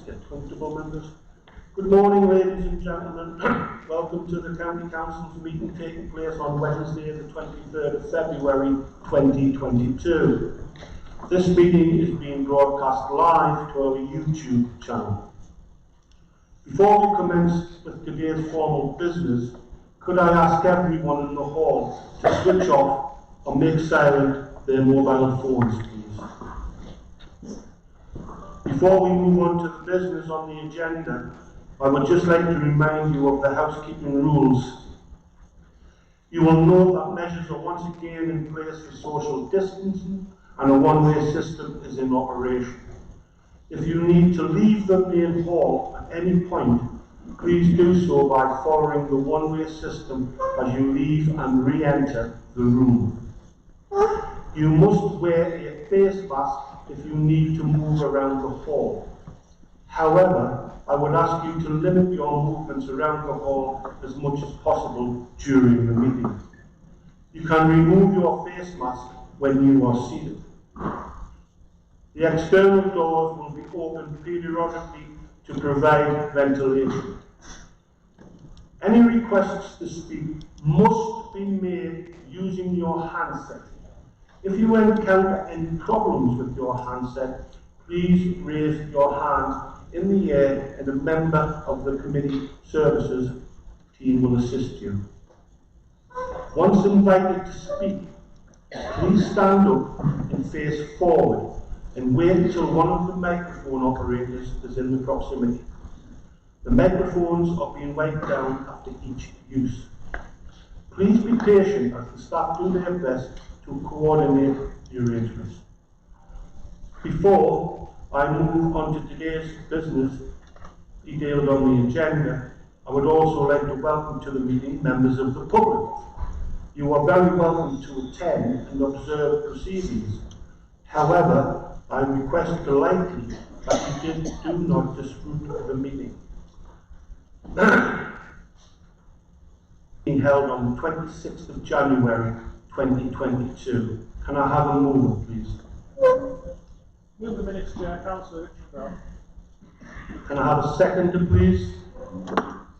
get comfortable, members. Good morning, ladies and gentlemen. Welcome to the County Council's meeting taking place on Wednesday, the 23rd of February 2022. This meeting is being broadcast live to our YouTube channel. Before we commence with today's formal business, could I ask everyone in the hall to switch off or make silent their mobile phones, please? Before we move on to the business on the agenda, I would just like to remind you of the housekeeping rules. You will note that measures are once again in place for social distancing and a one-way system is in operation. If you need to leave the main hall at any point, please do so by following the one-way system as you leave and re-enter the room. You must wear a face mask if you need to move around the hall. However, I would ask you to limit your movements around the hall as much as possible during the meeting. You can remove your face mask when you are seated. The external doors will be opened periodically to provide ventilation. Any requests to speak must be made using your handset. If you encounter any problems with your handset, please raise your hand in the air and a member of the committee services team will assist you. Once invited to speak, please stand up and face forward and wait until one of the microphone operators is in the proximity. The microphones are being wiped down after each use. Please be patient as the staff do their best to coordinate the arrangements. Before I move on to today's business detailed on the agenda, I would also like to welcome to the meeting members of the public. You are very welcome to attend and observe proceedings. However, I request politely that you do not disrupt the meeting. Being held on the 26th of January 2022. Can I have a mover, please? Move the minutes, Chair. Councillor Richard. Can I have a seconder, please?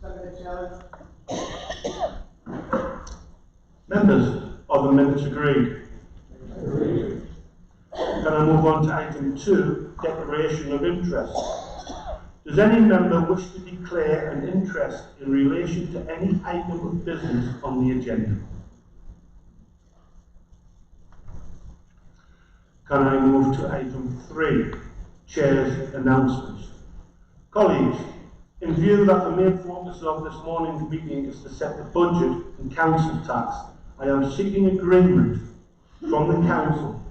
Second, Chair. Members, are the minutes agreed? Agreed. Can I move on to item 2, declaration of interest? Does any member wish to declare an interest in relation to any item of business on the agenda? Can I move to item 3, Chair's announcements? Colleagues, in view that the main focus of this morning's meeting is to set the budget and council tax, I am seeking agreement from the council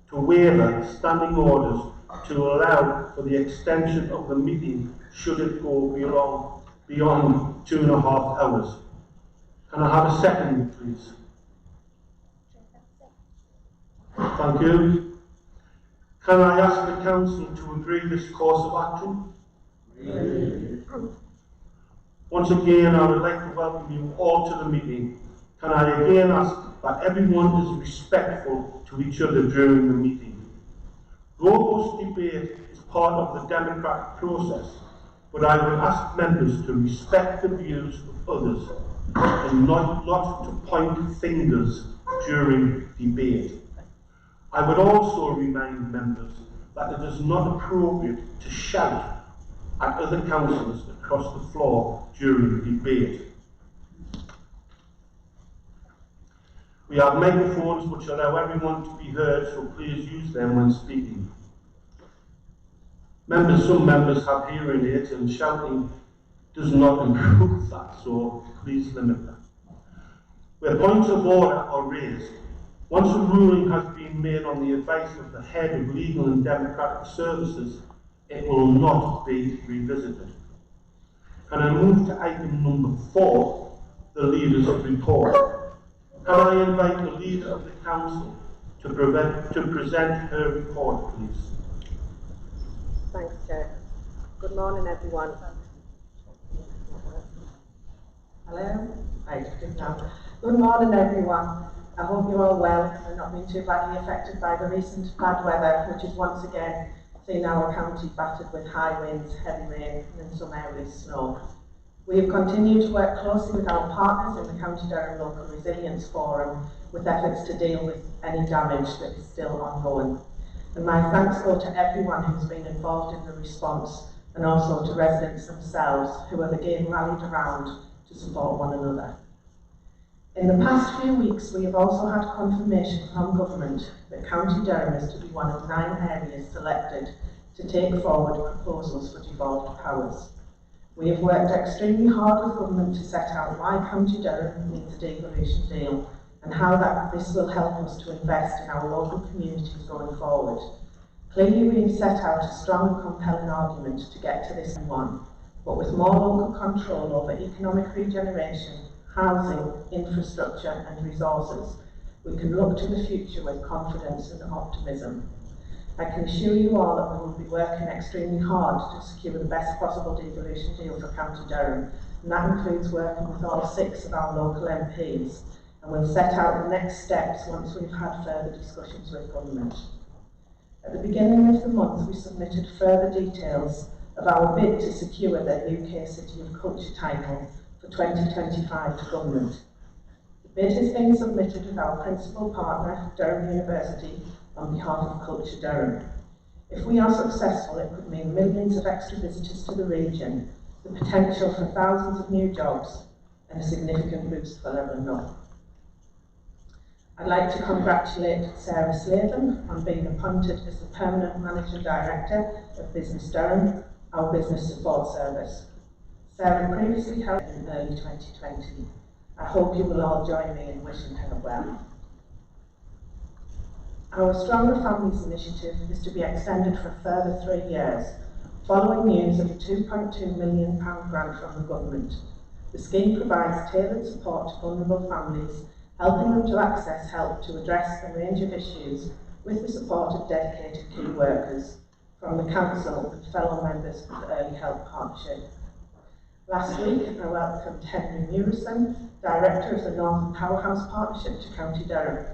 to waiver standing orders to allow for the extension of the meeting should it go beyond 2.5 hours. Can I have a second, please? Thank you. Can I ask the council to agree this course of action? Once again, I would like to welcome you all to the meeting. Can I again ask that everyone is respectful to each other during the meeting? Robust debate is part of the democratic process, but I would ask members to respect the views of others and not to point fingers during debate. I would also remind members that it is not appropriate to shout at other councillors across the floor during the debate. We have microphones which allow everyone to be heard, so please use them when speaking. Some members have hearing aids and shouting does not improve that, so please limit that. Where points of order are raised, once a ruling has been made on the advice of the head of Legal and Democratic Services, it will not be revisited. Can I move to item number 4, the Leader's Report? Can I invite the Leader of the Council to present her report, please? Thanks, Chair. Good morning, everyone. Hello? Right, just now. Good morning, everyone. I hope you're all well and not being too badly affected by the recent bad weather, which is once again seeing our county battered with high winds, heavy rain and in some areas snow. We have continued to work closely with our partners in the County Durham Local Resilience Forum with efforts to deal with any damage that is still ongoing. And my thanks go to everyone who's been involved in the response and also to residents themselves who have again rallied around to support one another. In the past few weeks, we have also had confirmation from government that County Durham is to be one of 9 areas selected to take forward proposals for devolved powers. We have worked extremely hard with government to set out why County Durham needs a devolution deal and how this will help us to invest in our local communities going forward. Clearly, we have set out a strong and compelling argument to get to this one, but with more local control over economic regeneration, housing, infrastructure and resources, we can look to the future with confidence and optimism. I can assure you all that we will be working extremely hard to secure the best possible devolution deal for County Durham, and that includes working with all 6 of our local MPs, and we'll set out the next steps once we've had further discussions with government. At the beginning of the month, we submitted further details of our bid to secure the UK City of Culture title for 2025 to government. The bid has been submitted with our principal partner, Durham University, on behalf of Culture Durham. If we are successful, it could mean millions of extra visitors to the region, the potential for thousands of new jobs, and a significant boost for Level North. I'd like to congratulate Sarah Slaven on being appointed as the Permanent Managing Director of Business Durham, our business support service. Sarah previously held it in early 2020. I hope you will all join me in wishing her well. Our Stronger Families initiative is to be extended for a further 3 years, following news of a £2.2 million grant from the government. The scheme provides tailored support to vulnerable families, helping them to access help to address a range of issues with the support of dedicated key workers from the Council and fellow members of the Early Help Partnership. Last week, I welcomed Henry Murison, Director of the Northern Powerhouse Partnership, to County Durham.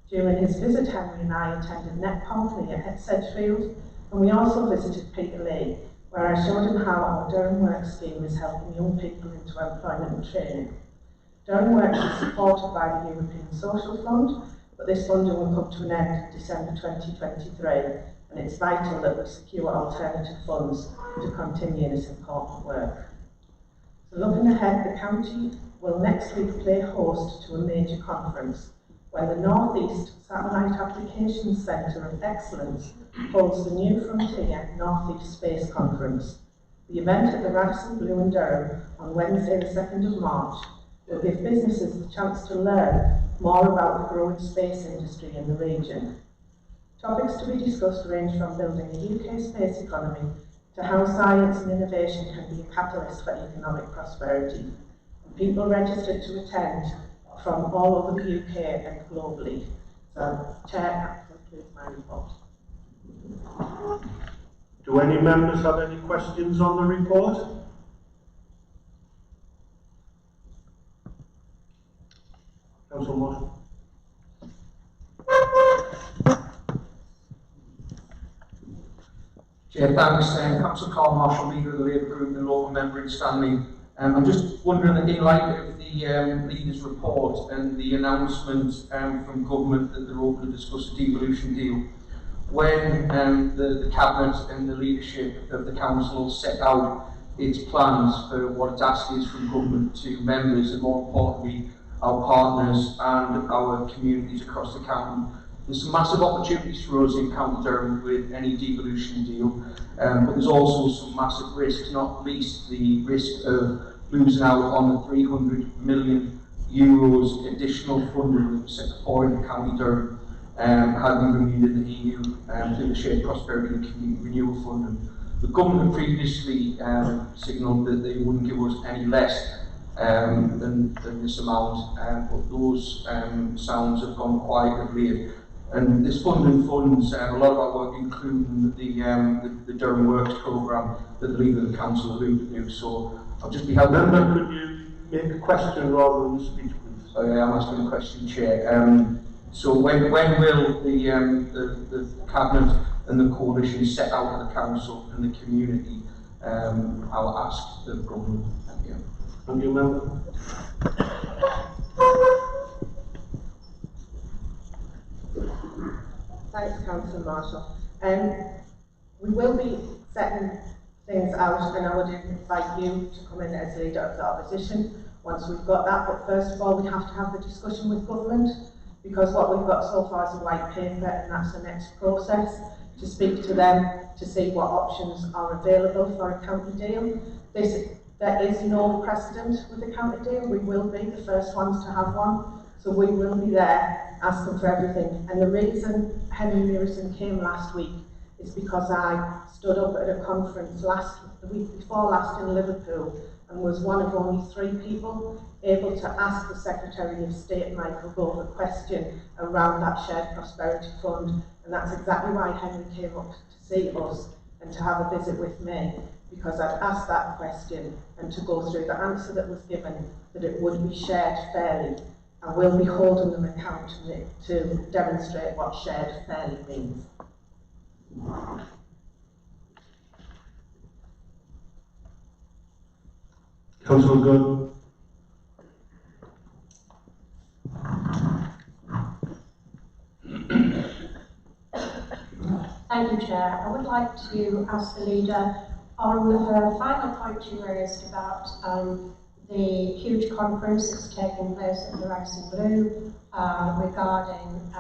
During his visit, Henry and I attended Net Pompey at Sedgefield, and we also visited Peterlee, where I showed him how our Durham Works scheme is helping young people into employment and training. Durham Works is supported by the European Social Fund, but this funding will come to an end in December 2023, and it's vital that we secure alternative funds to continue this important work. So looking ahead, the county will next week play host to a major conference when the North East Satellite Applications Centre of Excellence holds the New Frontier North East Space Conference. The event at the Radisson Blu in Durham on Wednesday the 2nd of March will give businesses the chance to learn more about the growing space industry in the region. Topics to be discussed range from building a UK space economy to how science and innovation can be a catalyst for economic prosperity. And people registered to attend from all over the UK and globally. So, Chair, that concludes my report. Do any members have any questions on the report? Councillor Marshall. Chair, thanks. Councillor Carl Marshall, leader of the Labour Group and local member in Stanley. I'm just wondering, in light of the leader's report and the announcement from government that they're open to discuss a devolution deal, when the Cabinet and the leadership of the Council set out its plans for what its ask is from government to members and, more importantly, our partners and our communities across the county, there's some massive opportunities for us in County Durham with any devolution deal, but there's also some massive risks, not least the risk of losing out on the €300 million additional funding that was set before in County Durham had been renewed in the EU through the Shared Prosperity and Community Renewal Fund. The government previously signalled that they wouldn't give us any less than this amount, but those sounds have gone quiet of late. And this funding funds a lot of our work, including the Durham Works programme that the leader of the council alluded to. So I'll just be helping. Member, could you make a question rather than a speech, please? Sorry, I'm asking a question, Chair. So when will the Cabinet and the coalition set out for the council and the community, I'll ask the government. Thank you. Thank you, Member. Thanks, Councillor Marshall. We will be setting things out, and I would invite you to come in as leader of the opposition once we've got that. But first of all, we have to have the discussion with government, because what we've got so far is a white paper, and that's the next process, to speak to them to see what options are available for a county deal. There is no precedent with a county deal. We will be the first ones to have one, so we will be there asking for everything. And the reason Henry Murison came last week is because I stood up at a conference the week before last in Liverpool, and was one of only 3 people able to ask the Secretary of State, Michael Gove, a question around that Shared Prosperity Fund. And that's exactly why Henry came up to see us and to have a visit with me, because I'd asked that question and to go through the answer that was given, that it would be shared fairly. And we'll be holding them accountable to demonstrate what shared fairly means. Councillor Good. Thank you, Chair. I would like to ask the leader on her final point she raised about the huge conference that's taking place at the Rice and Blue regarding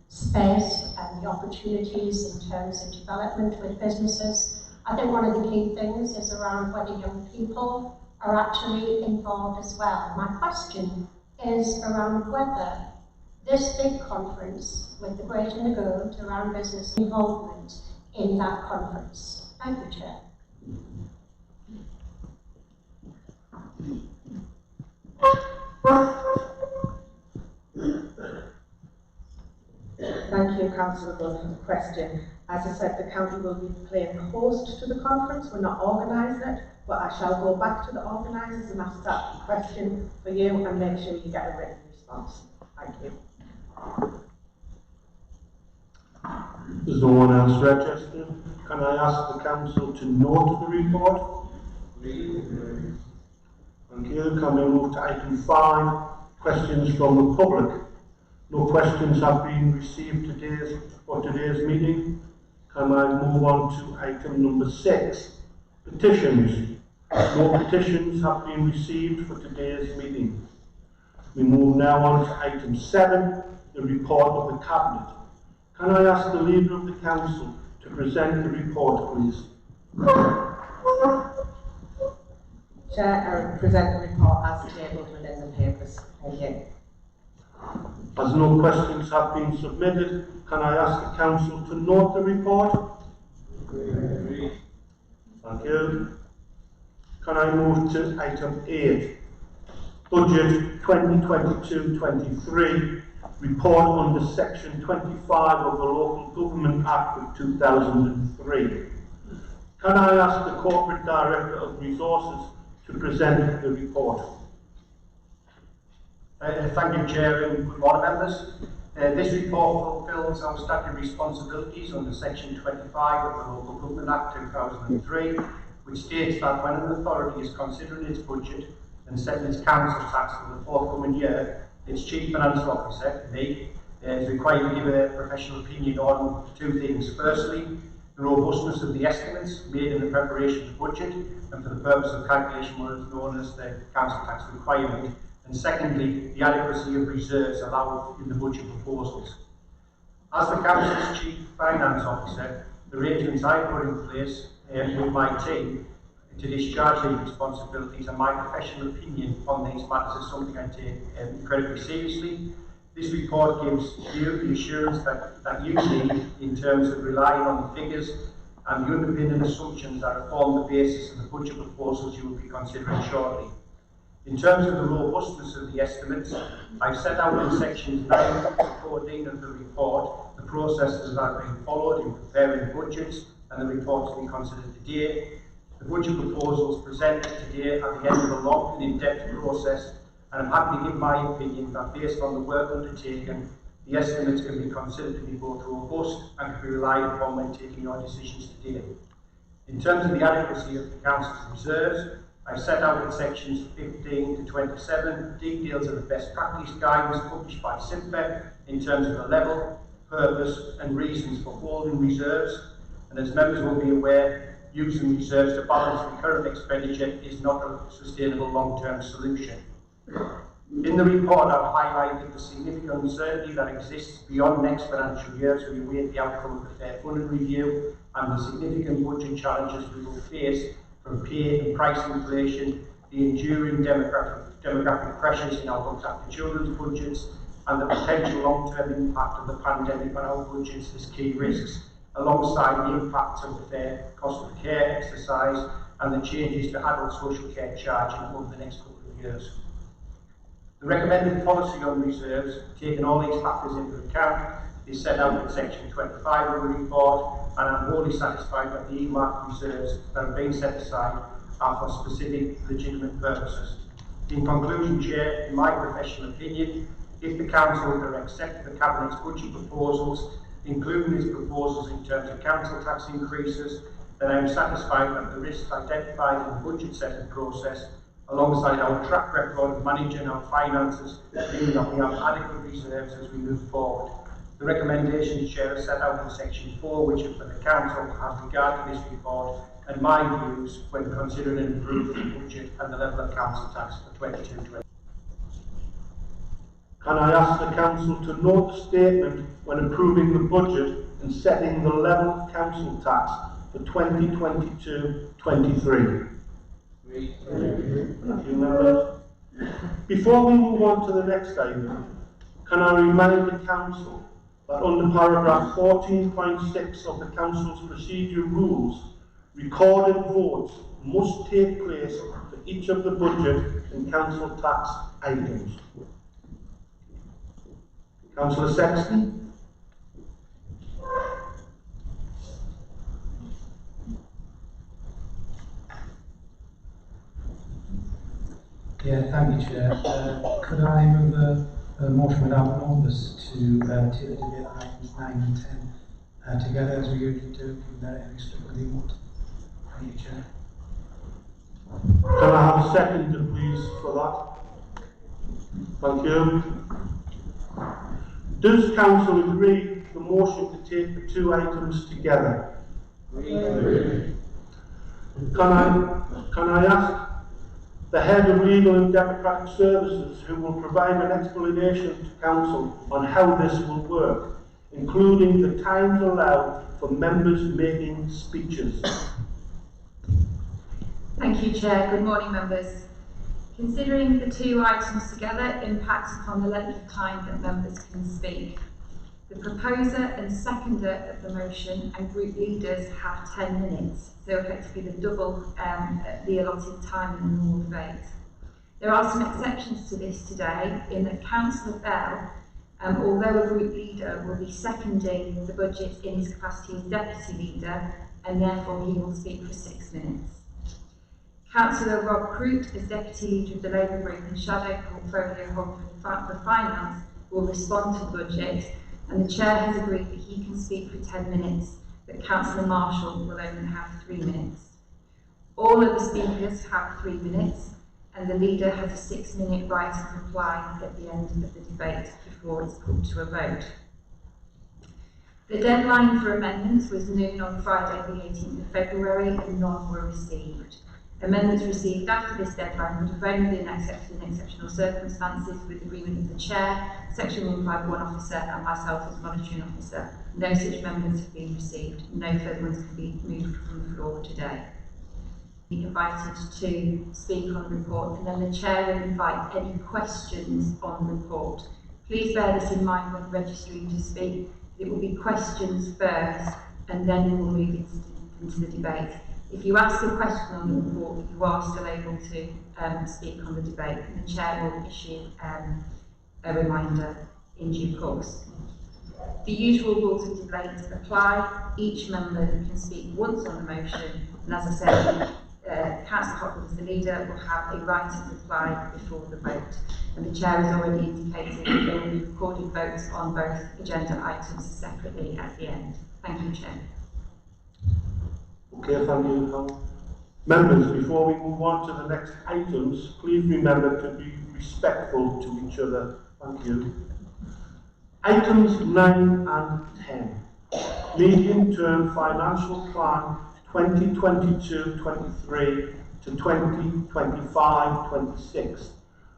space and the opportunities in terms of development with businesses. I think one of the key things is around whether young people are actually involved as well. My question is around whether this big conference with the Great and the Good around business involvement in that conference. Thank you, Chair. Thank you, Councillor Gunn, for the question. As I said, the county will be playing host to the conference. We're not organising it, but I shall go back to the organisers and ask that question for you and make sure you get a written response. Thank you. There's no one else registered. Can I ask the council to note the report? Thank you. Can we move to item 5, questions from the public? No questions have been received for today's meeting. Can I move on to item number 6, petitions? No petitions have been received for today's meeting. We move now on to item 7, the report of the Cabinet. Can I ask the leader of the council to present the report, please? Chair, I present the report as tabled within the papers. Thank you. As no questions have been submitted, can I ask the council to note the report? Agree. Thank you. Can I move to item 8, budget 2022-23, report under section 25 of the Local Government Act of 2003. Can I ask the Corporate Director of Resources to present the report? Thank you, Chair, and good morning, members. This report fulfils our statutory responsibilities under Section 25 of the Local Government Act 2003, which states that when an authority is considering its budget and setting its council tax for the forthcoming year, its Chief Financial Officer, me, is required to give a professional opinion on 2 things. Firstly, the robustness of the estimates made in the preparation of the budget and for the purpose of calculation what is known as the council tax requirement. And secondly, the adequacy of reserves allowed in the budget proposals. As the Council's Chief Finance Officer, the arrangements I put in place with my team to discharge these responsibilities and my professional opinion on these matters is something I take incredibly seriously. This report gives you the assurance that you need in terms of relying on the figures and the underpinning assumptions that form the basis of the budget proposals you will be considering shortly. In terms of the robustness of the estimates, I've set out in sections 9 to 14 of the report the processes that are being followed in preparing budgets and the reports to be considered today. The budget proposals presented today are the end of a long and in-depth process, and I'm happy to give my opinion that based on the work undertaken The estimates can be considered to be both robust and can be relied upon when taking your decisions today. In terms of the adequacy of the Council's reserves, I set out in sections 15 to 27 details of the best practice guidance published by SIPFE in terms of the level, purpose and reasons for holding reserves, and as members will be aware, using reserves to balance the current expenditure is not a sustainable long-term solution. In the report, I've highlighted the significant uncertainty that exists beyond next financial year as we await the outcome of the Fair Funding Review and the significant budget challenges we will face from pay and price inflation, the enduring demographic pressures in our looked after children's budgets, and the potential long-term impact of the pandemic on our budgets as key risks, alongside the impacts of the Fair Cost of Care exercise and the changes to adult social care charging over the next couple of years. The recommended policy on reserves, taking all these factors into account, is set out in section 25 of the report, and I'm wholly satisfied that the earmarked reserves that are being set aside are for specific legitimate purposes. In conclusion, Chair, in my professional opinion, if the Council can accept the Cabinet's budget proposals, including its proposals in terms of council tax increases, then I am satisfied that the risks identified in the budget setting process, alongside our track record of managing our finances, mean that we have adequate reserves as we move forward. The recommendations, Chair, are set out in section 4, which are for the Council to have regard to this report and my views when considering an improved budget and the level of council tax for 22-23. Can I ask the Council to note the statement when approving the budget and setting the level of council tax for 2022-23? Thank you, members. Before we move on to the next item, can I remind the Council that under paragraph 14.6 of the Council's procedure rules, recorded votes must take place for each of the budget and council tax items. Councillor Sexton. Yeah, thank you, Chair. Could I move a motion without numbers to take the debate items 9 and 10 together as we usually do, given their extra agreement? Thank you, Chair. Can I have a second, please, for that? Thank you. Does Council agree the motion to take the two items together? Can I ask the Head of Legal and Democratic Services, who will provide an explanation to Council on how this will work, including the times allowed for members making speeches? Thank you, Chair. Good morning, members. Considering the two items together impacts upon the length of time that members can speak. The proposer and seconder of the motion and group leaders have 10 minutes, so effectively the double the allotted time in the normal debate. There are some exceptions to this today, in that Councillor Bell, although a group leader, will be seconding the budget in his capacity as deputy leader, and therefore he will speak for 6 minutes. Councillor Rob Croot, as Deputy Leader of the Labour Group and Shadow Portfolio Holder for Finance, will respond to the budget, and the Chair has agreed that he can speak for 10 minutes, but Councillor Marshall will only have 3 minutes. All of the speakers have 3 minutes, and the Leader has a 6-minute right to reply at the end of the debate before it's put to a vote. The deadline for amendments was noon on Friday the 18th of February, and none were received. Amendments received after this deadline would have only been accepted in exceptional circumstances with agreement of the Chair, Section 151 Officer and myself as Monitoring Officer. No such amendments have been received. No further ones can be moved from the floor today. Be invited to speak on the report, and then the Chair will invite any questions on the report. Please bear this in mind when registering to speak. It will be questions first, and then we will move into the debate. If you ask a question on the report, you are still able to speak on the debate, and the Chair will issue a reminder in due course. The usual rules of debate apply. Each member can speak once on the motion, and as I said, Councillor Hopwood, as the leader, will have a right of reply before the vote. And the Chair has already indicated that there will be recorded votes on both agenda items separately at the end. Thank you, Chair. Okay, thank you, Helen. Members, before we move on to the next items, please remember to be respectful to each other. Thank you. Items 9 and 10. Medium-term financial plan 2022-23 to 2025-26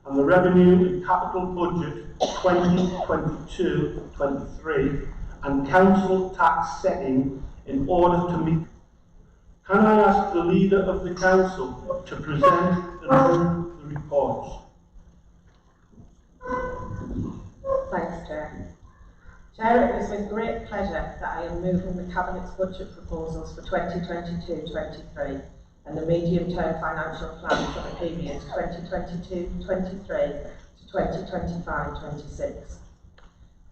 and the revenue and capital budget 2022-23 and council tax setting in order to meet. Can I ask the leader of the council to present and move the reports? Thanks, Chair. Chair, it is with great pleasure that I am moving the Cabinet's budget proposals for 2022-23 and the medium-term financial plan for the period 2022-23 to 2025-26.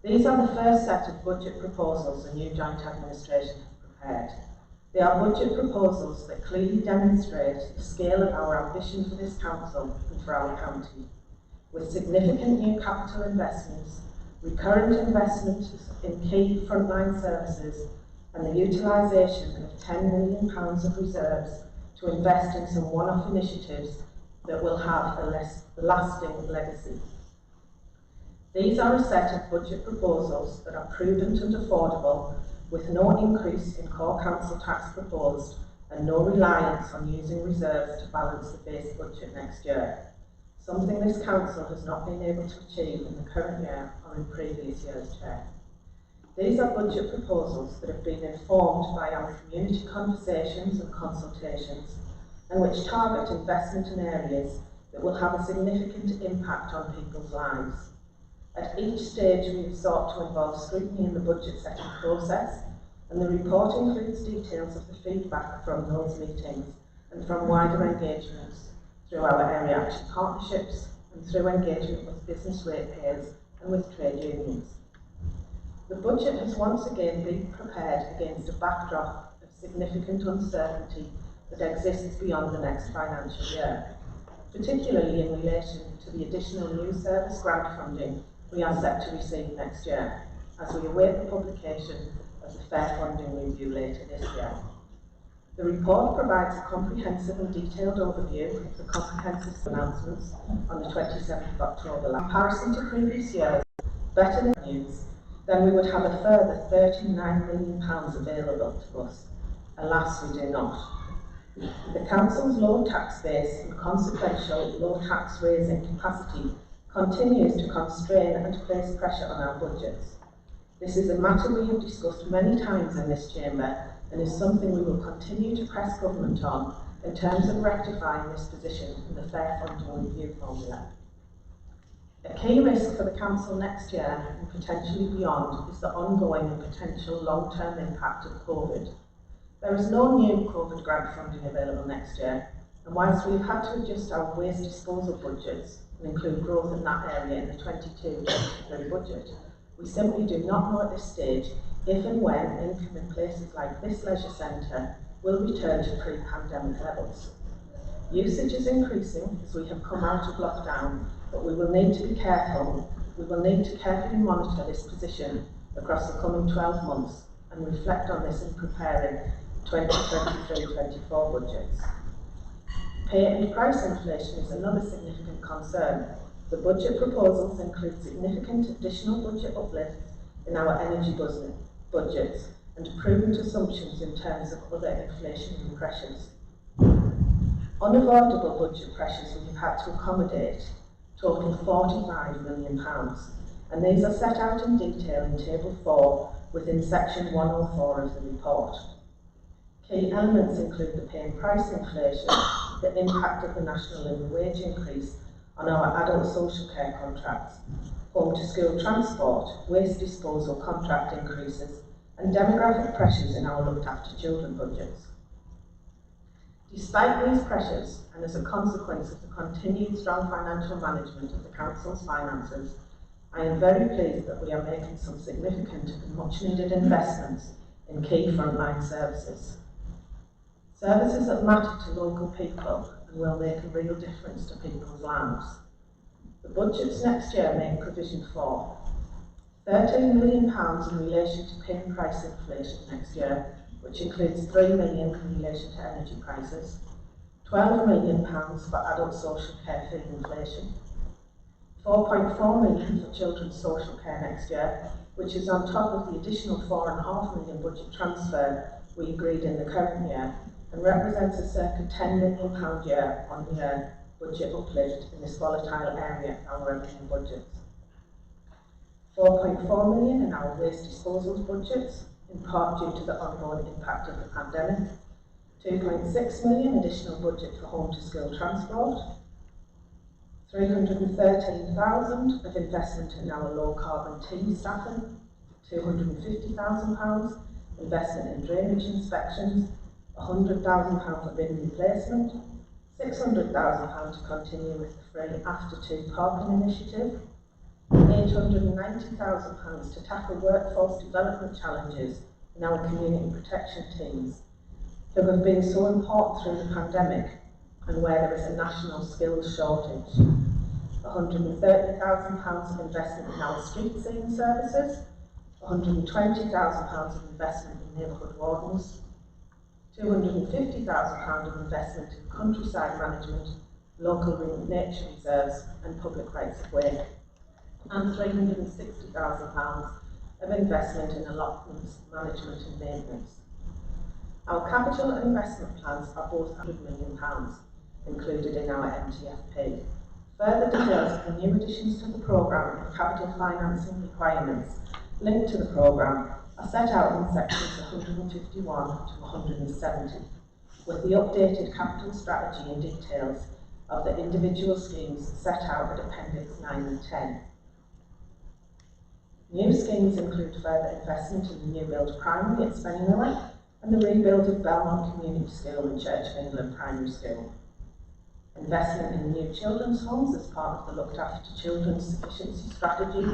These are the first set of budget proposals the new joint administration have prepared. They are budget proposals that clearly demonstrate the scale of our ambition for this council and for our county, with significant new capital investments, recurrent investments in key frontline services, and the utilisation of £10 million of reserves to invest in some one-off initiatives that will have a lasting legacy. These are a set of budget proposals that are prudent and affordable, with no increase in core council tax proposed and no reliance on using reserves to balance the base budget next year, something this council has not been able to achieve in the current year or in previous years, Chair. These are budget proposals that have been informed by our community conversations and consultations and which target investment in areas that will have a significant impact on people's lives. At each stage, we have sought to involve scrutiny in the budget setting process, and the report includes details of the feedback from those meetings and from wider engagements through our area action partnerships and through engagement with business ratepayers and with trade unions. The budget has once again been prepared against a backdrop of significant uncertainty that exists beyond the next financial year, particularly in relation to the additional new service grant funding we are set to receive next year, as we await the publication of the Fair Funding Review later this year. The report provides a comprehensive and detailed overview of the comprehensive announcements on the 27th of October. In comparison to previous years, better than news, then we would have a further £39 million available to us. Alas, we do not. The Council's low tax base and consequential low tax raising capacity continues to constrain and place pressure on our budgets. This is a matter we have discussed many times in this chamber and is something we will continue to press government on in terms of rectifying this position in the Fair Funding Review formula. A key risk for the Council next year and potentially beyond is the ongoing and potential long-term impact of COVID. There is no new COVID grant funding available next year, and whilst we've had to adjust our waste disposal budgets and include growth in that area in the 22-23 budget, we simply do not know at this stage if and when income in places like this leisure centre will return to pre-pandemic levels. Usage is increasing as we have come out of lockdown, but we will need to be careful. We will need to carefully monitor this position across the coming 12 months and reflect on this in preparing 2023-24 budgets. Pay and price inflation is another significant concern. The budget proposals include significant additional budget uplifts in our energy budgets and prudent assumptions in terms of other inflationary pressures. Unavoidable budget pressures we have had to accommodate total £45 million, and these are set out in detail in Table 4 within Section 104 of the report. Key elements include the pay and price inflation, the impact of the national living wage increase on our adult social care contracts, home to school transport, waste disposal contract increases, and demographic pressures in our looked after children budgets. Despite these pressures, and as a consequence of the continued strong financial management of the Council's finances, I am very pleased that we are making some significant and much needed investments in key frontline services. Services that matter to local people and will make a real difference to people's lives. The budgets next year make provision for £13 million in relation to pin price inflation next year, which includes £3 million in relation to energy prices, £12 million for adult social care fee inflation, £4.4 million for children's social care next year, which is on top of the additional £4.5 million budget transfer we agreed in the current year, and represents a circa £10 million year-on-year budget uplift in this volatile area of our revenue budgets. £4.4 million in our waste disposals budgets, in part due to the ongoing impact of the pandemic. £2.6 million additional budget for home to school transport. £313,000 of investment in our low carbon team staffing. £250,000 investment in drainage inspections. £100,000 for bin replacement. £600,000 to continue with the free after 2 parking initiative. £890,000 to tackle workforce development challenges in our community protection teams, who have been so important through the pandemic and where there is a national skills shortage. £130,000 of investment in our street scene services, £120,000 of investment in neighbourhood wardens, £250,000 of investment in countryside management, local nature reserves and public rights of way, and £360,000 of investment in allotments, management and maintenance. Our capital and investment plans are both £100 million included in our MTFP. Further details of the new additions to the programme and capital financing requirements linked to the programme are set out in sections 151 to 170, with the updated capital strategy and details of the individual schemes set out at Appendix 9 and 10. New schemes include further investment in the new build primary at Spennymoor and the rebuild of Belmont Community School and Church of England Primary School. Investment in new children's homes as part of the Looked After Children's Sufficiency Strategy,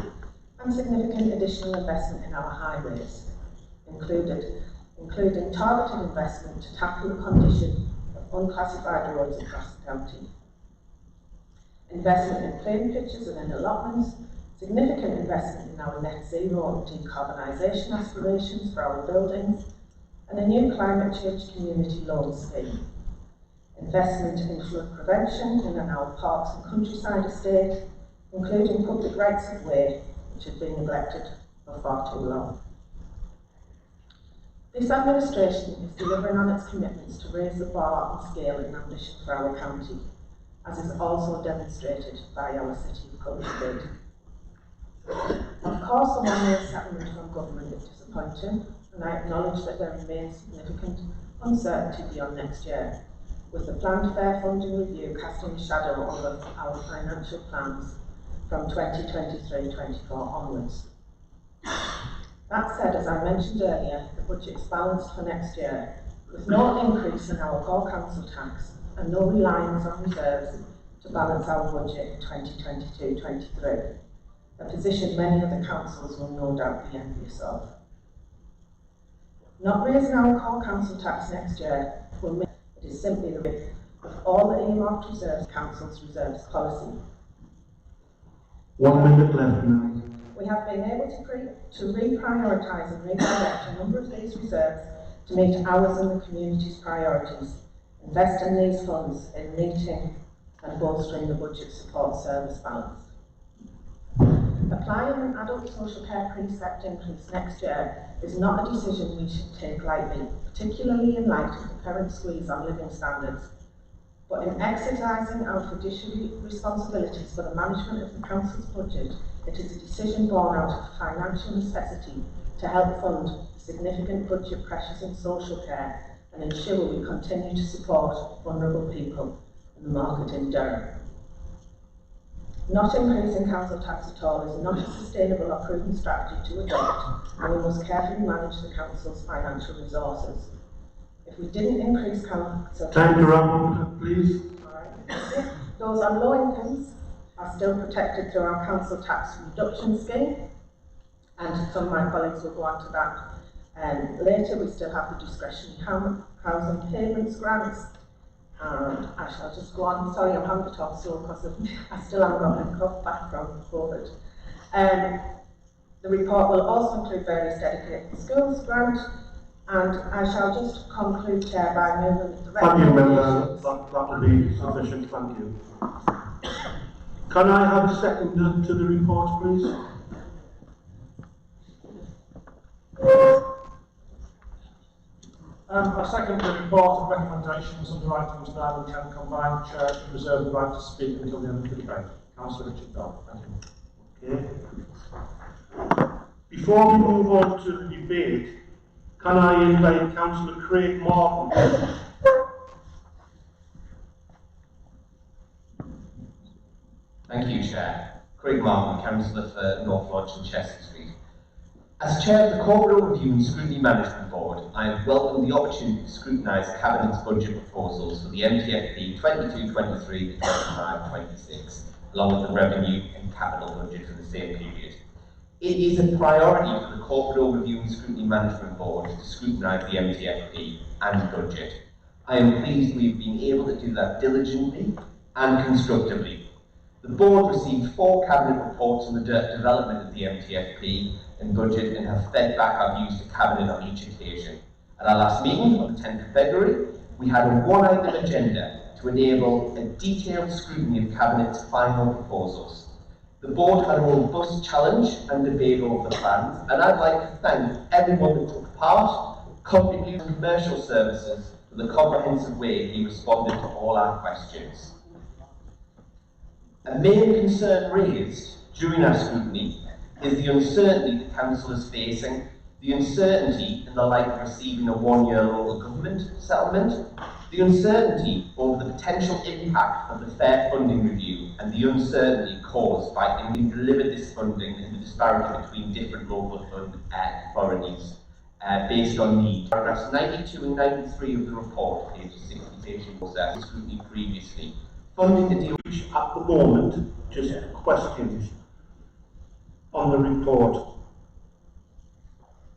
and significant additional investment in our highways, including targeted investment to tackle the condition of unclassified roads across the county. Investment in plain pitches and in allotments, significant investment in our net zero and decarbonisation aspirations for our buildings, and a new climate change community loan scheme. Investment in flood prevention in our parks and countryside estate, including public rights of way, which have been neglected for far too long. This administration is delivering on its commitments to raise the bar on scale and ambition for our county, as is also demonstrated by our City of Culture bid. Of course, the one-year settlement from government is disappointing, and I acknowledge that there remains significant uncertainty beyond next year, with the planned fair funding review casting a shadow over our financial plans from 2023-24 onwards. That said, as I mentioned earlier, the budget is balanced for next year, with no increase in our core council tax and no reliance on reserves to balance our budget in 2022-23, a position many other councils will no doubt be envious of. Not raising our core council tax next year will mean it is simply the way of all the earmarked reserves council's reserves policy. 1 minute left now. We have been able to reprioritise and redirect a number of these reserves to meet ours and the community's priorities, invest in these funds in meeting and bolstering the budget support service balance. Applying an adult social care precept increase next year is not a decision we should take lightly, particularly in light of the current squeeze on living standards. But in exercising our fiduciary responsibilities for the management of the council's budget, it is a decision born out of financial necessity to help fund significant budget pressures in social care and ensure we continue to support vulnerable people in the market in Durham. Not increasing council tax at all is not a sustainable or prudent strategy to adopt, and we must carefully manage the council's financial resources. If we didn't increase council tax... Time to wrap up, please. Alright. Those on low incomes are still protected through our council tax reduction scheme, and some of my colleagues will go on to that Later, we still have the discretionary housing payments grants, and I shall just go on. Sorry, I'm having to talk slow because I still haven't got my cough back from COVID. The report will also include various dedicated schools grant, and I shall just conclude, Chair, by moving the Thank you, Member. recommendations. That will be sufficient. Thank you. Can I have a second to the report, please? I second the report of recommendations under items 9 and 10 combined. Chair to reserve the right to speak until the end of the debate. Councillor Richard Bell. Thank you. Okay. Before we move on to the debate, can I invite Councillor Craig Martin? Thank you, Chair. Craig Martin, Councillor for North Lodge and Chester Street. As Chair of the Corporate Overview and Scrutiny Management Board, I have welcomed the opportunity to scrutinise Cabinet's budget proposals for the MTFP 22-23 to 25-26, along with the revenue and capital budget for the same period. It is a priority for the Corporate Overview and Scrutiny Management Board to scrutinise the MTFP and budget. I am pleased we have been able to do that diligently and constructively. The Board received 4 Cabinet reports on the development of the MTFP and budget and have fed back our views to Cabinet on each occasion. At our last meeting on the 10th of February, we had a one-item agenda to enable a detailed scrutiny of Cabinet's final proposals. The Board had a robust challenge and debate over the plans, and I'd like to thank everyone that took part, contributed to commercial services for the comprehensive way he responded to all our questions. A main concern raised during our scrutiny is the uncertainty the Council is facing, the uncertainty in the light of receiving a one-year local government settlement, the uncertainty over the potential impact of the Fair Funding Review, and the uncertainty caused by having delivered this funding and the disparity between different local fund authorities based on need. Paragraphs 92 and 93 of the report, page 60, patient process scrutiny previously. Funding the deal At the moment, just questions on the report.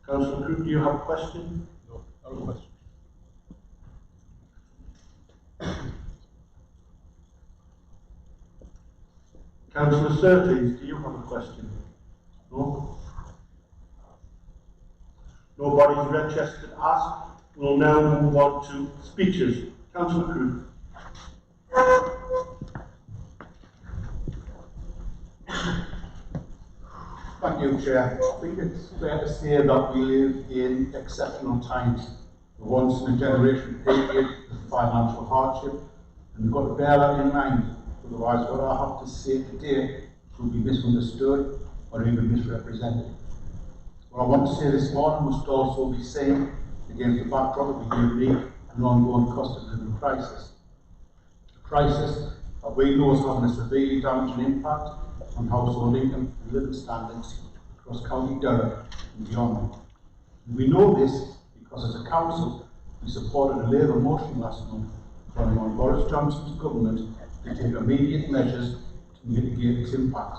Councillor Group, do you have a question? No, no question. Councillor Surtees, do you have a question? No? Nobody's registered to ask. We'll now move on to speeches. Councillor Group. Thank you, Chair. I think it's fair to say that we live in exceptional times. The once in a generation period of financial hardship, and we've got to bear that in mind. Otherwise, what I have to say today will be misunderstood or even misrepresented. What I want to say this morning must also be seen against the backdrop of a unique and ongoing cost of living crisis. A crisis that we know is having a severely damaging impact on household income and living standards across County Durham and beyond. And we know this because as a council, we supported a Labour motion last month calling on Boris Johnson's government to take immediate measures to mitigate its impact.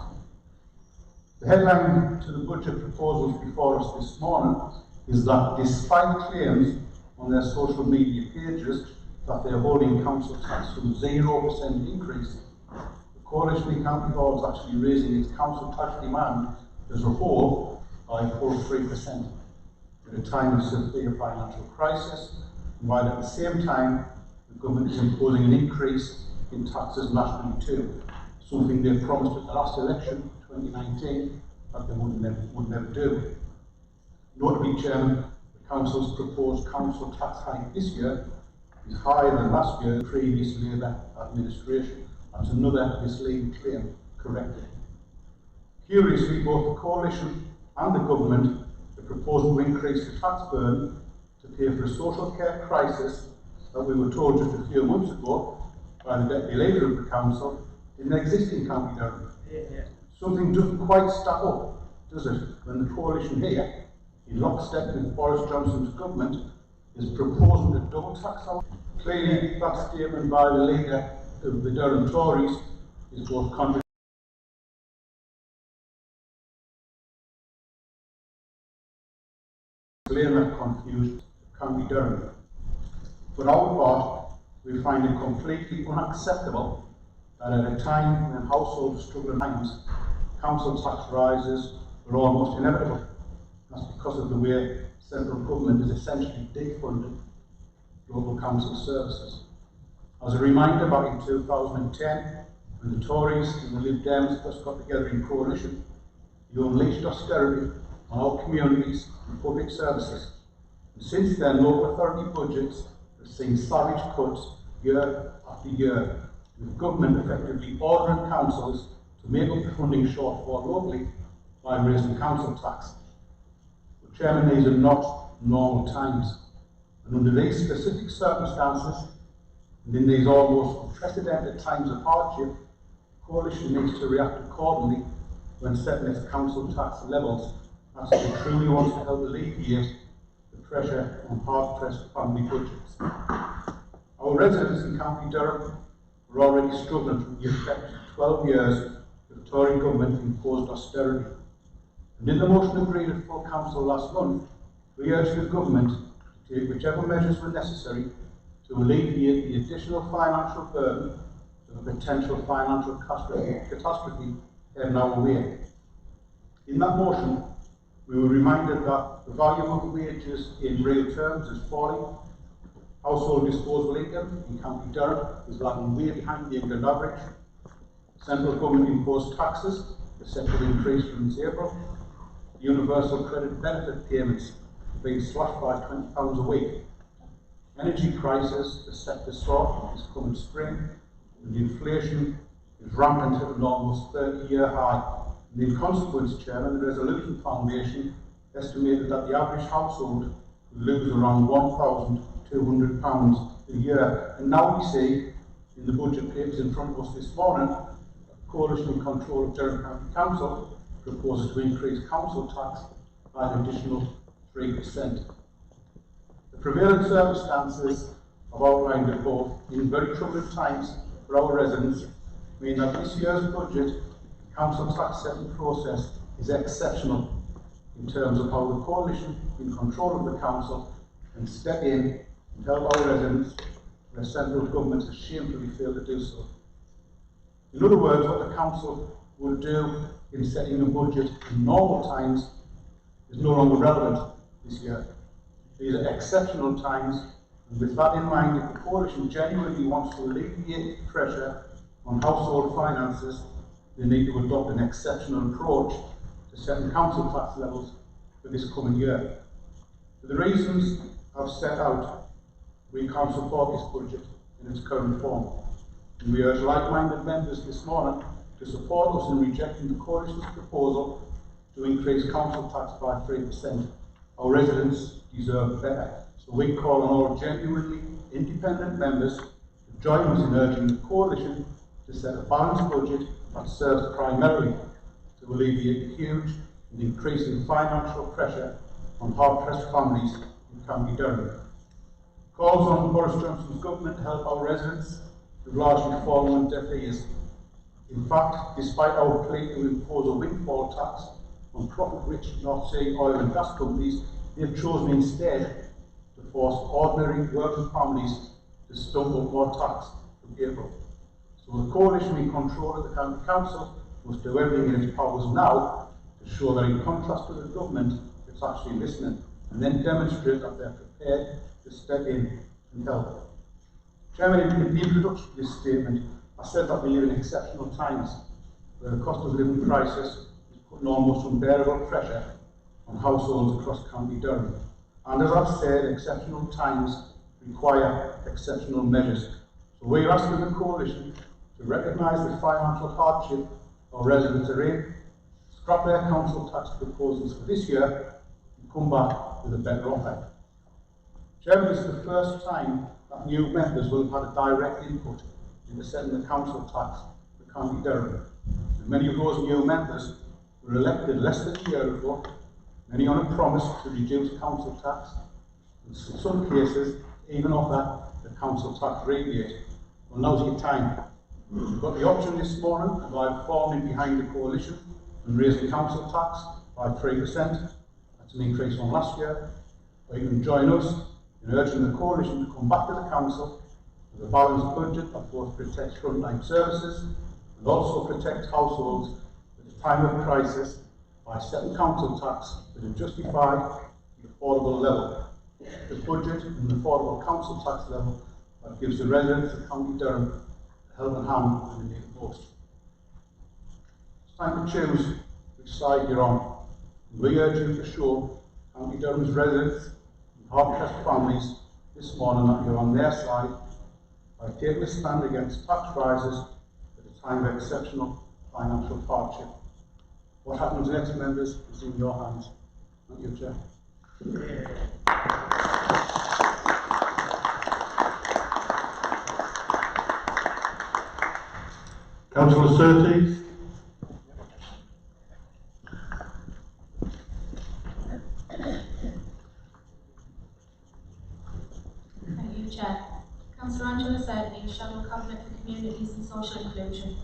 The headline to the budget proposals before us this morning is that despite claims on their social media pages that they're holding council tax to a 0% increase, the Coalition in County Hall is actually raising its council tax demand as a whole by a full 3% at a time of severe financial crisis, and while at the same time the government is imposing an increase in taxes nationally too, something they promised at the last election, 2019, that they would never do. Notably, Chairman, the Council's proposed council tax hike this year is higher than last year's previous Labour administration. That's another misleading claim corrected. Curiously, both the Coalition and the Government are proposing to increase the tax burden to pay for a social care crisis that we were told just a few months ago by the Deputy Leader of the Council didn't exist in County Durham. Something doesn't quite stack up, does it, when the Coalition here, in lockstep with Boris Johnson's government, is proposing to double tax out. Clearly, that statement by the leader of the Durham Tories is both contradictory explain that confusion to County Durham. For our part, we find it completely unacceptable that at a time when households struggle at times, council tax rises are almost inevitable. That's because of the way central government is essentially defunding local council services. As a reminder, back in 2010, when the Tories and the Lib Dems first got together in coalition, you unleashed austerity on our communities and public services. And since then, local authority budgets have seen savage cuts year after year, with government effectively ordering councils to make up the funding shortfall locally by raising council tax. But Chairman, these are not normal times. And under these specific circumstances, and in these almost unprecedented times of hardship, the Coalition needs to react accordingly when setting its council tax levels, as it truly wants to help alleviate the pressure on hard-pressed family budgets. Our residents in County Durham are already struggling from the effect of 12 years of Tory government imposed austerity. And in the motion agreed at full council last month, we urged the government to take whichever measures were necessary to alleviate the additional financial burden of a potential financial catastrophe heading our way. In that motion, we were reminded that the value of wages in real terms is falling. Household disposable income in County Durham is lagging way behind the England average. Central government imposed taxes are set to increase from this April. Universal credit benefit payments are being slashed by £20 a week. Energy prices are set to soar this coming spring, and inflation is rampant at an almost 30-year high. And in consequence, Chairman, the Resolution Foundation estimated that the average household would lose around £1,200 a year. And now we see, in the budget papers in front of us this morning, that the coalition in control of Durham County Council proposes to increase council tax by an additional 3%. The prevailing circumstances I've outlined above, in very troubling times for our residents, mean that this year's budget council tax setting process is exceptional in terms of how the coalition in control of the council can step in and help our residents where central government has shamefully failed to do so. In other words, what the council would do in setting a budget in normal times is no longer relevant this year. These are exceptional times, and with that in mind, if the coalition genuinely wants to alleviate pressure on household finances, they need to adopt an exceptional approach to setting council tax levels for this coming year. For the reasons I've set out, we can't support this budget in its current form. And we urge like-minded members this morning to support us in rejecting the coalition's proposal to increase council tax by 3%. Our residents deserve better. So we call on all genuinely independent members to join us in urging the coalition to set a balanced budget that serves primarily to alleviate the huge and increasing financial pressure on hard-pressed families in County Durham. Calls on Boris Johnson's government to help our residents have largely fallen on deaf ears. In fact, despite our plea to impose a windfall tax on profit-rich North Sea oil and gas companies, they've chosen instead to force ordinary working families to stump up more tax from April. So the coalition in control of the County Council must do everything in its powers now to show that, in contrast to the government, it's actually listening, and then demonstrate that they're prepared to step in and help. Chairman, in the introduction to this statement, I said that we live in exceptional times where the cost of living crisis is putting almost unbearable pressure on households across County Durham. And as I've said, exceptional times require exceptional measures. So we're asking the coalition to recognise the financial hardship our residents are in, scrap their council tax proposals for this year, and come back with a better offer. Chairman, this is the first time that new members will have had a direct input into setting the council tax for County Durham. And many of those new members were elected less than a year ago, many on a promise to reduce council tax, and in some cases even offer the council tax rebate. Well, now's your time. You've got the option this morning of either forming behind the coalition and raising council tax by 3%, that's an increase on last year, or you can join us in urging the coalition to come back to the council with a balanced budget that both protects frontline services and also protects households at a time of crisis by setting council tax at a justified and affordable level. The budget and the affordable council tax level that gives the residents of County Durham a helping hand when they need it most. It's time to choose which side you're on. And we urge you to show County Durham's residents and hard-pressed families this morning that you're on their side by taking a stand against tax rises at a time of exceptional financial hardship. What happens next, members, is in your hands. Thank you, Chair. Councillor Surtees. Thank you, Chair. Councillor Angela Surtees, Shadow Cabinet for Communities and Social Inclusion.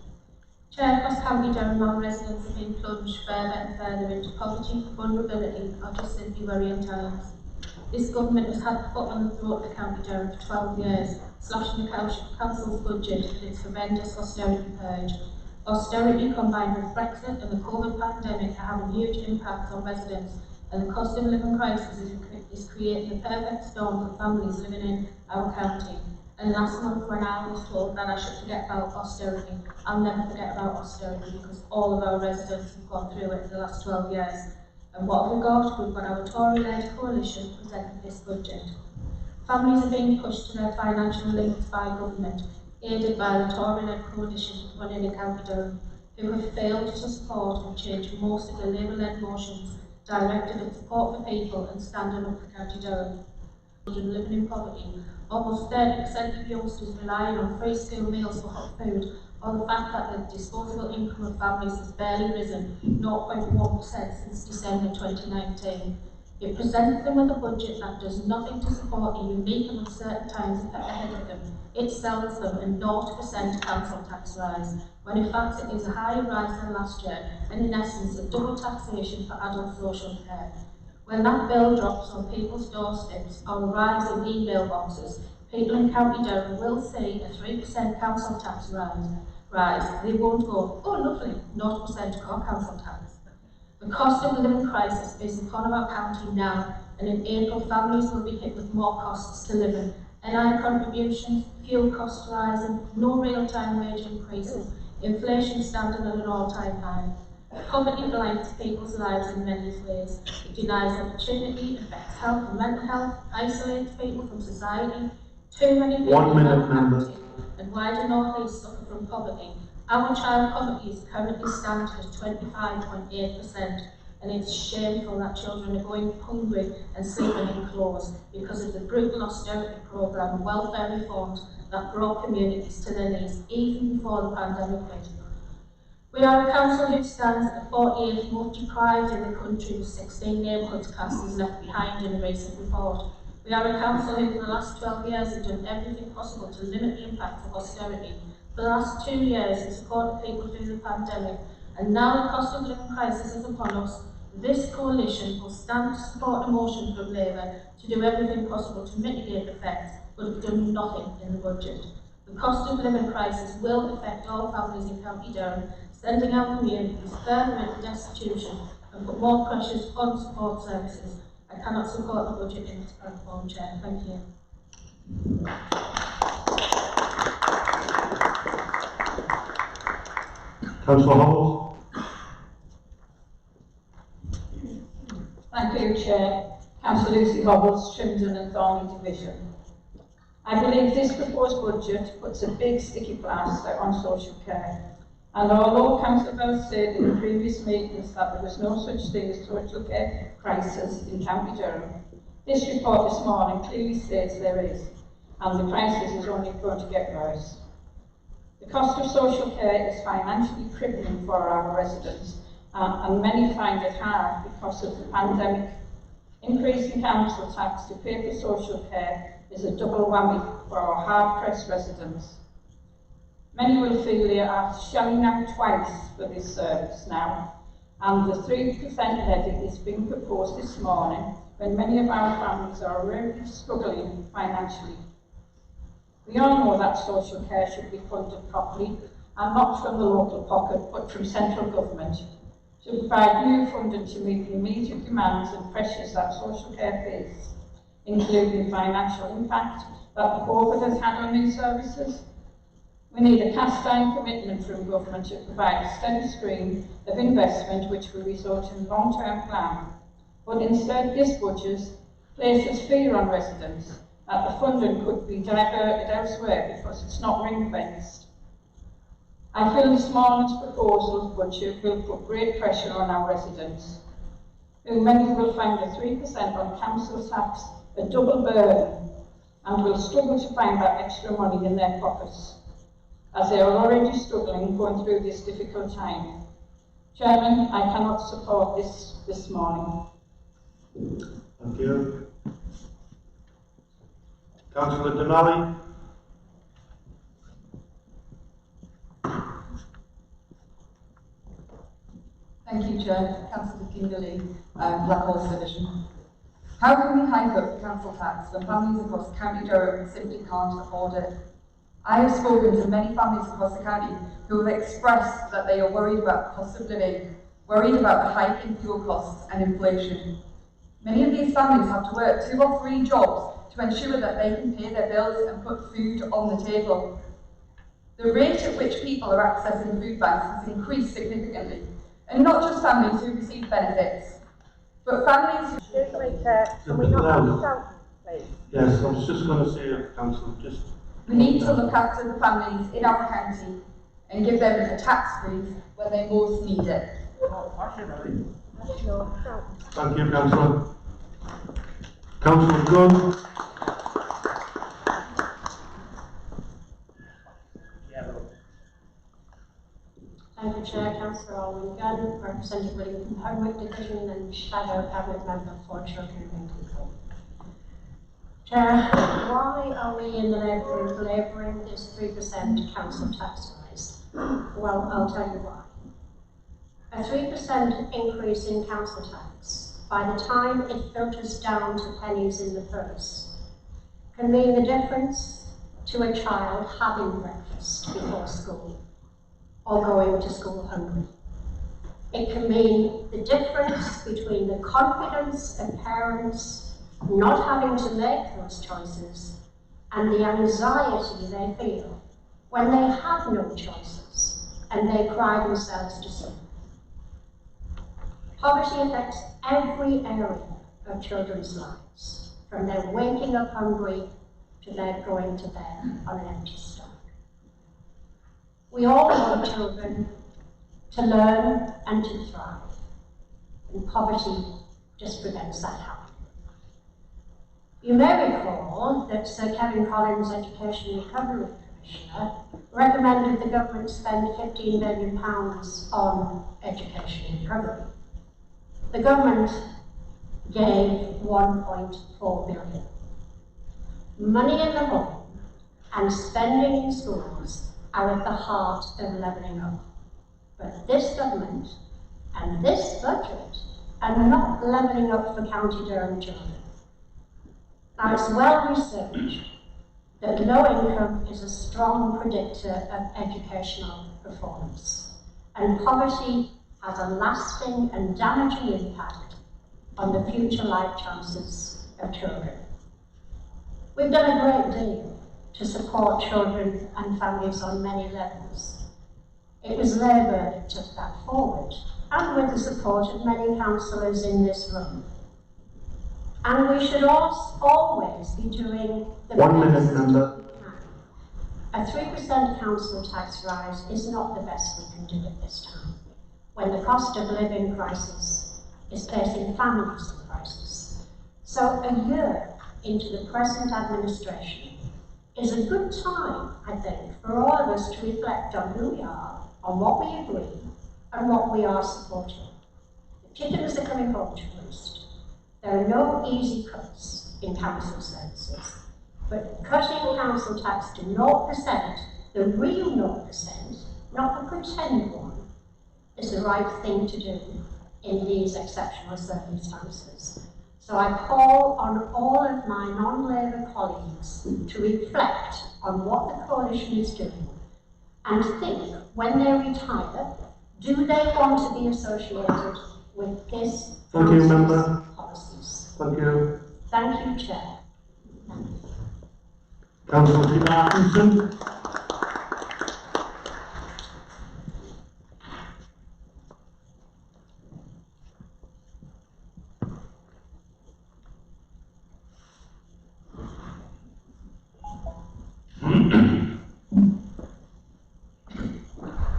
Chair, across County Durham, our residents have been plunged further and further into poverty, vulnerability, or just simply worrying times. This government has had the foot on the throat of County Durham for 12 years, slashing the council's budget with its horrendous austerity purge. Austerity combined with Brexit and the COVID pandemic are having huge impacts on residents, and the cost of living crisis is creating a perfect storm for families living in our county. And last month when I was told that I should forget about austerity, I'll never forget about austerity because all of our residents have gone through it in the last 12 years. And what have we got? We've got our Tory-led coalition presenting this budget. Families are being pushed to their financial limits by government, aided by the Tory-led coalition running in County Durham, who have failed to support and change most of the Labour-led motions directed at support for people and standing up for County Durham. Children living in poverty, almost 30% of youngsters relying on free school meals for hot food, or the fact that the disposable income of families has barely risen 0.1% since December 2019. It presents them with a budget that does nothing to support the unique and uncertain times ahead of them. It sells them a 0% council tax rise, when in fact it is a higher rise than last year, and in essence a double taxation for adult social care. When that bill drops on people's doorsteps or arrives in email boxes, people in County Durham will see a 3% council tax rise. They won't go, oh lovely, 0% core council tax. The cost of the living crisis is upon our county now, and in April families will be hit with more costs to live in. NI contributions, fuel costs rising, no real-time wage increases, inflation standing at an all-time high. Poverty blights people's lives in many ways. It denies opportunity, affects health and mental health, isolates people from society. Too many people are poverty, and wider North East suffer from poverty. Our child poverty is currently standing at 25.8%, and it's shameful that children are going hungry and sleeping in clothes because of the brutal austerity programme and welfare reforms that brought communities to their knees even before the pandemic hit. We are a council who stands at the 48th most deprived in the country, with 16 neighbourhoods classed as left behind in a recent report. We are a council who for the last 12 years have done everything possible to limit the impact of austerity. For the last 2 years we supported people through the pandemic, and now the cost of living crisis is upon us. This coalition will stand to support a motion from Labour to do everything possible to mitigate the effects, but have done nothing in the budget. The cost of living crisis will affect all families in County Durham, sending our communities further into destitution and put more pressures on support services. I cannot support the budget in its current form, Chair. Thank you. Councillor Howells. Thank you, Chair. Councillor Lucy Hobbles, Trimdon and Thornley Division. I believe this proposed budget puts a big sticky plaster on social care. And although Councillor Bell said in previous meetings that there was no such thing as social care crisis in County Durham, this report this morning clearly states there is, and the crisis is only going to get worse. The cost of social care is financially crippling for our residents, and many find it hard because of the pandemic. Increasing council tax to pay for social care is a double whammy for our hard-pressed residents. Many will feel they are shelling out twice for this service now, and the 3% levy is being proposed this morning when many of our families are really struggling financially. We all know that social care should be funded properly and not from the local pocket but from central government to provide new funding to meet the immediate demands and pressures that social care face, including financial impact that the COVID has had on these services. We need a cast-iron commitment from government to provide a steady stream of investment which will result in long-term plan. But instead, this budget places fear on residents that the funding could be diverted elsewhere because it's not ring-fenced. I feel this morning's proposal budget will put great pressure on our residents, who many will find the 3% on council tax a double burden and will struggle to find that extra money in their pockets, as they are already struggling going through this difficult time. Chairman, I cannot support this morning. Thank you. Councillor Denali. Thank you, Chair. Councillor Kinderley, Black Horse Division. How can we hike up the council tax when families across County Durham simply can't afford it? I have spoken to many families across the county who have expressed that they are worried about the cost of living, worried about the hike in fuel costs and inflation. Many of these families have to work 2 or 3 jobs to ensure that they can pay their bills and put food on the table. The rate at which people are accessing food banks has increased significantly, and not just families who receive benefits, but families who... Can we not shout, please? Yes, I was just going to say, Councillor, just... We need to look after the families in our county and give them a tax freeze when they most need it. Thank you, Councillor. Councillor Gunn. Thank you, Chair. Councillor Alwyn Gunn, representing Wellington Homework Division and Shadow Cabinet Member for Children and People. Chair, why are we in the Labour Group labouring this 3% council tax rise? Well, I'll tell you why. A 3% increase in council tax, by the time it filters down to pennies in the purse, can mean the difference to a child having breakfast before school or going to school hungry. It can mean the difference between the confidence of parents not having to make those choices and the anxiety they feel when they have no choices and they cry themselves to sleep. Poverty affects every area of children's lives, from their waking up hungry to their going to bed on an empty stomach. We all want children to learn and to thrive, and poverty just prevents that happening. You may recall that Sir Kevin Collins, Education Recovery Commissioner, recommended the government spend £15 billion on education recovery. The government gave £1.4 billion. Money in the home and spending in schools are at the heart of levelling up. But this government and this budget are not levelling up for County Durham children. Now, it's well researched that low income is a strong predictor of educational performance, and poverty has a lasting and damaging impact on the future life chances of children. We've done a great deal to support children and families on many levels. It was Labour that took that forward, and with the support of many councillors in this room. And we should always be doing the 1 minute, Member. A 3% council tax rise is not the best we can do at this time, when the cost of living crisis is facing families in crisis. So a year into the present administration is a good time, I think, for all of us to reflect on who we are, on what we agree, and what we are supporting. The chickens are coming home to roost. There are no easy cuts in council services, but cutting council tax to 0%, the real 0%, not the pretend one, is the right thing to do in these exceptional circumstances. So I call on all of my non-Labour colleagues to reflect on what the coalition is doing and think, when they retire, do they want to be associated with this Thank you, Member. policies? Thank you. Thank you, Chair. Councillor Peter Atkinson.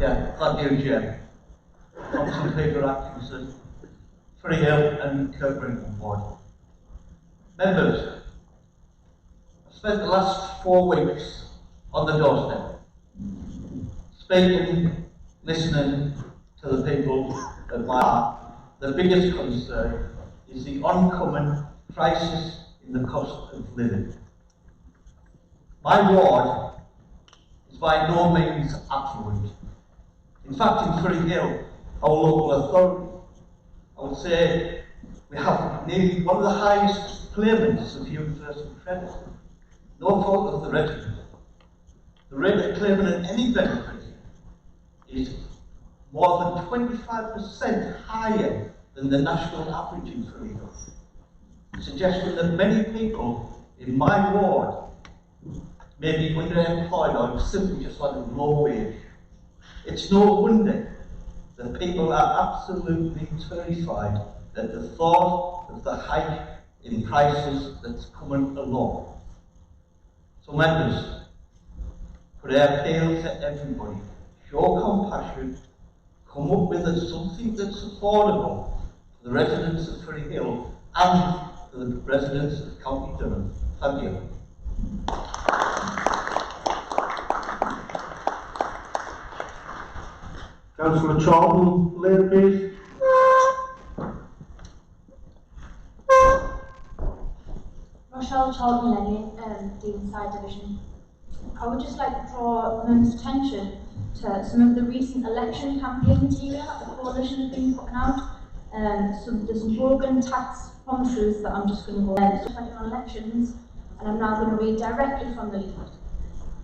Yeah, thank you, Chair. Councillor Peter Atkinson, Free Hill and Kirkbrink Ward. Members, I've spent the last 4 weeks on the doorstep, speaking, listening to the people of my heart. The biggest concern is the oncoming crisis in the cost of living. My ward is by no means affluent. In fact, in Free Hill, our local authority, I would say we have nearly one of the highest claimants of universal credit. No fault of the resident. The rate of claiming in any benefit is more than 25% higher than the national average in Free Hill, suggesting that many people in my ward may be underemployed or simply just on a low wage. It's no wonder that people are absolutely terrified at the thought of the hike in prices that's coming along. So members, could I appeal to everybody, show compassion, come up with something that's affordable for the residents of Free Hill and for the residents of County Durham. Thank you. Councillor Charlton, Labour, please. Rochelle Charlton-Lenny, Deanside Division. I would just like to draw members' attention to some of the recent election campaign material that the coalition has been putting out. There's some broken tax promises that I'm just going to go on elections, and I'm now going to read directly from the leaflet.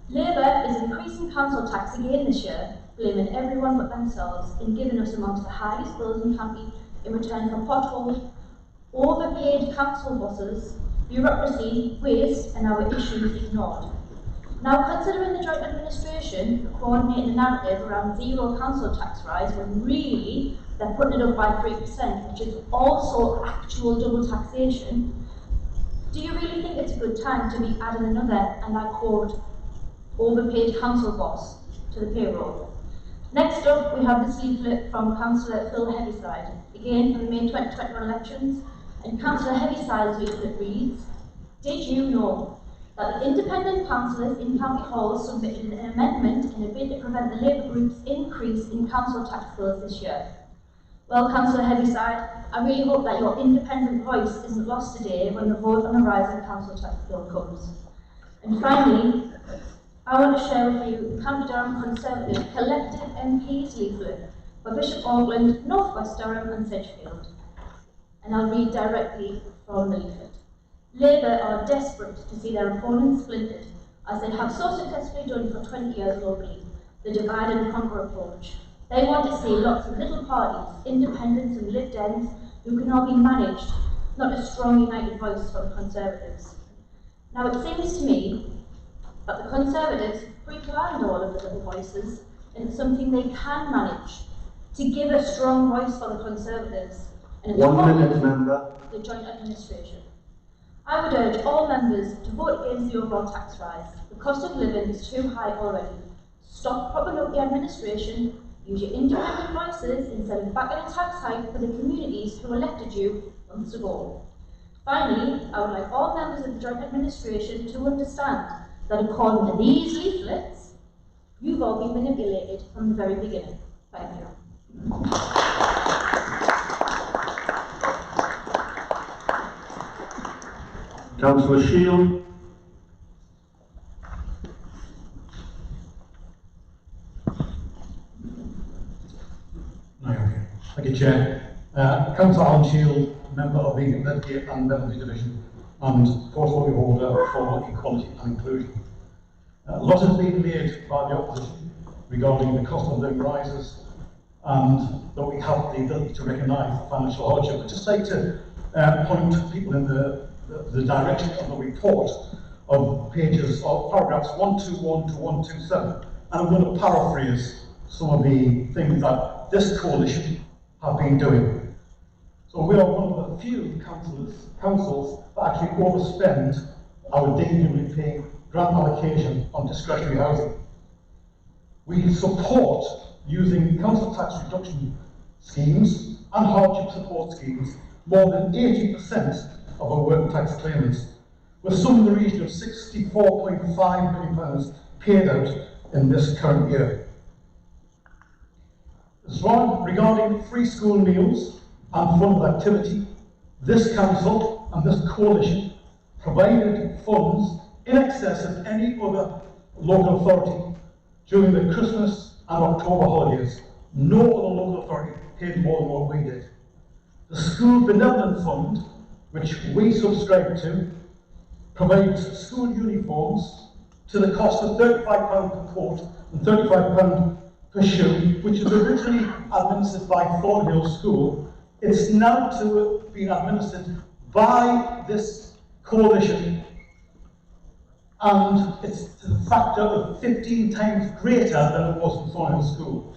Labour is increasing council tax again this year, blaming everyone but themselves and giving us amongst the highest bills in county in return for potholes, overpaid council bosses, bureaucracy, waste and our issues ignored. Now, considering the joint administration coordinating the narrative around zero council tax rise when really they're putting it up by 3%, which is also actual double taxation, do you really think it's a good time to be adding another, and I quote, overpaid council boss to the payroll? Next up, we have this leaflet from Councillor Phil Heavyside, again from the May 2021 elections, and Councillor Heavyside's leaflet reads, did you know that the independent councillors in County Hall submitted an amendment in a bid to prevent the Labour group's increase in council tax bills this year? Well, Councillor Heavyside, I really hope that your independent voice isn't lost today when the vote on a rising council tax bill comes. And finally, I want to share with you the County Durham Conservative Collective MPs leaflet for Bishop Auckland, North West Durham and Sedgefield. And I'll read directly from the leaflet. Labour are desperate to see their opponents splintered, as they have so successfully done for 20 years locally, the divide and conquer approach. They want to see lots of little parties, independents and Lib Dems, who can all be managed, not a strong united voice for the Conservatives. Now it seems to me that the Conservatives pre-planned all of the little voices into something they can manage, to give a strong voice for the Conservatives, and it's 1 minute, member. the joint administration. I would urge all members to vote against the overall tax rise. The cost of living is too high already. Stop propping up the administration, use your independent voices instead of backing a tax hike for the communities who elected you months ago. Finally, I would like all members of the joint administration to understand that according to these leaflets, you've all been manipulated from the very beginning. Thank you. Councillor Shield. Okay. Thank you, Chair. Councillor Alan Shield, member of the Redgate and Beverley Division and portfolio holder for equality and inclusion. A lot has been made by the opposition regarding the cost of living rises and that we have the ability to recognise the financial hardship. I'd just like to point people in the direction of the report of pages of paragraphs 121 to 127, and I'm going to paraphrase some of the things that this coalition have been doing. So we are one of the few councils that actually overspend our daily pay grant allocation on discretionary housing. We support using council tax reduction schemes and hardship support schemes more than 80% of our work tax claimants, with some in the region of £64.5 million paid out in this current year. As well, regarding free school meals and funded activity, this council and this coalition provided funds in excess of any other local authority during the Christmas and October holidays. No other local authority paid more than what we did. The School Benevolent Fund, which we subscribe to, provides school uniforms to the cost of £35 per coat and £35 per shoe, which was originally administered by Thornhill School. It's now being administered by this coalition, and it's to the factor of 15 times greater than it was in Thornhill School.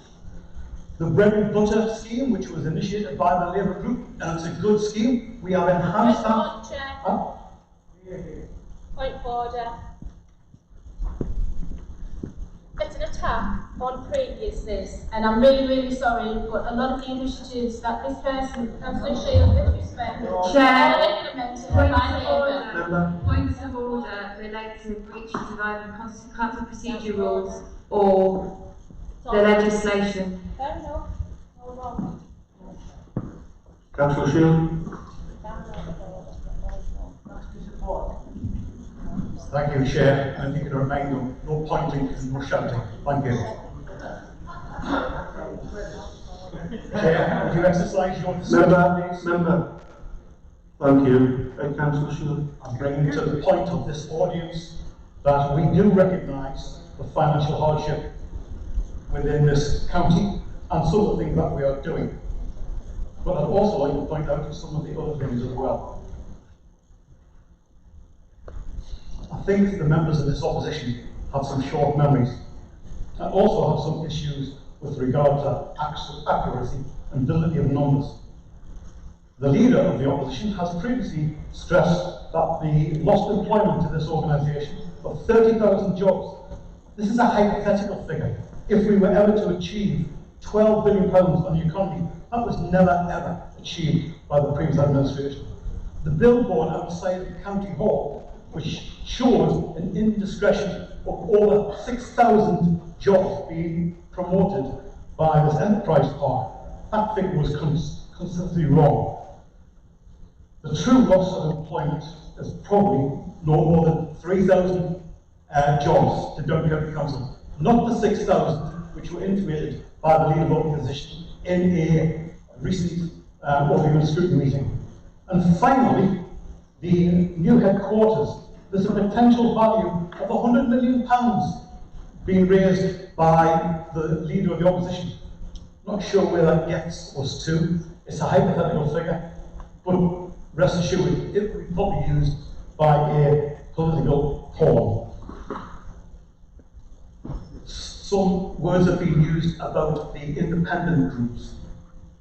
The bread and butter scheme, which was initiated by the Labour group, and it's a good scheme. We have enhanced that. Point of order. It's an attack on previousness, and I'm really sorry, but a lot of the initiatives that this person, Councillor Shield, with respect, Chair, implemented by Labour. Points of order relate to breaches of either council procedure rules or the legislation. Fair enough. Hold on. Councillor Shield. Thank you, Chair, and if you can remind them, no pointing and no shouting. Thank you. Chair, would you exercise your discretion, please? Member. Thank you. Councillor Shield. I'm bringing to the point of this audience that we do recognise the financial hardship within this county and some of the things that we are doing. But I'd also like to point out some of the other things as well. I think the members of this opposition have some short memories and also have some issues with regard to accuracy and validity of numbers. The leader of the opposition has previously stressed that the lost employment to this organisation of 30,000 jobs, this is a hypothetical figure. If we were ever to achieve £12 billion on the economy, that was never ever achieved by the previous administration. The billboard outside the county hall, which showed an indiscretion of over 6,000 jobs being promoted by this enterprise park, that figure was consistently wrong. The true loss of employment is probably no more than 3,000 jobs to Dublin County Council, not the 6,000 which were intimated by the leader of the opposition in a recent Ordinary Scrutiny meeting. And finally, the new headquarters. There's a potential value of £100 million being raised by the leader of the opposition. Not sure where that gets us to. It's a hypothetical figure, but rest assured, it will be probably used by a political pawn. Some words have been used about the independent groups.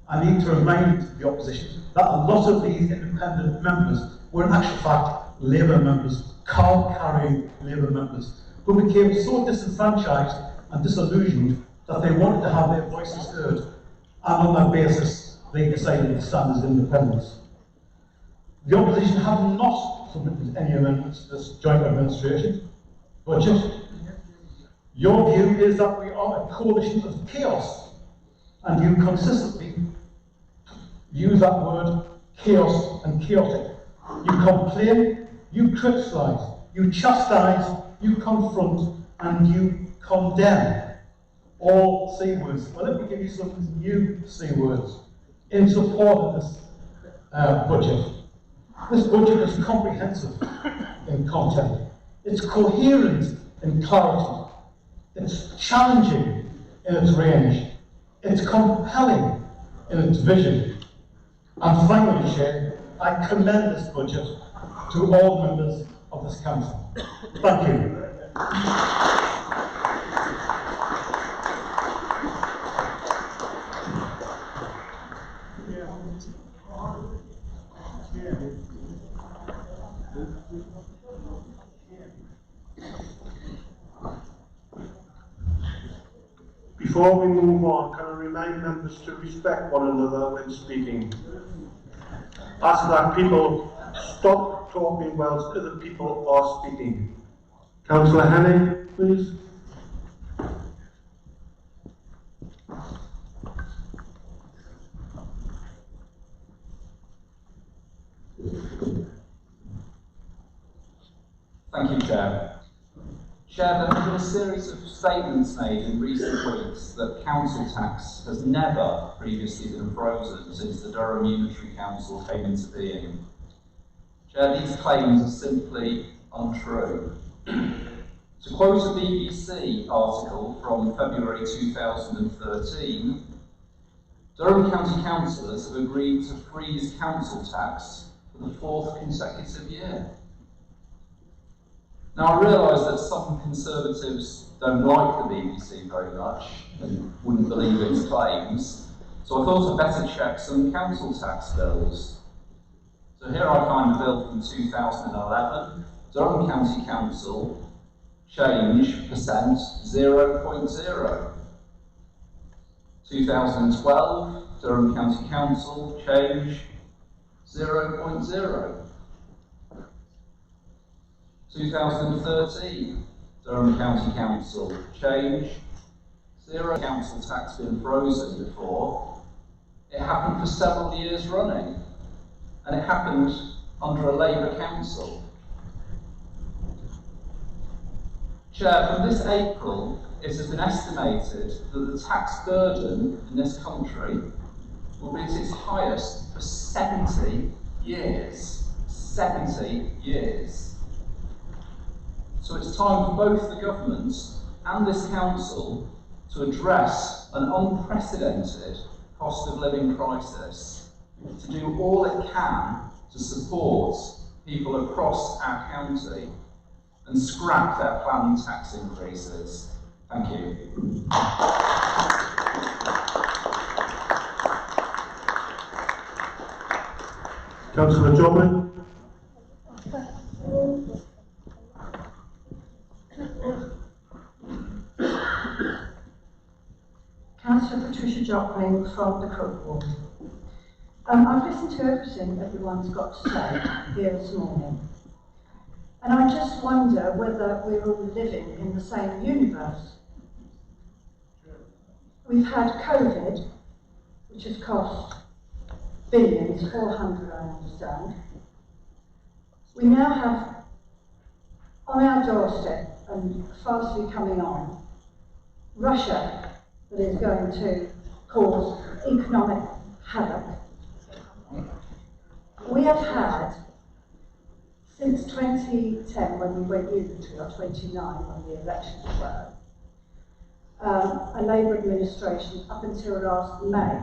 I need to remind the opposition that a lot of these independent members were in actual fact Labour members, card-carrying Labour members, who became so disenfranchised and disillusioned that they wanted to have their voices heard, and on that basis they decided to stand as independents. The opposition have not submitted any amendments to this joint administration budget. Your view is that we are a coalition of chaos, and you consistently use that word chaos and chaotic. You complain, you criticise, you chastise, you confront, and you condemn. All C words. Well, let me give you some new C words in support of this budget. This budget is comprehensive in content. It's coherent in clarity. It's challenging in its range. It's compelling in its vision. And finally, Chair, I commend this budget to all members of this council. Thank you. Before we move on, can I remind members to respect one another when speaking? Ask that people stop talking whilst other people are speaking. Councillor Hanning, please. Thank you, Chair. Chair, there have been a series of statements made in recent weeks that council tax has never previously been frozen since the Durham Unitary Council came into being. Chair, these claims are simply untrue. To quote a BBC article from February 2013, Durham County councillors have agreed to freeze council tax for the 4th consecutive year. Now, I realise that some Conservatives don't like the BBC very much and wouldn't believe its claims, so I thought I'd better check some council tax bills. So here I find a bill from 2011, Durham County Council, change percent 0.0. 2012, Durham County Council, change 0.0. 2013, Durham County Council, change, 0. Council tax been frozen before. It happened for several years running, and it happened under a Labour council. Chair, from this April, it has been estimated that the tax burden in this country will be at its highest for 70 years. 70 years. So it's time for both the government and this council to address an unprecedented cost of living crisis, to do all it can to support people across our county and scrap their planned tax increases. Thank you. Councillor Jobman. Councillor Patricia Joplin from the Cook Ward. I've listened to everything everyone's got to say here this morning, and I just wonder whether we're all living in the same universe. We've had COVID, which has cost billions, 400 I understand. We now have on our doorstep, and fastly coming on, Russia, that is going to cause economic havoc. We have had, since 2010, when we went unitary, or 29, when the elections were, a Labour administration up until last May.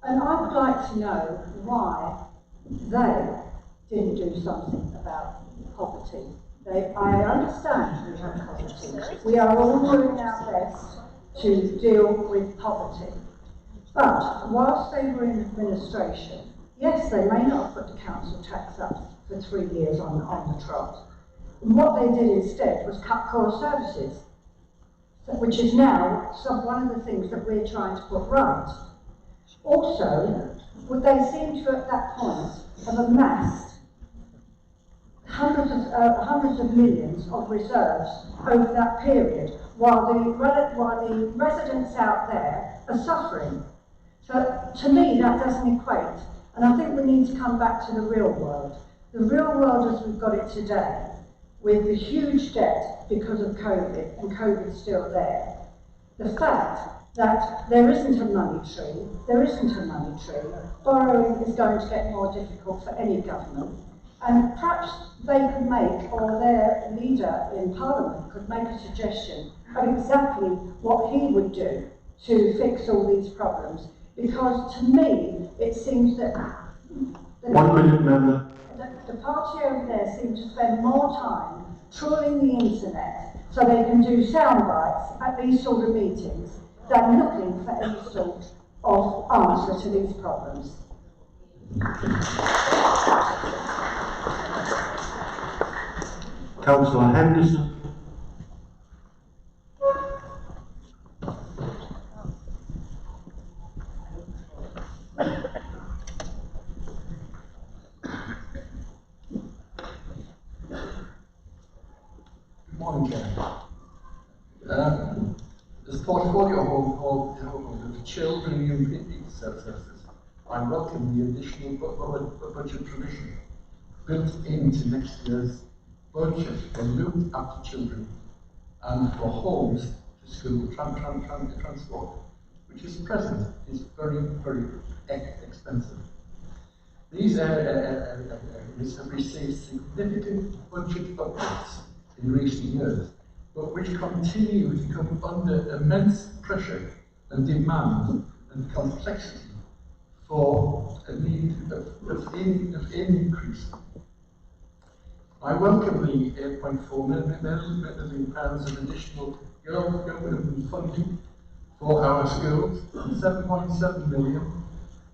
And I would like to know why they didn't do something about poverty. I understand we have poverty. We are all doing our best to deal with poverty. But whilst they were in administration, yes, they may not have put the council tax up for 3 years on the trot. And what they did instead was cut core services, which is now one of the things that we're trying to put right. Also, would they seem to at that point have amassed hundreds of millions of reserves over that period, while the residents out there are suffering. So to me that doesn't equate, and I think we need to come back to the real world. The real world as we've got it today, with the huge debt because of COVID, and COVID's still there. The fact that there isn't a money tree, borrowing is going to get more difficult for any government, and perhaps they could make, or their leader in Parliament could make a suggestion of exactly what he would do to fix all these problems, because to me it seems that the party over there seems to spend more time trawling the internet so they can do sound bites at these sort of meetings than looking for any sort of answer to these problems. Councillor Henderson. Good morning, Chair. As portfolio of the Children and Young People Services, I welcome the additional budget provision built into next year's budget for looked after children and for homes to school transport, which is present is very, very expensive. These areas have received significant budget updates in recent years, but which continue to come under immense pressure and demand and complexity for a need of increase. I welcome the £8.4 million of additional government funding for our schools and £7.7 million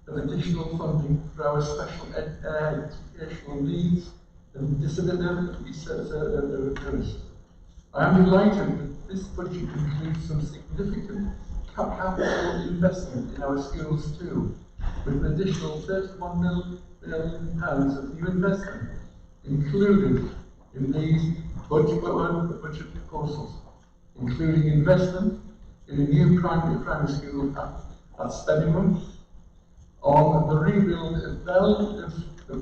of additional funding for our special educational needs and disability services. I am delighted that this budget includes some significant capital investment in our schools too, with an additional £31 million of new investment included in these budget proposals, including investment in a new primary school at Spennymoor, on the rebuild of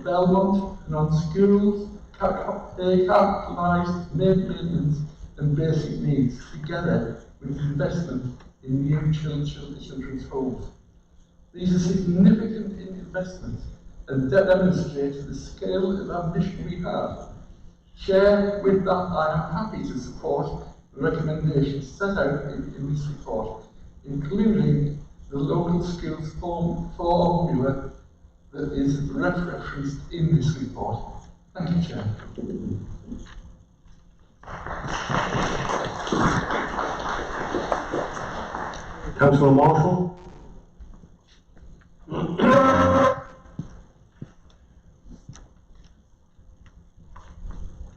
Belmont, and on schools capitalised maintenance and basic needs, together with investment in new children's homes. These are significant investments and demonstrate the scale of ambition we have. Chair, with that, I am happy to support the recommendations set out in this report, including the local skills formula that is referenced in this report. Thank you, Chair. Councillor Marshall.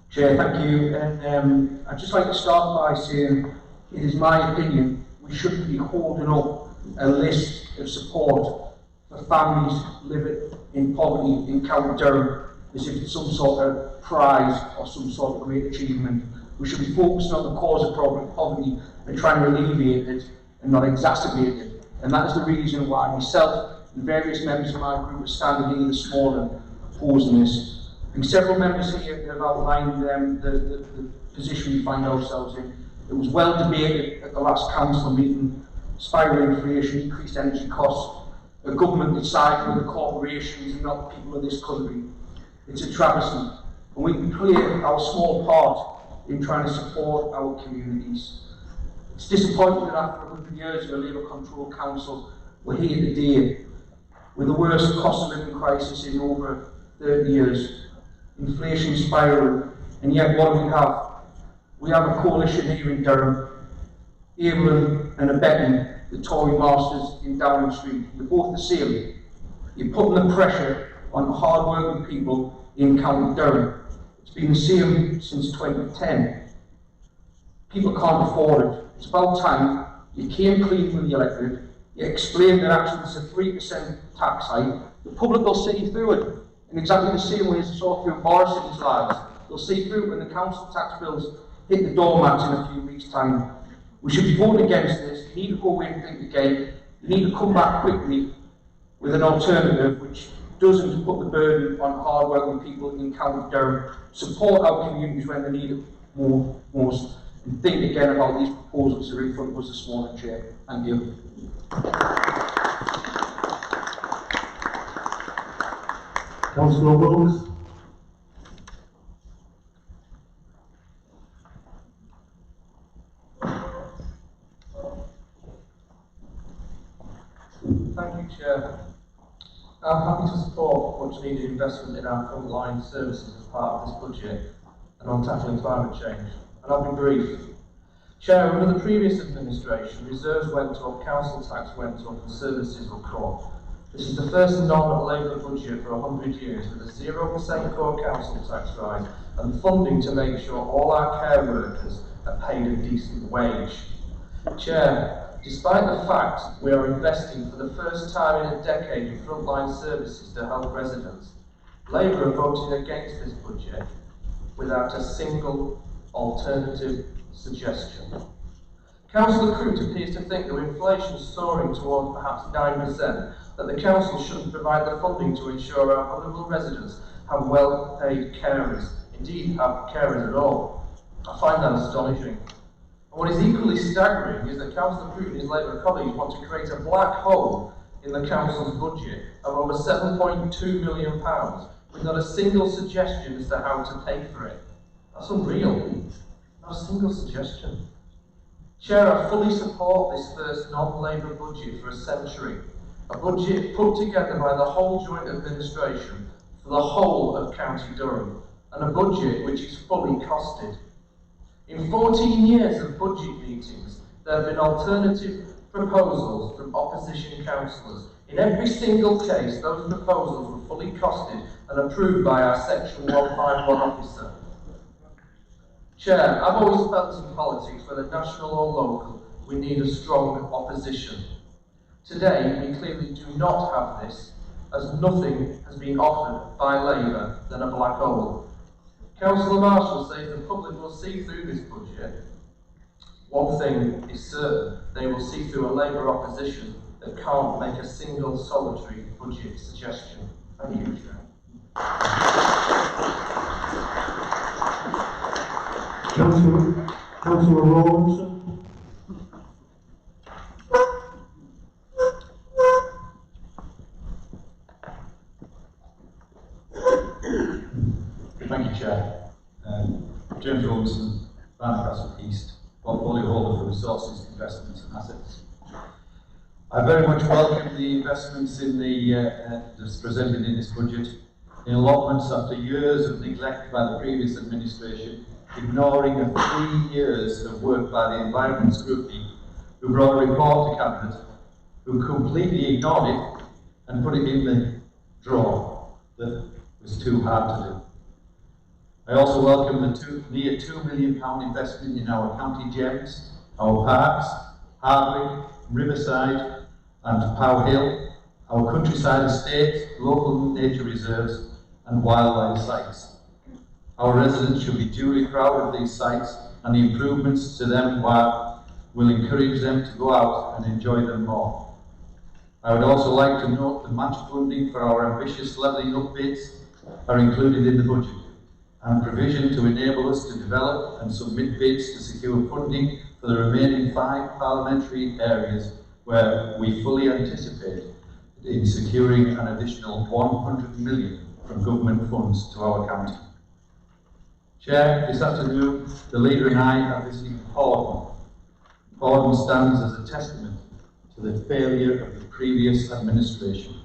Chair, thank you. And I'd just like to start by saying it is my opinion we shouldn't be holding up a list of support for families living in poverty in County Durham as if it's some sort of prize or some sort of great achievement. We should be focusing on the cause of poverty and trying to alleviate it and not exacerbate it. And that is the reason why myself and various members of my group are standing here this morning opposing this. And several members here have outlined the position we find ourselves in. It was well debated at the last council meeting. Spiraling inflation, increased energy costs, a government that's siding with the corporations and not the people of this country. It's a travesty, and we can play our small part in trying to support our communities. It's disappointing that after 100 years of a Labour-controlled council, we're here today with the worst cost of living crisis in over 30 years. Inflation spiralling, and yet what do we have? We have a coalition here in Durham, abling and abetting the Tory masters in Downing Street. You're both the same. You're putting the pressure on hard-working people in County Durham. It's been the same since 2010. People can't afford it. It's about time you came clean with the electorate. You explained that actually it's a 3% tax hike. The public will see through it in exactly the same way as they saw through Morrison's lives. They'll see through it when the council tax bills hit the doormats in a few weeks' time. We should be voting against this. You need to go away and think again. You need to come back quickly with an alternative which doesn't put the burden on hard-working people in County Durham. Support our communities when they need it most. and think again about these proposals that are in front of us this morning, Chair. Thank you. Councillor Wills. Thank you, Chair. I'm happy to support much needed investment in our frontline services as part of this budget and on tackling climate change. And I'll be brief. Chair, under the previous administration, reserves went up, council tax went up and services were cut. This is the first non-Labour budget for 100 years with a 0% core council tax rise and funding to make sure all our care workers are paid a decent wage. Chair, despite the fact we are investing for the first time in a decade in frontline services to help residents, Labour are voting against this budget without a single alternative suggestion. Councillor Crute appears to think that with inflation soaring towards perhaps 9%, that the council shouldn't provide the funding to ensure our vulnerable residents have well-paid carers, indeed have carers at all. I find that astonishing. And what is equally staggering is that Councillor Crute and his Labour colleagues want to create a black hole in the council's budget of over £7.2 million with not a single suggestion as to how to pay for it. That's unreal. Not a single suggestion. Chair, I fully support this first non-Labour budget for a century. A budget put together by the whole joint administration for the whole of County Durham, and a budget which is fully costed. In 14 years of budget meetings, there have been alternative proposals from opposition councillors. In every single case, those proposals were fully costed and approved by our Section 151 officer. Chair, I've always felt in politics, whether national or local, we need a strong opposition. Today, we clearly do not have this, as nothing has been offered by Labour than a black hole. Councillor Marshall says the public will see through this budget. One thing is certain, they will see through a Labour opposition that can't make a single solitary budget suggestion. Thank you, Chair. Councillor Rawlinson. Thank you, Chair. James Robinson, Barnacastle East, portfolio holder for resources, investments and assets. I very much welcome the investments in that's presented in this budget. In allotments after years of neglect by the previous administration, ignoring the 3 years of work by the Environment Scrutiny, who brought a report to Cabinet, who completely ignored it and put it in the drawer that was too hard to do. I also welcome the near £2 million investment in our county gems, our parks, Hardwick, Riverside and Power Hill, our countryside estates, local nature reserves and wildlife sites. Our residents should be duly proud of these sites, and the improvements to them will encourage them to go out and enjoy them more. I would also like to note the match funding for our ambitious levelling up bids are included in the budget, and provision to enable us to develop and submit bids to secure funding for the remaining 5 parliamentary areas where we fully anticipate in securing an additional 100 million from government funds to our county. Chair, this afternoon, the Leader and I are visiting Hordern. Hordern stands as a testament to the failure of the previous administration.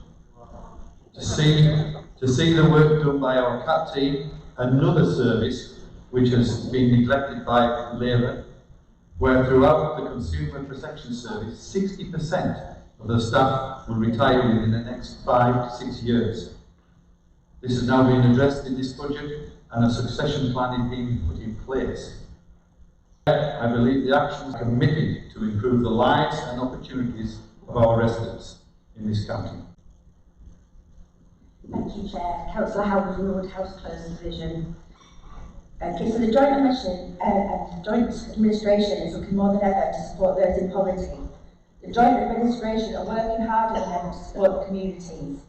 To see the work done by our CAT team, another service which has been neglected by Labour, where throughout the Consumer Protection Service, 60% of the staff will retire within the next 5 to 6 years. This has now been addressed in this budget, and a succession plan is being put in place. I believe the actions are committed to improve the lives and opportunities of our residents in this county. Thank you, Chair. Councillor Howard from Woodhouse Close Division. Okay, so the joint administration is looking more than ever to support those in poverty. The joint administration are working harder than ever to support the communities.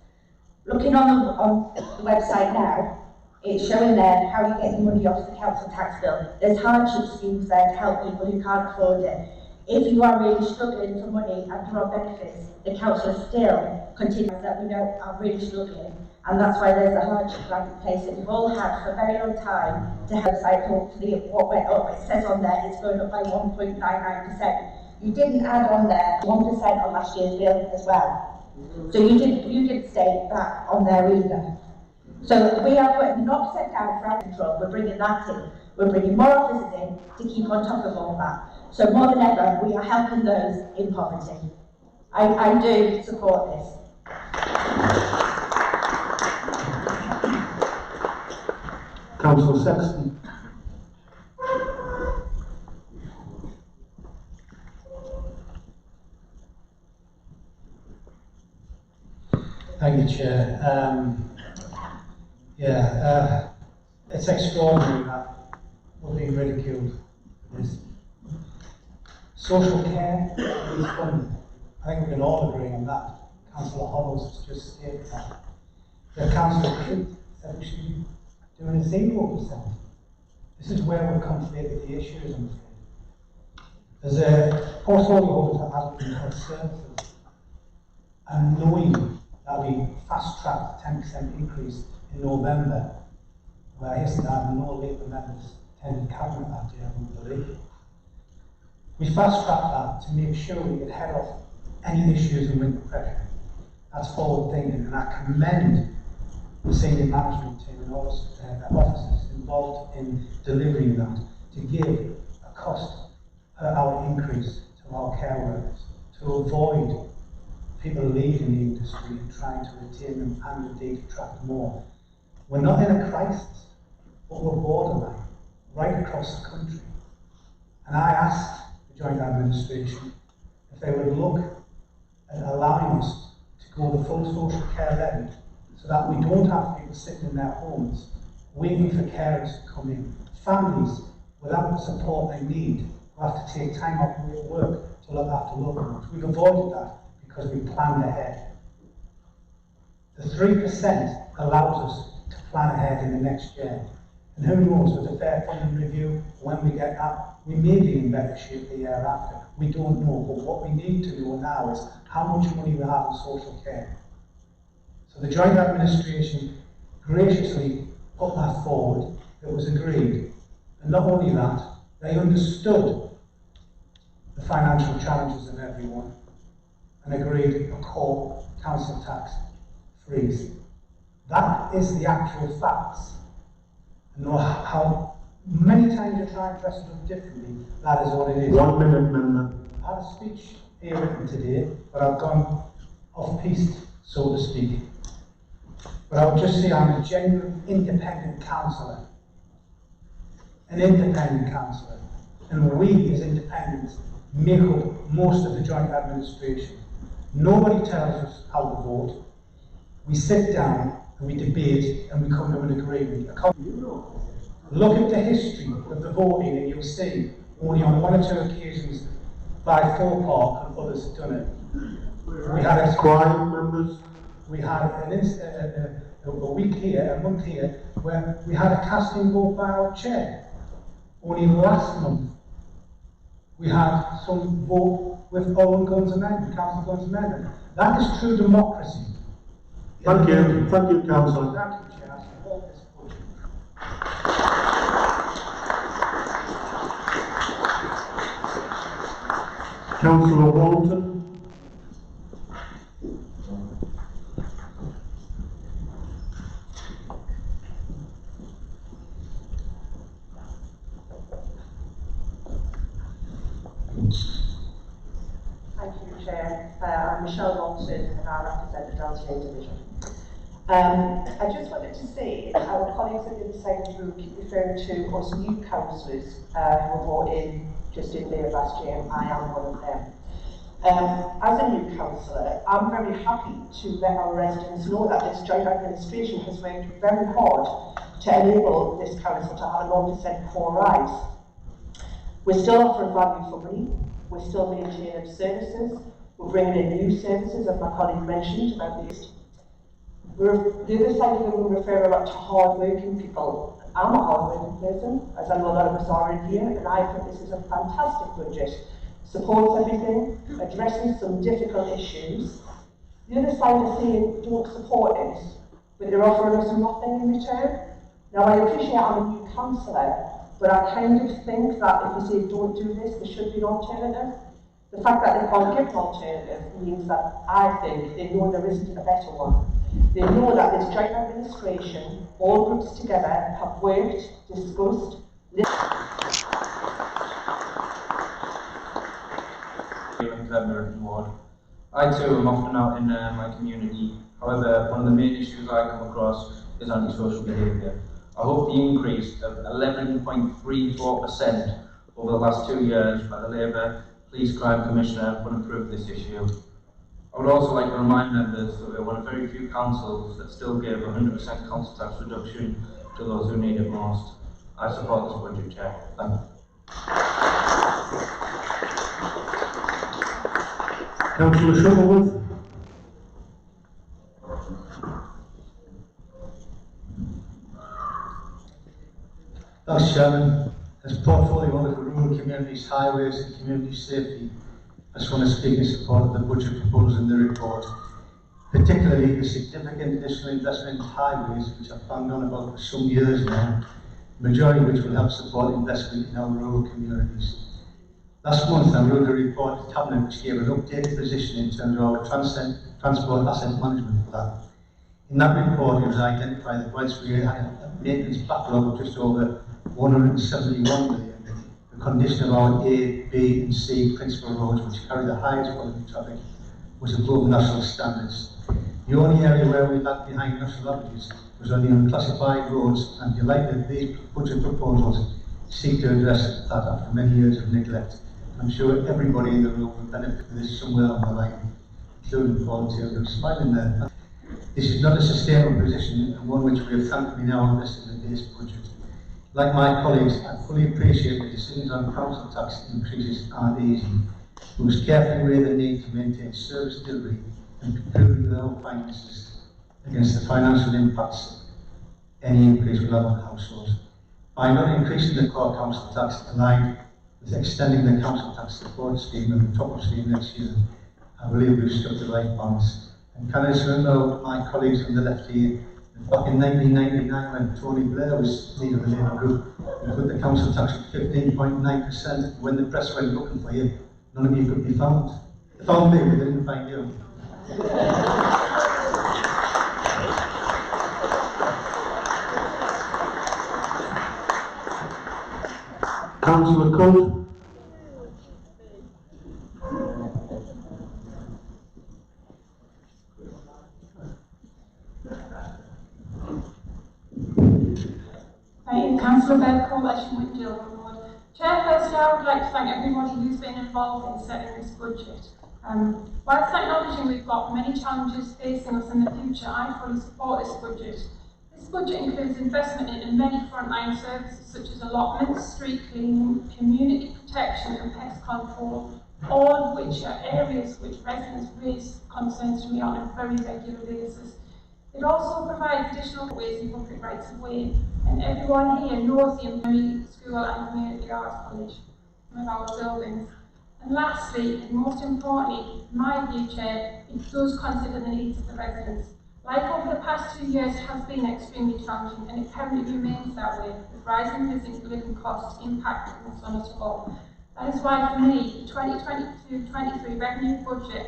Looking on the website now, It's showing there how you get your money off the council tax bill. There's hardship schemes there to help people who can't afford it. If you are really struggling for money and you're on benefits, the council still continues that we know are really struggling, and that's why there's a hardship grant in place that we've all had for a very long time to help site. Hopefully what went up, it says on there it's going up by 1.99%. You didn't add on there 1% on last year's bill as well. So you didn't state that on there either. So we are putting 0% down for our control, we're bringing that in. We're bringing more officers in to keep on top of all that. So more than ever, we are helping those in poverty. I do support this. Councillor Sexton. Thank you, Chair. It's extraordinary that we're being ridiculed for this. Social care is funded. I think we can all agree on that. Councillor Hollows has just stated that. The Councillor Creed said we should be doing 0%. This is where we're conflated the issues, I'm afraid. There's a portfolio holder for adult and health services, and knowing that we fast-tracked a 10% increase in November, where I hasten to add no Labour members attended Cabinet that day, I wouldn't believe. We fast-tracked that to make sure we could head off any issues and winter pressure. That's forward thinking, and I commend the senior management team and all the officers involved in delivering that to give a cost per hour increase to our care workers, to avoid people leaving the industry and trying to retain them and indeed attract more. We're not in a crisis, but we're borderline, right across the country. And I asked the Joint Administration if they would look at allowing us to go the full social care levy so that we don't have people sitting in their homes waiting for carers to come in. Families without the support they need who have to take time off work to look after loved ones. We've avoided that because we planned ahead. The 3% allows us to plan ahead in the next year. And who knows, with the fair funding review, when we get that, we may be in better shape the year after. We don't know, but what we need to know now is how much money we have in social care. So the Joint Administration graciously put that forward. It was agreed. And not only that, they understood the financial challenges of everyone and agreed a core council tax freeze. That is the actual facts. And know how many times you try and dress it up differently, that is what it is. 1 minute, member. I had a speech here written today, but I've gone off-piste, so to speak. But I would just say I'm a genuine independent councillor. An independent councillor. And we as independents make up most of the Joint Administration. Nobody tells us how to vote. We sit down and we debate and we come to an agreement. Look at the history of the voting and you'll see only on 1 or 2 occasions by 4 Park and others have done it. We had a quiet members. We had a week here, a month here, where we had a casting vote by our chair. Only last month we had some vote with Owen Gunn's amendment, Councillor Gunn's amendment. That is true democracy. Thank you, Councillor. Thank you, Chair. I support this budget. Councillor Walton. Thank you, Chair. I'm Michelle Walton and I represent the Dalziel Division. I just wanted to say our colleagues at the other side of the room keep referring to us new councillors who were brought in just in May of last year, and I am one of them. As a new councillor, I'm very happy to let our residents know that this Joint Administration has worked very hard to enable this council to have a 0% core rise. We're still offering value for money, we're still maintaining services, we're bringing in new services, as my colleague mentioned, about this. The other side of it, we refer a lot to hard-working people. I'm a hard-working person, as I know a lot of us are in here, and I think this is a fantastic budget. Supports everything, addresses some difficult issues. The other side are saying, don't support it, but they're offering us nothing in return. Now, I appreciate I'm a new councillor, but I kind of think that if you say don't do this, there should be an alternative. The fact that they can't give an alternative means that I think they know there isn't a better one. They know that this joint administration, all groups together, have worked, discussed, I too am often out in my community. However, one of the main issues I come across is antisocial behaviour. I hope the increase of 11.34% over the last 2 years by the Labour Police Crime Commissioner will improve this issue. I would also like to remind members that we're one of very few councils that still give 100% council tax reduction to those who need it most. I support this budget, Chair. Thank you. Councillor Shuttleworth. Thanks, Chairman. As portfolio owner for rural communities, highways and community safety, I just want to speak in support of the budget proposed in the report, particularly the significant additional investment in highways, which I've banged on about for some years now, the majority of which will help support investment in our rural communities. Last month I wrote a report to Cabinet which gave an updated position in terms of our transport asset management plan. In that report it was identified that whilst we had a maintenance backlog of just over 171 million, the condition of our A, B and C principal roads, which carry the highest volume of traffic, was above national standards. The only area where we lagged behind national averages was on the unclassified roads, and delighted these budget proposals seek to address that after many years of neglect. I'm sure everybody in the room will benefit from this somewhere along the line, including volunteers who are smiling there. This is not a sustainable position, and one which we have thankfully now invested in the base budget. Like my colleagues, I fully appreciate the decisions on council tax increases aren't easy. We must carefully weigh the need to maintain service delivery and be prudent with our finances against the financial impacts any increase will have on households. By not increasing the core council tax aligned with extending the council tax support scheme and the top-up scheme next year, I believe we've struck the right balance. And can I just remember my colleagues on the left here, back in 1999 when Tony Blair was leader of the Labour group, we put the council tax at 15.9%. When the press went looking for you, none of you could be found. They found me, but they didn't find you. Councillor Colt. Thank you, Councillor Bev Coalition with Gilman Ward. Chairperson, I would like to thank everybody who's been involved in setting this budget. Whilst acknowledging we've got many challenges facing us in the future, I fully support this budget. This budget includes investment in many frontline services such as allotments, street cleaning, community protection and pest control, all of which are areas which residents raise concerns to me on a very regular basis. It also provides additional ways in public rights of way, and everyone here knows the Infirmary School and Community Arts College, one of our buildings. And lastly, and most importantly, in my view, Chair, it does consider the needs of the residents. Life over the past 2 years has been extremely challenging, and it currently remains that way, with rising living costs impacting us on us all. That is why, for me, the 2022-23 revenue budget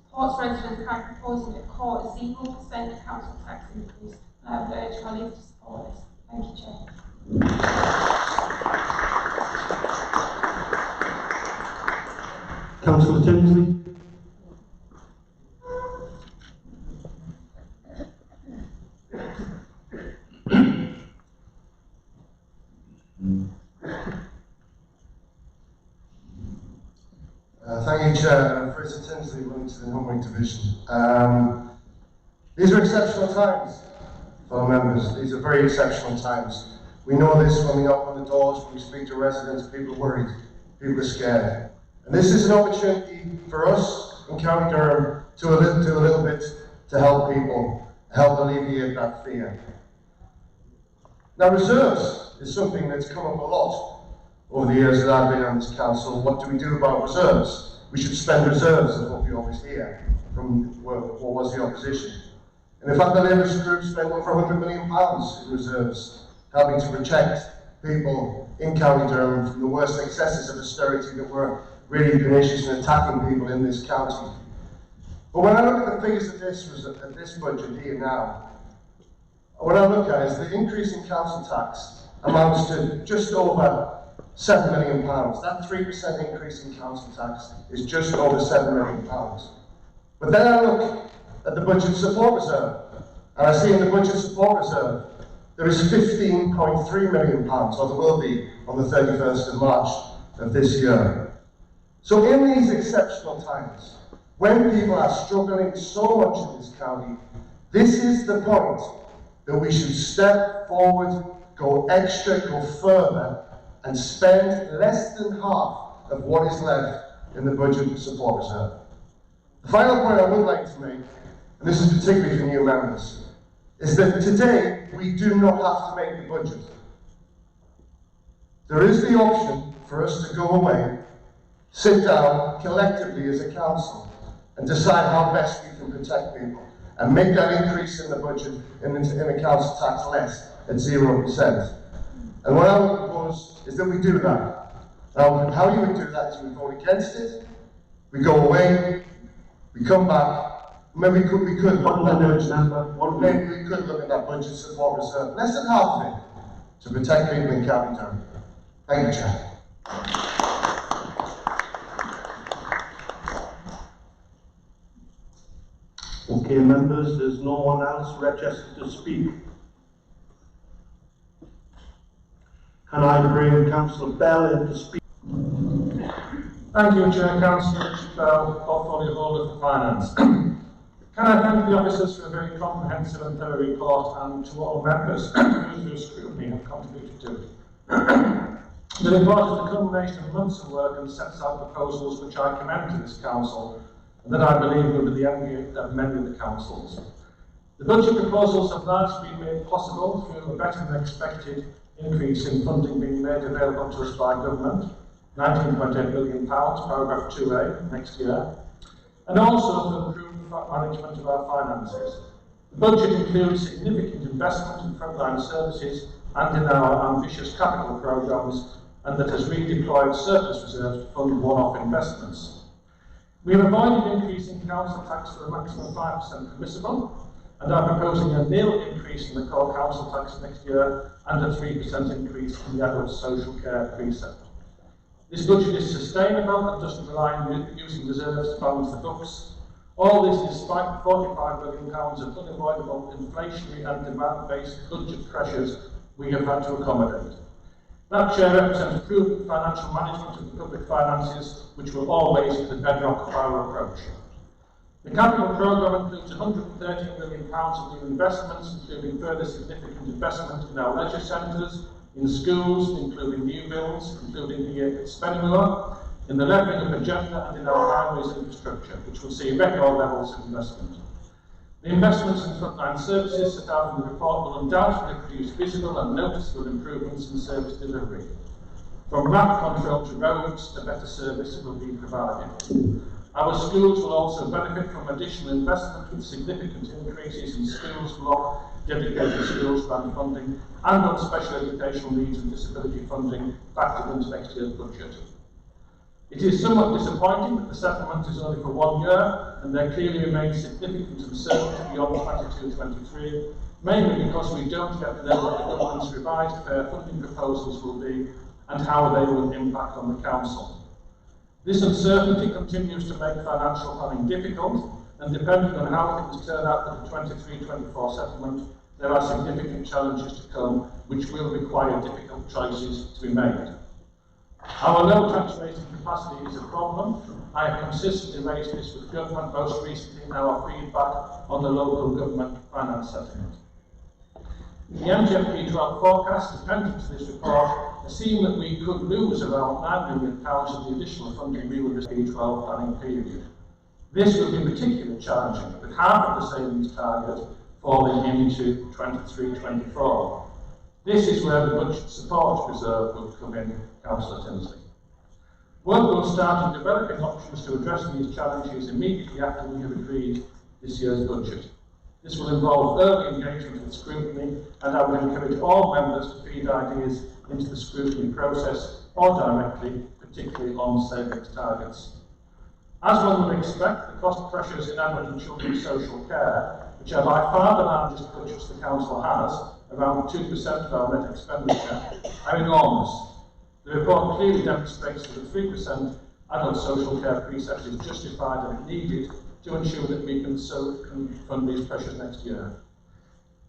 supports residents by proposing a core 0% council tax increase, and I would urge colleagues to support this. Thank you, Chair. Councillor Tinsley. Thank you, Chair. Fraser Tinsley, Wellington Homeway Division. These are exceptional times, fellow members. These are very exceptional times. We know this when we knock on the doors, when we speak to residents, people are worried, people are scared. And this is an opportunity for us in County Durham to do a little bit to help people. help alleviate that fear. Now, reserves is something that's come up a lot over the years that I've been on this council. What do we do about reserves? We should spend reserves, is what we always hear from what was the opposition. And in fact, the Labour group spent over £100 million in reserves, helping to protect people in County Durham from the worst excesses of austerity that were really pernicious and attacking people in this county. But when I look at the figures of this budget here now, what I look at is the increase in council tax amounts to just over £7 million. That 3% increase in council tax is just over £7 million. But then I look at the budget support reserve, and I see in the budget support reserve there is £15.3 million, or there will be on the 31st of March of this year. So in these exceptional times, when people are struggling so much in this county, this is the point that we should step forward, go extra, go further, and spend less than half of what is left in the budget support reserve. The final point I would like to make, and this is particularly for new members, is that today we do not have to make the budget. There is the option for us to go away, sit down collectively as a council, and decide how best we can protect people, and make that increase in the budget in the council tax less at 0%. And what I would propose is that we do that. Now, how you would do that is we vote against it, we go away, we come back. Maybe we could look at that budget support reserve, less than half of it, to protect people in County Durham. Thank you, Chair. Okay, members, there's no one else registered to speak. Can I bring Councillor Bell in to speak? Thank you, Chair. Councillor Richard Bell, portfolio holder for Finance. Can I thank the officers for a very comprehensive and thorough report, and to all members who through scrutiny have contributed to it. The report is the culmination of months of work and sets out proposals which I commend to this council and that I believe will be the envy of many of the councils. The budget proposals have largely been made possible through a better than expected increase in funding being made available to us by government, £19.8 billion, paragraph 2A, next year, and also for improved management of our finances. The budget includes significant investment in frontline services and in our ambitious capital programmes, and that has redeployed surplus reserves to fund one-off investments. We have avoided increasing council tax to a maximum of 5% permissible, and are proposing a nil increase in the core council tax next year and a 3% increase in the adult social care precept. This budget is sustainable and doesn't rely on using reserves to balance the books. All this despite £45 billion of unavoidable inflationary and demand-based budget pressures we have had to accommodate. That, Chair, represents prudent financial management of the public finances, which will always be the bedrock of our approach. The capital programme includes £113 million of new investments, including further significant investment in our leisure centres, in schools, including new builds, including here at Spennymoor, in the levelling up agenda and in our highways infrastructure, which will see record levels of investment. The investments in frontline services set out in the report will undoubtedly produce visible and noticeable improvements in service delivery. From map control to roads, a better service will be provided. Our schools will also benefit from additional investment with significant increases in schools block, dedicated schools grant funding, and on special educational needs and disability funding factored into next year's budget. It is somewhat disappointing that the settlement is only for 1 year, and there clearly remains significant uncertainty beyond 22-23, mainly because we don't yet know what the government's revised fair funding proposals will be and how they will impact on the council. This uncertainty continues to make financial planning difficult, and depending on how things turn out with the 23-24 settlement, there are significant challenges to come, which will require difficult choices to be made. Our low tax rating capacity is a problem. I have consistently raised this with government, most recently in our feedback on the local government finance settlement. The MGFP12 forecast, dependent to this report, assume that we could lose around £9 million of the additional funding we will receive in the 12 planning period. This will be particularly challenging, with half of the savings target, falling into 23-24. This is where the budget support reserve will come in, Councillor Tinsley. Work will start in developing options to address these challenges immediately after we have agreed this year's budget. This will involve early engagement with scrutiny, and I would encourage all members to feed ideas into the scrutiny process or directly, particularly on savings targets. As one would expect, the cost pressures in adult and children's social care, which are by far the largest budgets the Council has, around 2% of our net expenditure, are enormous. The report clearly demonstrates that a 3% adult social care precept is justified and needed to ensure that we can fund these pressures next year.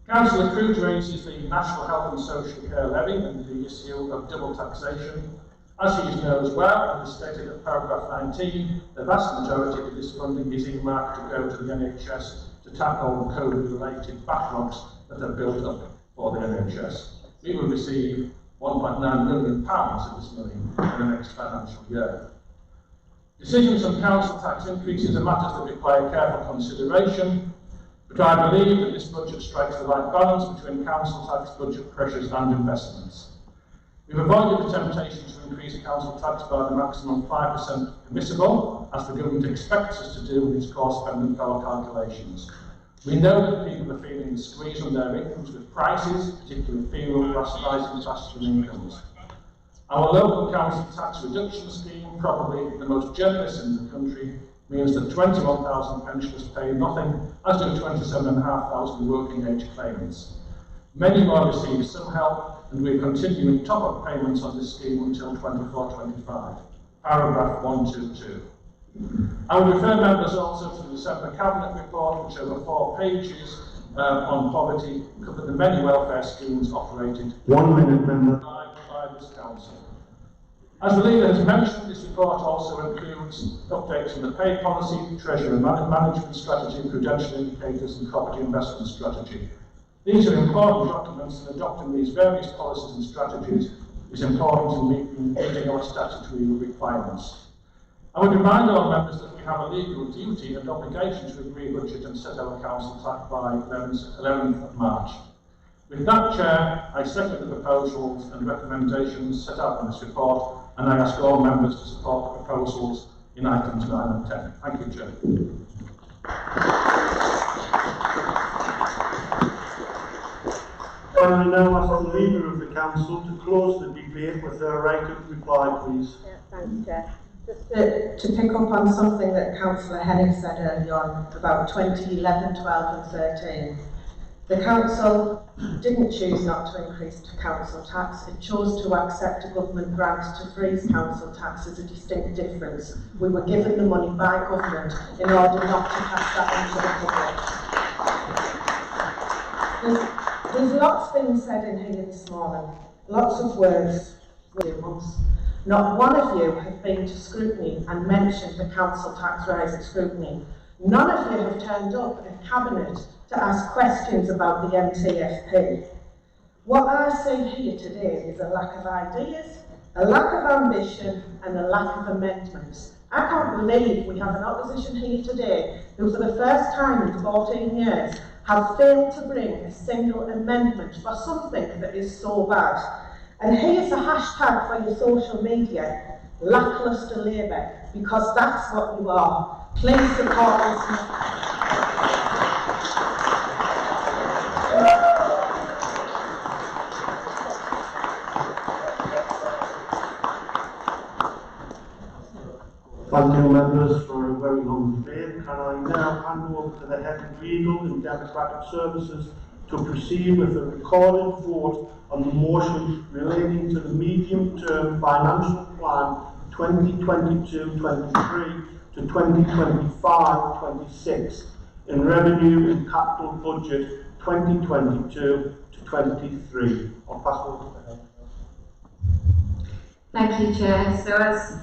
Councillor Cruz raises the National Health and Social Care Levy and the issue of double taxation. As he knows well, and is stated at paragraph 19, the vast majority of this funding is earmarked to go to the NHS to tackle the COVID-related backlogs that are built up for the NHS. We will receive £1.9 million of this money in the next financial year. Decisions on council tax increases are matters that require careful consideration, but I believe that this budget strikes the right balance between council tax budget pressures and investments. We've avoided the temptation to increase council tax by the maximum 5% permissible, as the government expects us to do with its core spending power calculations. We know that people are feeling the squeeze on their incomes with prices, particularly fuel, rising faster than incomes. Our local council tax reduction scheme, probably the most generous in the country, means that 21,000 pensioners pay nothing, as do 27,500 working age claimants. Many more receive some help, and we are continuing top-up payments on this scheme until 24-25. Paragraph 122. I would refer members also to the December Cabinet report, which over 4 pages on poverty cover the many welfare schemes operated 1 minute, member. by this council. As the leader has mentioned, this report also includes updates on the pay policy, treasury management strategy, prudential indicators and property investment strategy. These are important documents, and adopting these various policies and strategies is important in meeting our statutory requirements. I would remind all members that we have a legal duty and obligation to agree budget and set our council tax by 11th of March. With that, Chair, I second the proposals and recommendations set out in this report, and I ask all members to support the proposals in items 9 and 10. Thank you, Chair. Can I now ask the Leader of the Council to close the debate with her right of reply, please? Thanks, Chair. Just to pick up on something that Councillor Hennig said earlier on about 2011, 12 and 13. The Council didn't choose not to increase council tax, it chose to accept a government grant to freeze council tax as a distinct difference. We were given the money by government in order not to pass that on to the public. There's lots being said in here this morning, lots of words. Not one of you have been to scrutiny and mentioned the council tax rise at scrutiny. None of you have turned up at Cabinet to ask questions about the MTFP. What I see here today is a lack of ideas, a lack of ambition and a lack of amendments. I can't believe we have an opposition here today who for the first time in 14 years have failed to bring a single amendment for something that is so bad. And here's a hashtag for your social media, lacklustre Labour, because that's what you are. Please support this. Thank you, members, for a very long debate. Can I now hand over to the Head of Legal and Democratic Services to proceed with a recorded vote on the motion relating to the medium-term financial plan 2022-23 to 2025-26 in revenue and capital budget 2022 to 23. I'll pass over to the Head. Thank you, Chair. So as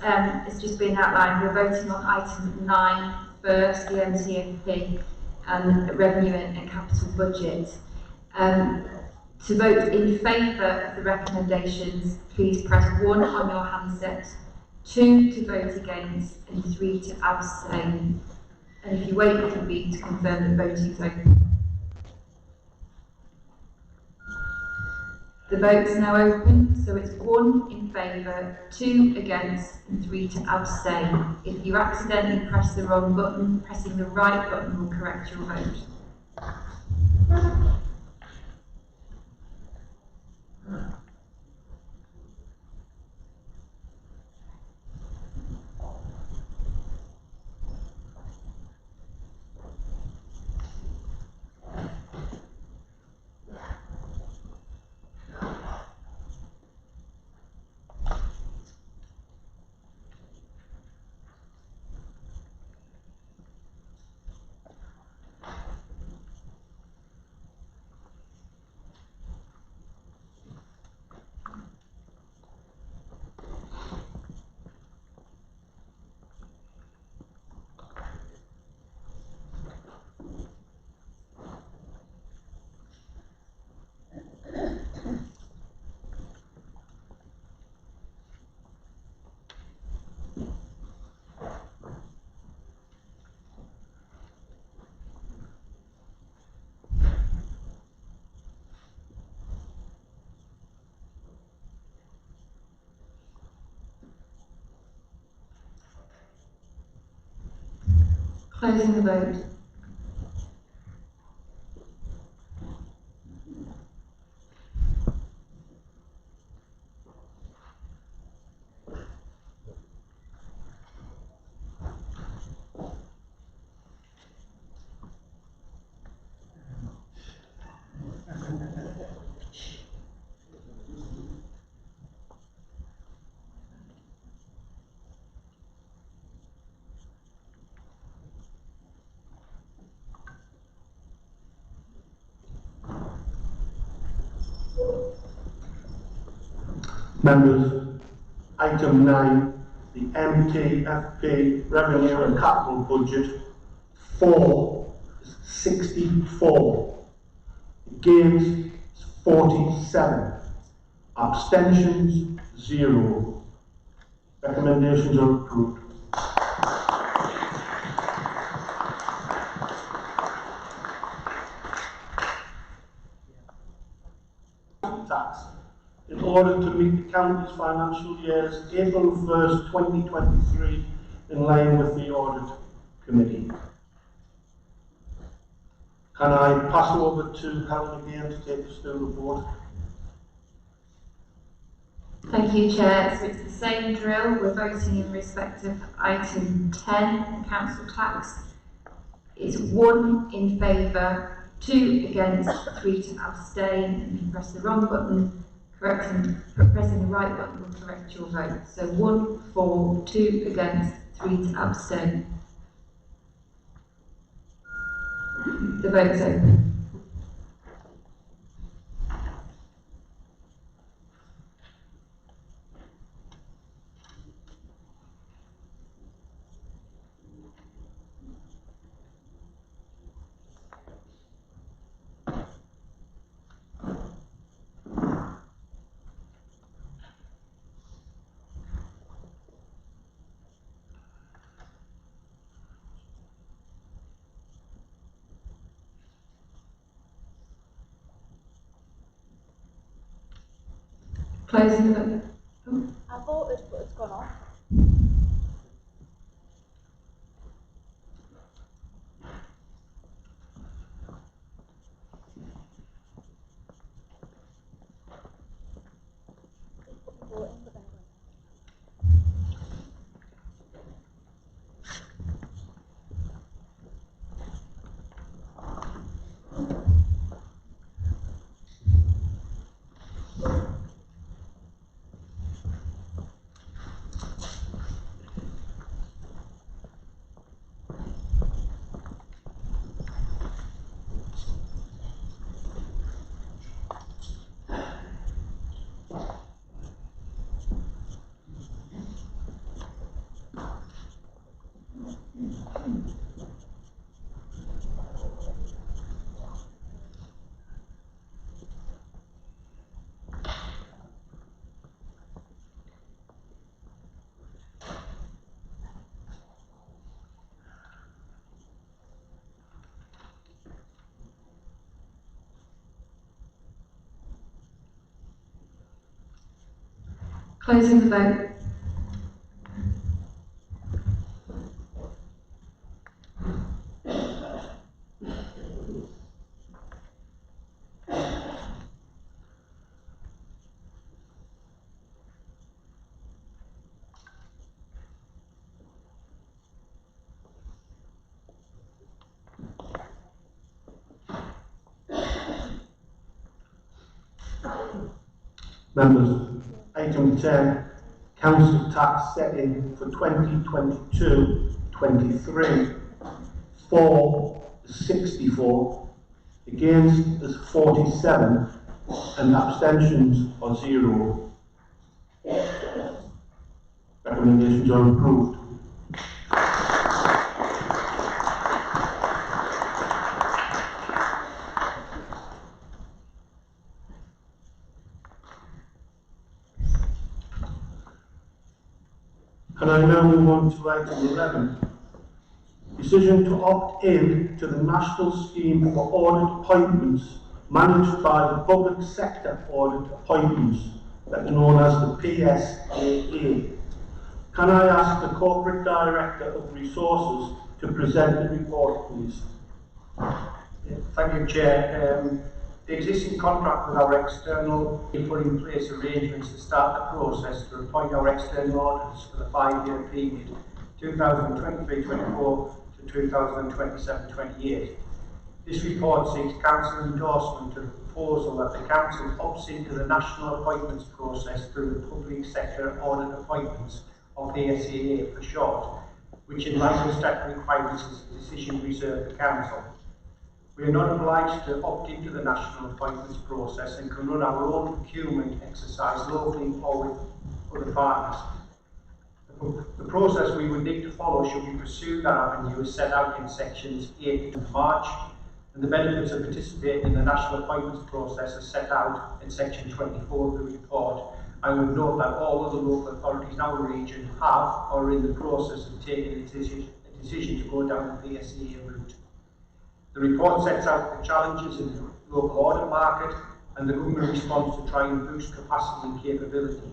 it's just been outlined, we're voting on item 9 first, the MTFP and revenue and capital budget. To vote in favour of the recommendations, please press 1 on your handset, 2 to vote against and 3 to abstain. And if you wait for the beep to confirm that voting is open. The vote's now open, so it's 1 in favour, 2 against and 3 to abstain. If you accidentally press the wrong button, pressing the right button will correct your vote. Closing the vote. Members, item 9, the MTFP revenue and capital budget, 4 is 64. Against is 47. Abstentions 0. Recommendations are approved. Tax. In order to meet the county's financial years April 1st, 2023, in line with the Audit Committee. Can I pass over to Helen again to take us through the board? Thank you, Chair. So it's the same drill. We're voting in respect of item 10, council tax. It's 1 in favour, 2 against, 3 to abstain, and if you press the wrong button, pressing the right button will correct your vote. So 1 for, 2 against, 3 to abstain. The vote's open. Closing the vote. I voted, but it's gone off. Closing the vote. Members, item 10, council tax setting for 2022-23. For is 64, against is 47, and abstentions are 0. Recommendations are approved. And I now move on to item 11. Decision to opt in to the National Scheme for Audit Appointments managed by the Public Sector Audit Appointments, better known as the PSAA. Can I ask the Corporate Director of Resources to present the report, please? Thank you, Chair. The existing contract with our external, we put in place arrangements to start the process to appoint our external auditors for the 5-year period, 2023-24 to 2027-28. This report seeks Council endorsement of the proposal that the Council opts into the national appointments process through the Public Sector Audit Appointments, or PSAA for short, which in line with statutory requirements is a decision reserved for Council. We are not obliged to opt into the national appointments process and can run our own procurement exercise locally or with other partners. The process we would need to follow should we pursue that avenue is set out in sections 8 of March, and the benefits of participating in the national appointments process are set out in section 24 of the report. I would note that all other local authorities in our region have or are in the process of taking a decision to go down the PSAA route. The report sets out the challenges in the local audit market and the government response to try and boost capacity and capability.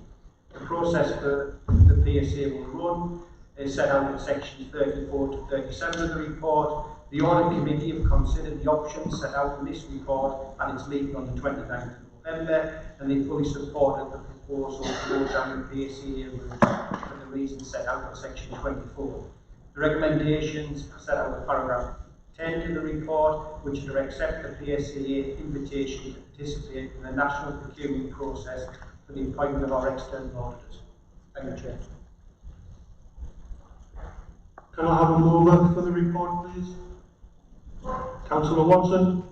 The process for the PSA will run is set out in sections 34 to 37 of the report. The Audit Committee have considered the options set out in this report at its meeting on the 29th of November, and they fully supported the proposal to go down the PSA route for the reasons set out in section 24. The recommendations are set out in paragraph 10 to the report, which are accept the PSAA invitation to participate in the national procurement process for the appointment of our external auditors. Thank you, Chair. Can I have a mover for the report, please? Councillor Watson.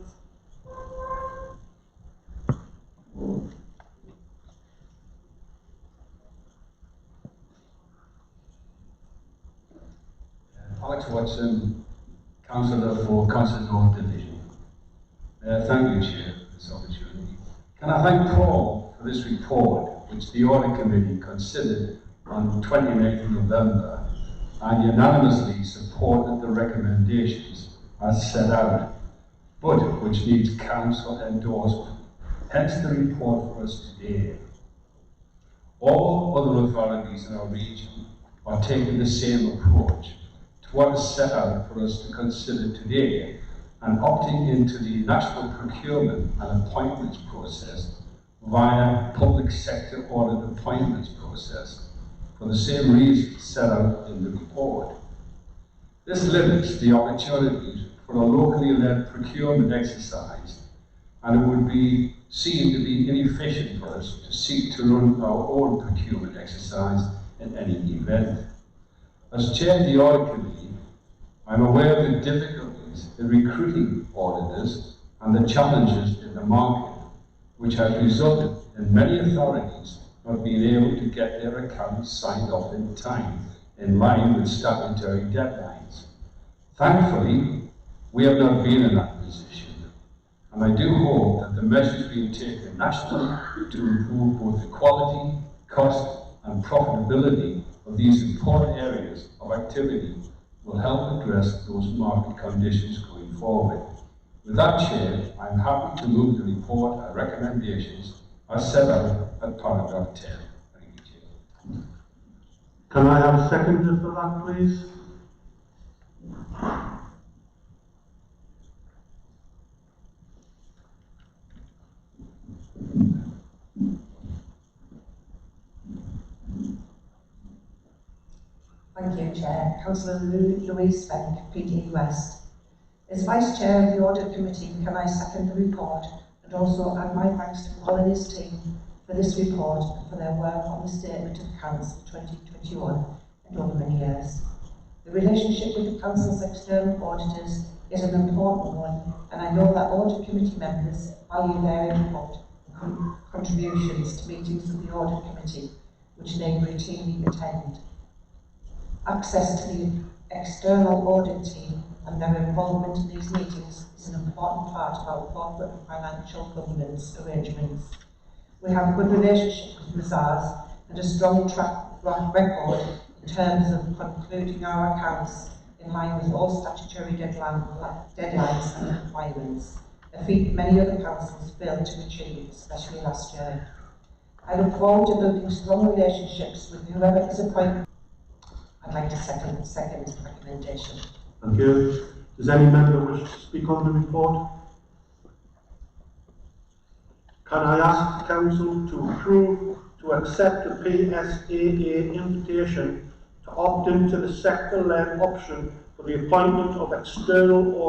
Alex Watson, Councillor for Council North Division. Thank you, Chair, for this opportunity. Can I thank Paul for this report, which the Audit Committee considered on 29th of November and unanimously supported the recommendations as set out, but which needs Council endorsement. Hence the report for us today. All other authorities in our region are taking the same approach to what is set out for us to consider today and opting into the national procurement and appointments process via public sector audit appointments process for the same reasons set out in the report. This limits the opportunities for a locally led procurement exercise, and it would be seen to be inefficient for us to seek to run our own procurement exercise in any event. As Chair of the Audit Committee, I'm aware of the difficulties in recruiting auditors and the challenges in the market, which has resulted in many authorities not being able to get their accounts signed off in time, in line with statutory deadlines. Thankfully, we have not been in that position, and I do hope that the measures being taken nationally to improve both the quality, cost, and profitability of these important areas of activity will help address those market conditions going forward. With that, Chair, I'm happy to move the report and recommendations as set out at paragraph 10. Thank you, Chair. Can I have a seconder for that, please? Thank you, Chair. Councillor Louise Svenk, PD West. As Vice Chair of the Audit Committee, can I second the report and also add my thanks to Paul and his team for this report and for their work on the Statement of Accounts for 2021 and over many years. The relationship with the Council's external auditors is an important one, and I know that Audit Committee members value their input and contributions to meetings of the Audit Committee, which they routinely attend. Access to the external audit team and their involvement in these meetings is an important part of our corporate and financial governance arrangements. We have a good relationship with Mazars and a strong track record in terms of concluding our accounts in line with all statutory deadlines and requirements, a feat many other councils failed to achieve, especially last year. I look forward to building strong relationships with whoever is appointed. I'd like to second the recommendation. Thank you. Does any member wish to speak on the report? Can I ask the Council to approve to accept the PSAA invitation to opt into the sector-led option for the appointment of external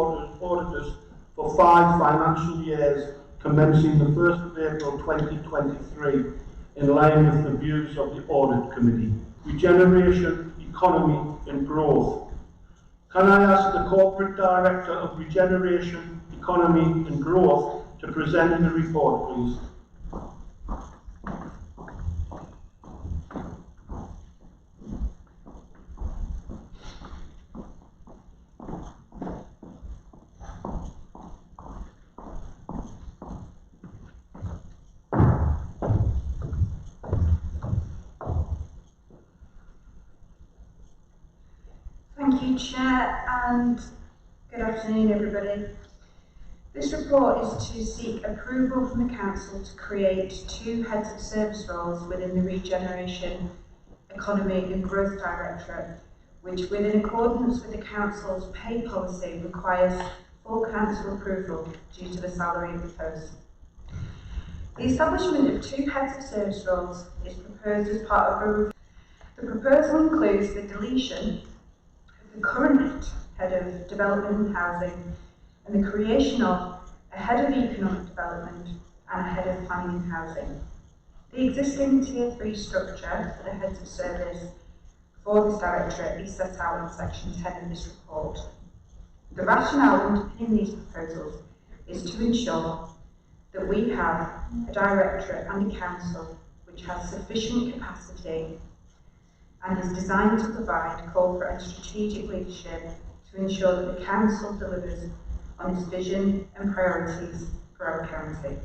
auditors for 5 financial years commencing the 1st of April 2023 in line with the views of the Audit Committee? Regeneration, Economy and Growth. Can I ask the Corporate Director of Regeneration, Economy and Growth to present the report, please? Thank you, Chair, and good afternoon, everybody. This report is to seek approval from the Council to create 2 heads of service roles within the Regeneration, Economy and Growth Directorate, which, within accordance with the Council's pay policy, requires full Council approval due to the salary of the post. The establishment of 2 heads of service roles is proposed as part of a review. The proposal includes the deletion the current Head of Development and Housing and the creation of a Head of Economic Development and a Head of Planning and Housing. The existing Tier 3 structure for the Heads of Service for this Directorate is set out in Section 10 of this report. The rationale underpinning these proposals is to ensure that we have a Directorate and a Council which has sufficient capacity and is designed to provide corporate and strategic leadership to ensure that the Council delivers on its vision and priorities for our county.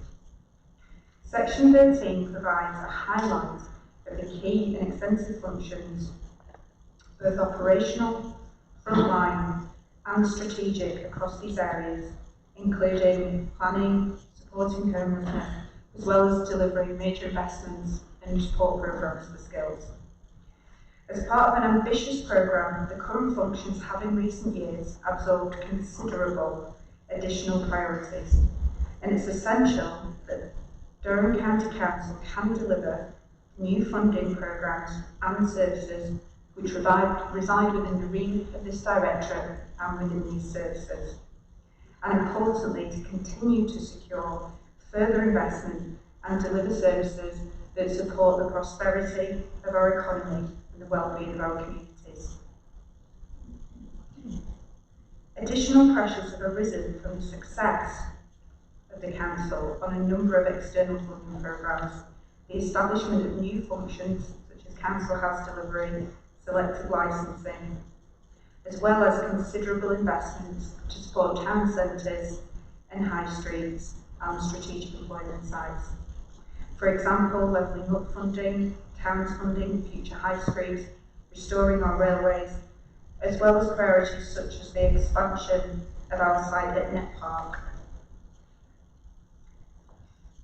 Section 13 provides a highlight of the key and extensive functions, both operational, frontline and strategic across these areas, including planning, supporting homelessness, as well as delivering major investments and support programmes for skills. As part of an ambitious programme, the current functions have in recent years absorbed considerable additional priorities, and it's essential that Durham County Council can deliver new funding programmes and services which reside within the remit of this Directorate and within these services, and importantly to continue to secure further investment and deliver services that support the prosperity of our economy and the well-being of our communities. Additional pressures have arisen from the success of the Council on a number of external funding programmes, the establishment of new functions such as Council House Delivery, selective licensing, as well as considerable investments to support town centres and high streets and strategic employment sites. For example, levelling up funding, towns funding, future high streets, restoring our railways, as well as priorities such as the expansion of our site at Net Park.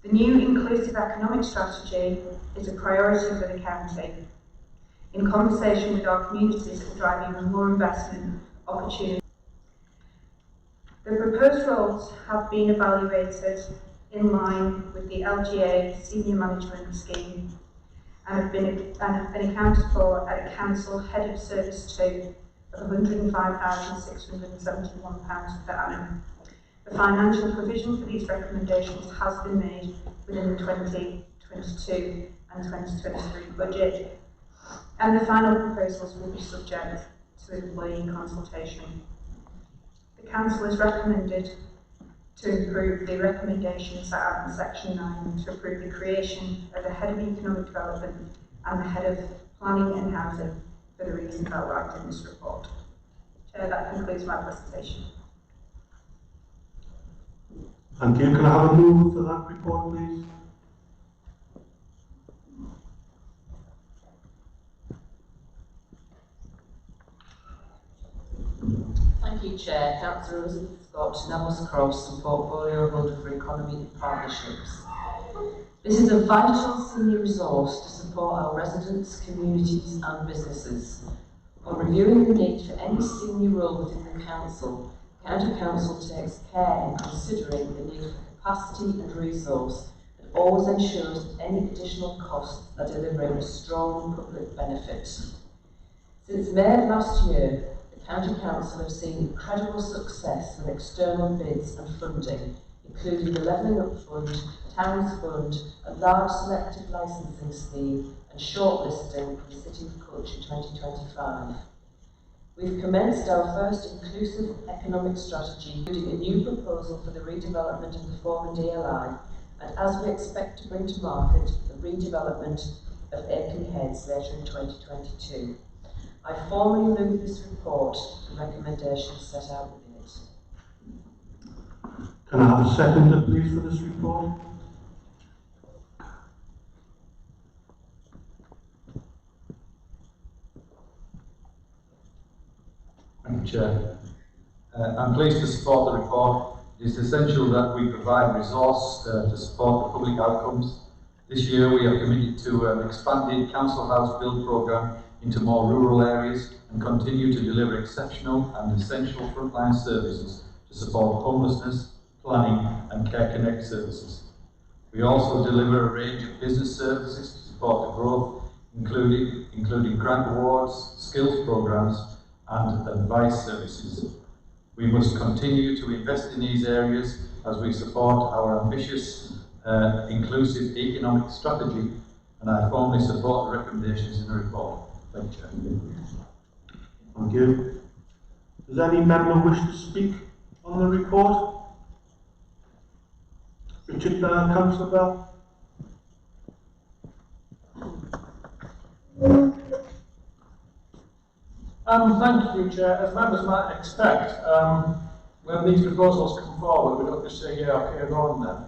The new inclusive economic strategy is a priority for the county, in conversation with our communities and drive even more investment opportunities. The proposed roles have been evaluated in line with the LGA Senior Management Scheme and have been accounted for at a council head of service 2 of £105,671 per annum. The financial provision for these recommendations has been made within the 2022 and 2023 budget, and the final proposals will be subject to employee consultation. The Council has recommended to approve the recommendations set out in section 9 to approve the creation of a head of economic development and the head of planning and housing for the reasons outlined in this report. Chair, that concludes my presentation. Thank you. Can I have a mover for that report, please? Thank you, Chair. Councillor Elizabeth Scott, Nellis Cross and Portfolio Holder for Economy and Partnerships. This is a vital senior resource to support our residents, communities and businesses. When reviewing the need for any senior role within the Council, County Council takes care in considering the need for capacity and resource and always ensures that any additional costs are delivering a strong public benefit. Since May of last year, County Council have seen incredible success with external bids and funding, including the Levelling Up Fund, Towns Fund, a large selective licensing scheme and shortlisting for the City of Culture 2025. We've commenced our first inclusive economic strategy, including a new proposal for the redevelopment of the former DLI, and as we expect to bring to market the redevelopment of Aiken Heads later in 2022. I formally move this report and recommendations set out within it. Can I have a seconder, please, for this report? Thank you, Chair. I'm pleased to support the report. It is essential that we provide resource to support the public outcomes. This year we are committed to an expanded council house build programme into more rural areas and continue to deliver exceptional and essential frontline services to support homelessness, planning and Care Connect services. We also deliver a range of business services to support the growth, including grant awards, skills programmes and advice services. We must continue to invest in these areas as we support our ambitious inclusive economic strategy, and I formally support the recommendations in the report. Thank you, Chair. Thank you. Does any member wish to speak on the report? Richard Councillor Bell. Thank you, Chair. As members might expect, when these proposals come forward, we don't just say, yeah, okay, go on then.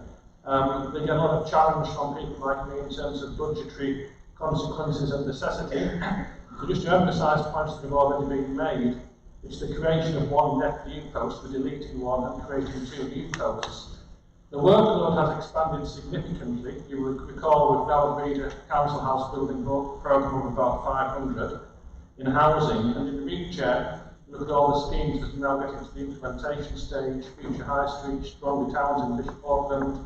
They get a lot of challenge from people like me in terms of budgetary consequences and necessity. So just to emphasise points that have already been made, it's the creation of one net new post, we're deleting one and creating 2 new posts. The workload has expanded significantly. You will recall we've now agreed a council house building programme of about 500 in housing, and in the REIT, Chair, look at all the schemes that are now getting to the implementation stage, Future High Street, Stronger Towns in Bishop Auckland,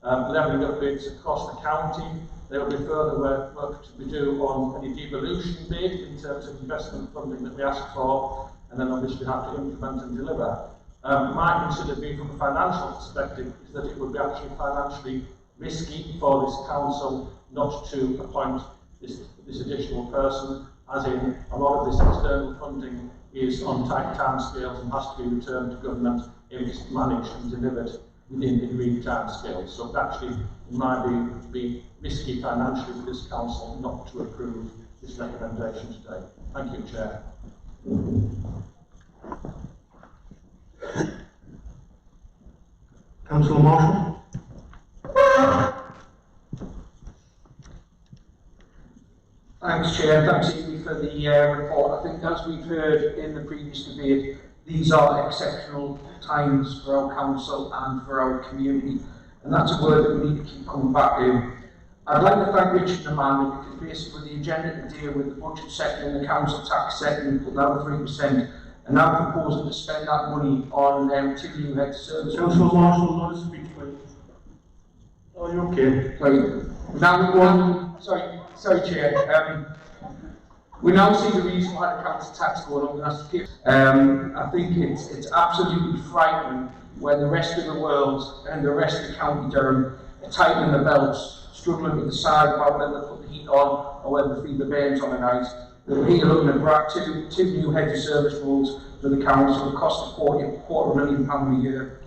levelling up bids across the county. There will be further work to be done on any devolution bid in terms of investment funding that we ask for, and then obviously have to implement and deliver. My considered view from a financial perspective is that it would be actually financially risky for this council not to appoint this additional person, as in a lot of this external funding is on tight timescales and has to be returned to government if it's managed and delivered within the agreed timescales. So it actually, in my view, would be risky financially for this council not to approve this recommendation today. Thank you, Chair. Councillor Marshall. Thanks, Chair. Thanks, Amy, for the report. I think, as we've heard in the previous debate, these are exceptional times for our council and for our community, and that's a word that we need to keep coming back to. I'd like to thank Richard and Amanda because basically the agenda to deal with the budget setting and the council tax setting and putting out 3%, and now proposing to spend that money on 2 new head service. Councillor Marshall, not a speech, please. Are you okay? Sorry. Sorry, Chair. We now see the reason why the council tax going on. I think it's absolutely frightening when the rest of the world and the rest of County Durham are tightening their belts, struggling to decide about whether to put the heat on or whether to feed the bairns on a night. We're here looking at two new head of service roles for the council, the cost of £250,000 a year.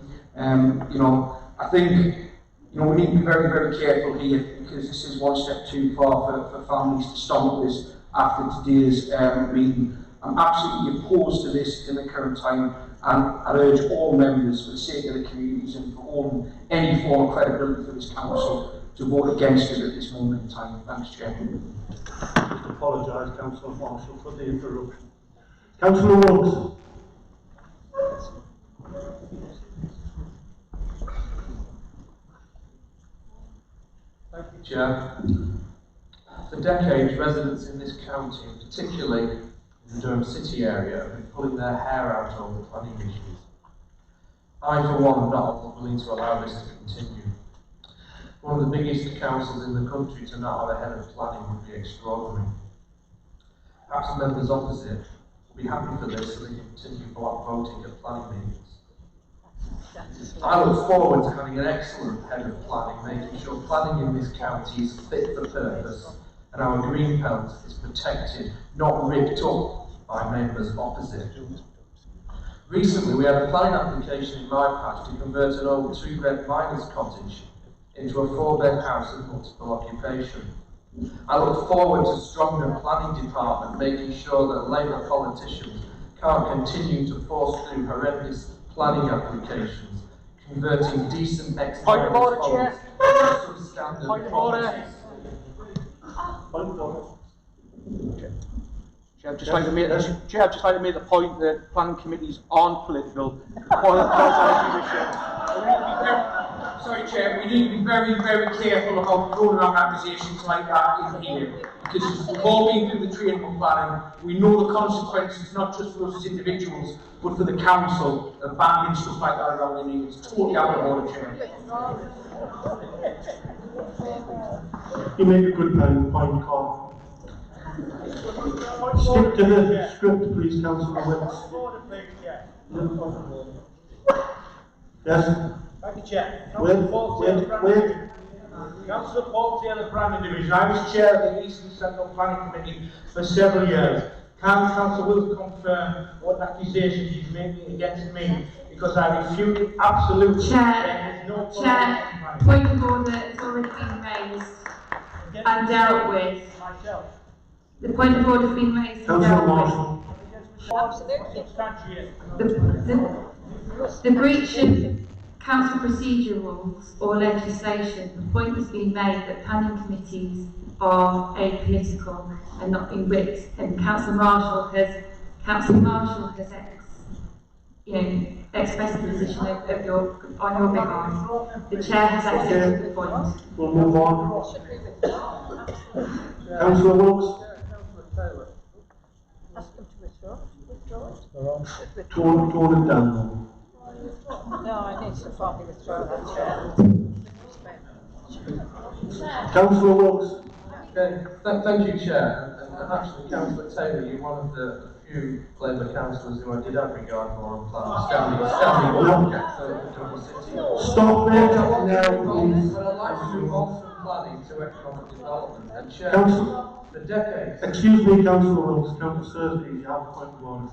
You know, I think we need to be very, very careful here because this is one step too far for families to stomach this after today's meeting. I'm absolutely opposed to this in the current time, and I urge all members, for the sake of the communities and for holding any form of credibility for this council, to vote against it at this moment in time. Thanks, Chair. I apologise, Councillor Marshall, for the interruption. Councillor Wilson. Thank you, Chair. For decades, residents in this county, and particularly in the Durham City area, have been pulling their hair out over planning issues. I, for one, am not willing to allow this to continue. One of the biggest councils in the country to not have a head of planning would be extraordinary. Perhaps the members opposite will be happy for this so they can continue block voting at planning meetings. I look forward to having an excellent head of planning, making sure planning in this county is fit for purpose and our green belt is protected, not ripped up by members opposite. Recently, we had a planning application in my patch to convert an old 2-bed miner's cottage into a 4-bed house of multiple occupation. I look forward to stronger planning department making sure that Labour politicians can't continue to force through horrendous planning applications, converting decent Point of order, Chair. into substandard Point of order. properties. Point of order. Chair, I'd just like to make the point that planning committees aren't political. Sorry, Chair, we need to be very, very careful about throwing around accusations like that in here. Because we've all been through the training of planning. We know the consequences, not just for us as individuals, but for the council of banning stuff like that around the needs. It's totally out of order, Chair. You make a good point, Carl. Stick to the script, please, Councillor Wilkes. Yes? Thank you, Chair. Wait. Councillor Paul Taylor, Planning Division. I was chair of the Eastern Central Planning Committee for several years. Can Councillor Wilkes confirm what accusations he's making against me? Because I refute it absolutely. Chair, point of order has already been raised and dealt with. The point of order has been raised and dealt with. The breach of council procedure rules or legislation, the point has been made that planning committees are apolitical and not being whipped, and Councillor Marshall has expressed the position on your behalf. The chair has accepted the point. We'll move on. Councillor Wilkes. Ask them to withdraw it. Tone it down. No, I need to formally withdraw that, Chair. Councillor Wilkes. Thank you, Chair. And actually, Councillor Taylor, you're one of the few Labour councillors who I did have regard for on planning. Stop there now, please. But I'd like to move on from planning to economic development. And Chair, Councillor. the decades. Excuse me, Councillor Wilkes. Councillor Thursday, you have a point of order.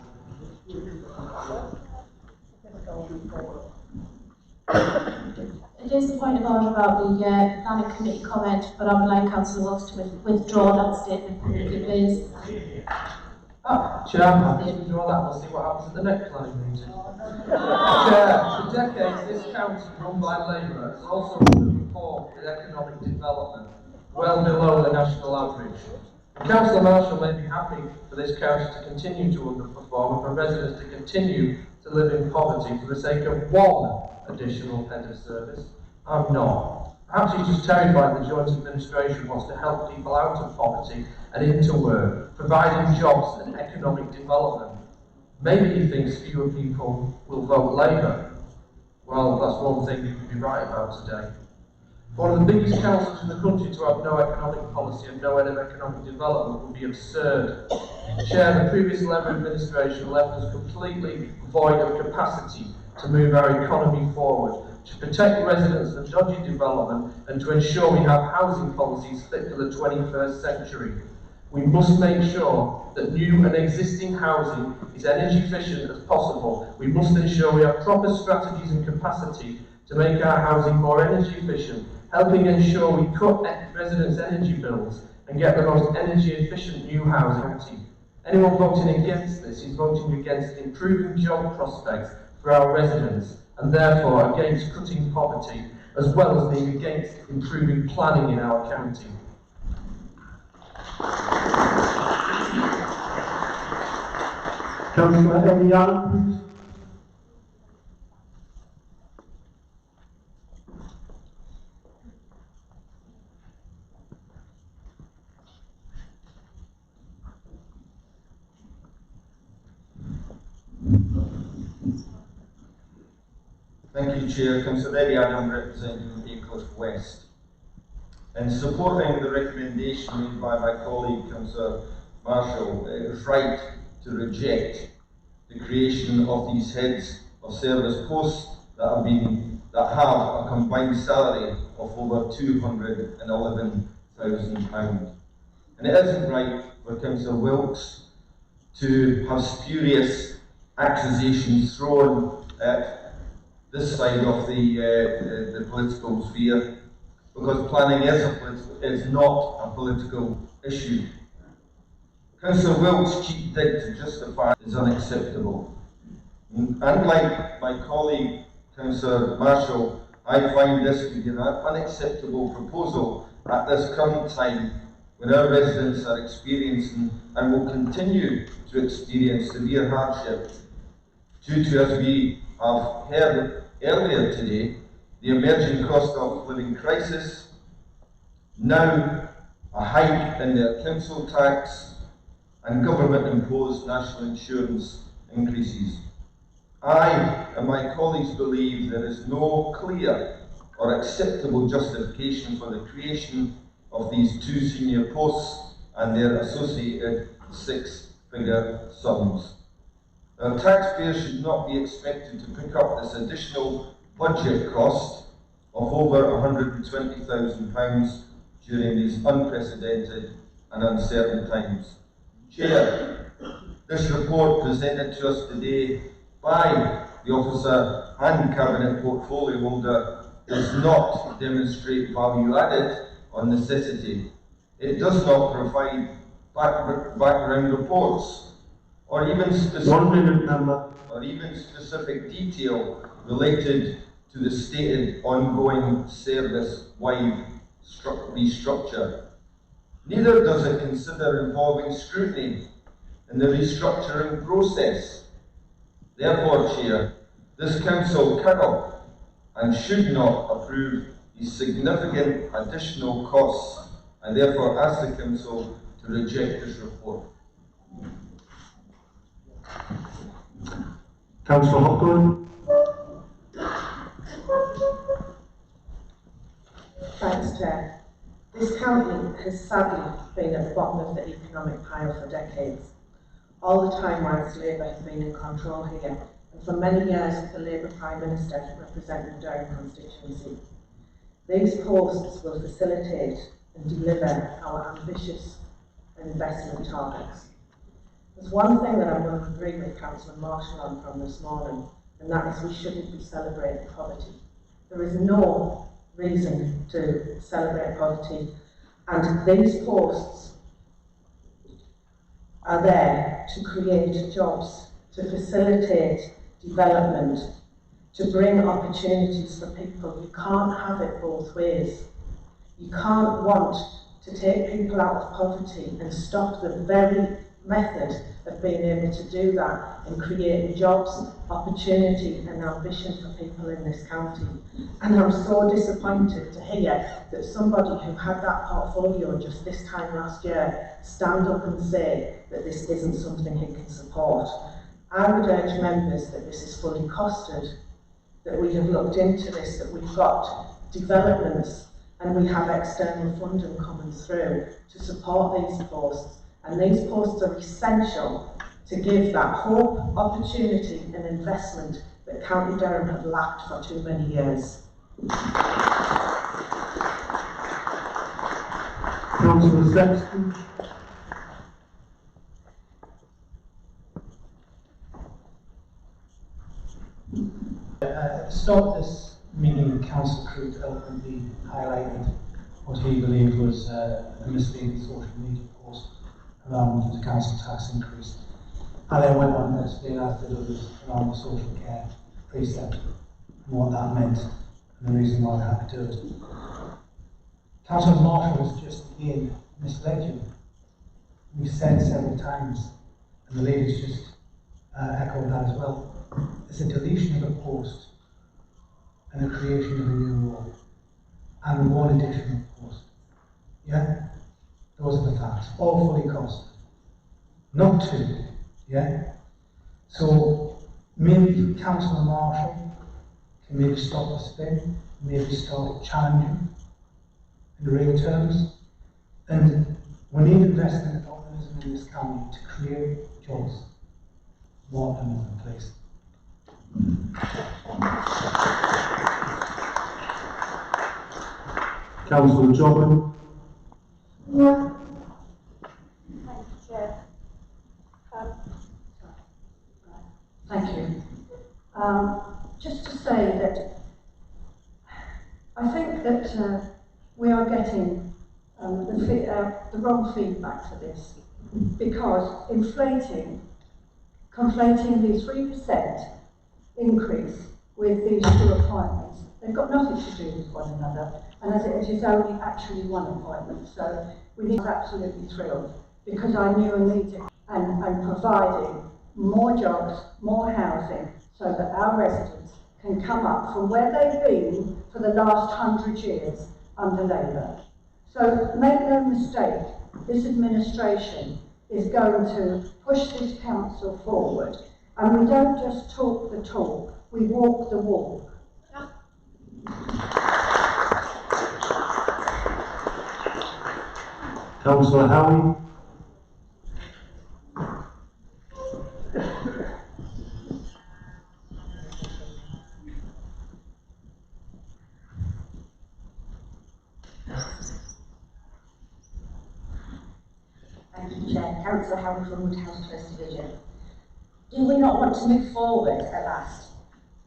It is a point of order about the planning committee comment, but I would like Councillor Wilkes to withdraw that statement publicly, please. Chair, I'm happy to withdraw that. We'll see what happens at the next planning meeting. Chair, for decades, this council, run by Labour, has also put poor in economic development, well below the national average. Councillor Marshall may be happy for this council to continue to underperform and for residents to continue to live in poverty for the sake of one additional head of service. I'm not. Perhaps he's just terrified the Joint Administration wants to help people out of poverty and into work, providing jobs and economic development. Maybe he thinks fewer people will vote Labour. Well, that's one thing you could be right about today. One of the biggest councils in the country to have no economic policy and no end of economic development would be absurd. Chair, the previous Labour administration left us completely void of capacity to move our economy forward, to protect residents from dodgy development and to ensure we have housing policies fit for the 21st century. We must make sure that new and existing housing is energy efficient as possible. We must ensure we have proper strategies and capacity to make our housing more energy efficient, helping ensure we cut residents' energy bills and get the most energy efficient new housing. Anyone voting against this is voting against improving job prospects for our residents and therefore against cutting poverty, as well as being against improving planning in our county. Councillor Eddie Allen, please. Thank you, Chair. Councillor Eddie Adam, representing Aycliffe West. In supporting the recommendation made by my colleague, Councillor Marshall, it is right to reject the creation of these heads of service posts that have a combined salary of over £211,000. And it isn't right for Councillor Wilkes to have spurious accusations thrown at this side of the political sphere, because planning is not a political issue. Councillor Wilkes' cheap dig to justify is unacceptable. Unlike my colleague, Councillor Marshall, I find this to be an unacceptable proposal at this current time when our residents are experiencing and will continue to experience severe hardship due to, as we have heard earlier today, the emerging cost of living crisis, now a hike in their council tax and government-imposed national insurance increases. I and my colleagues believe there is no clear or acceptable justification for the creation of these two senior posts and their associated six-figure sums. Now, taxpayers should not be expected to pick up this additional budget cost of over £120,000 during these unprecedented and uncertain times. Chair, this report presented to us today by the officer and cabinet portfolio holder does not demonstrate value added or necessity. It does not provide background reports or even specific detail related to the stated ongoing service-wide restructure. Neither does it consider involving scrutiny in the restructuring process. Therefore, Chair, this Council cannot and should not approve these significant additional costs, and therefore ask the Council to reject this report. Councillor Hopgood. Thanks, Chair. This county has sadly been at the bottom of the economic pile for decades. All the time whilst Labour has been in control here, and for many years with the Labour Prime Minister representing the Durham constituency. These posts will facilitate and deliver our ambitious investment targets. There's one thing that I'm going to agree with Councillor Marshall on from this morning, and that is we shouldn't be celebrating poverty. There is no reason to celebrate poverty, and these posts are there to create jobs, to facilitate development, to bring opportunities for people. You can't have it both ways. You can't want to take people out of poverty and stop the very method of being able to do that and creating jobs, opportunity and ambition for people in this county. And I'm so disappointed to hear that somebody who had that portfolio just this time last year stand up and say that this isn't something he can support. I would urge members that this is fully costed, that we have looked into this, that we've got developments and we have external funding coming through to support these posts. And these posts are essential to give that hope, opportunity and investment that County Durham have lacked for too many years. Councillor Sexton. At the start of this meeting, Councillor Crute eloquently highlighted what he believed was a misleading social media post around the council tax increase. I then went on to explain, as did others, around the social care precept and what that meant and the reason why I had to do it. Councillor Marshall has just again misled you. We've said several times, and the ladies just echoed that as well. It's a deletion of a post and a creation of a new role and one additional post. Yeah? Those are the facts. All fully costed. Not two. Yeah? So maybe Councillor Marshall can maybe stop the spin, maybe start challenging in real terms. And we need investment optimism in this county to create jobs. More than one place. Councillor Jobin. Thank you, Chair. Thank you. Just to say that I think that we are getting the wrong feedback for this, because conflating the 3% increase with these two appointments, they've got nothing to do with one another, and as it is only actually one appointment, so we need absolutely thrilled, because I knew immediately and providing more jobs, more housing, so that our residents can come up from where they've been for the last 100 years under Labour. So make no mistake, this administration is going to push this council forward, and we don't just talk the talk, we walk the walk. Councillor Howie. Thank you, Chair. Councillor Howard from Woodhouse First Division. Do we not want to move forward at last?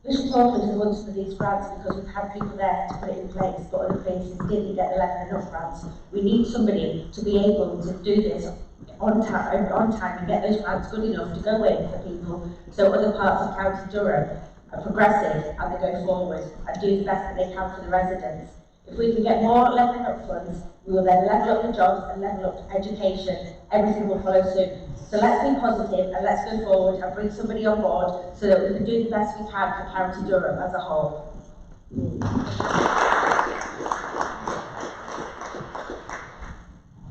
This was talking to the ones for these grants because we've had people there to put it in place, but other places didn't get the level enough grants. We need somebody to be able to do this on time and get those grants good enough to go in for people, so other parts of County Durham are progressive and they go forward and do the best that they can for the residents. If we can get more levelling up funds, we will then level up the jobs and level up education. Everything will follow suit. So let's be positive and let's go forward and bring somebody on board so that we can do the best we can for County Durham as a whole.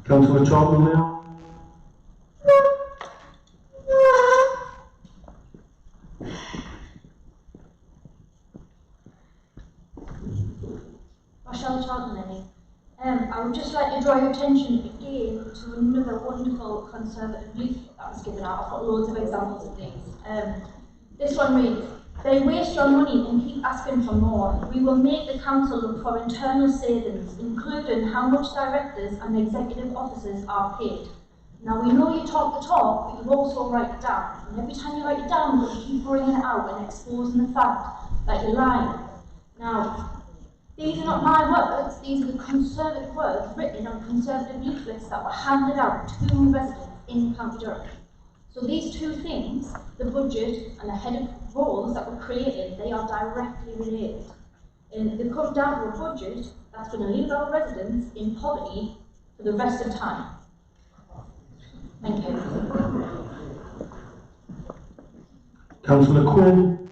Councillor Charlton. Rochelle Charlton. I would just like to draw your attention again to another wonderful Conservative leaflet that was given out. I've got loads of examples of these. This one reads, "They waste your money and keep asking for more. We will make the council look for internal savings, including how much directors and executive officers are paid." Now we know you talk the talk, but you also write it down. And every time you write it down, you keep bringing it out and exposing the fact that you're lying. Now, these are not my words, these are the Conservative words written on Conservative leaflets that were handed out to residents in County Durham. So these two things, the budget and the head of roles that were created, they are directly related. And they come down to a budget that's going to leave our residents in poverty for the rest of time. Thank you. Councillor Quinn.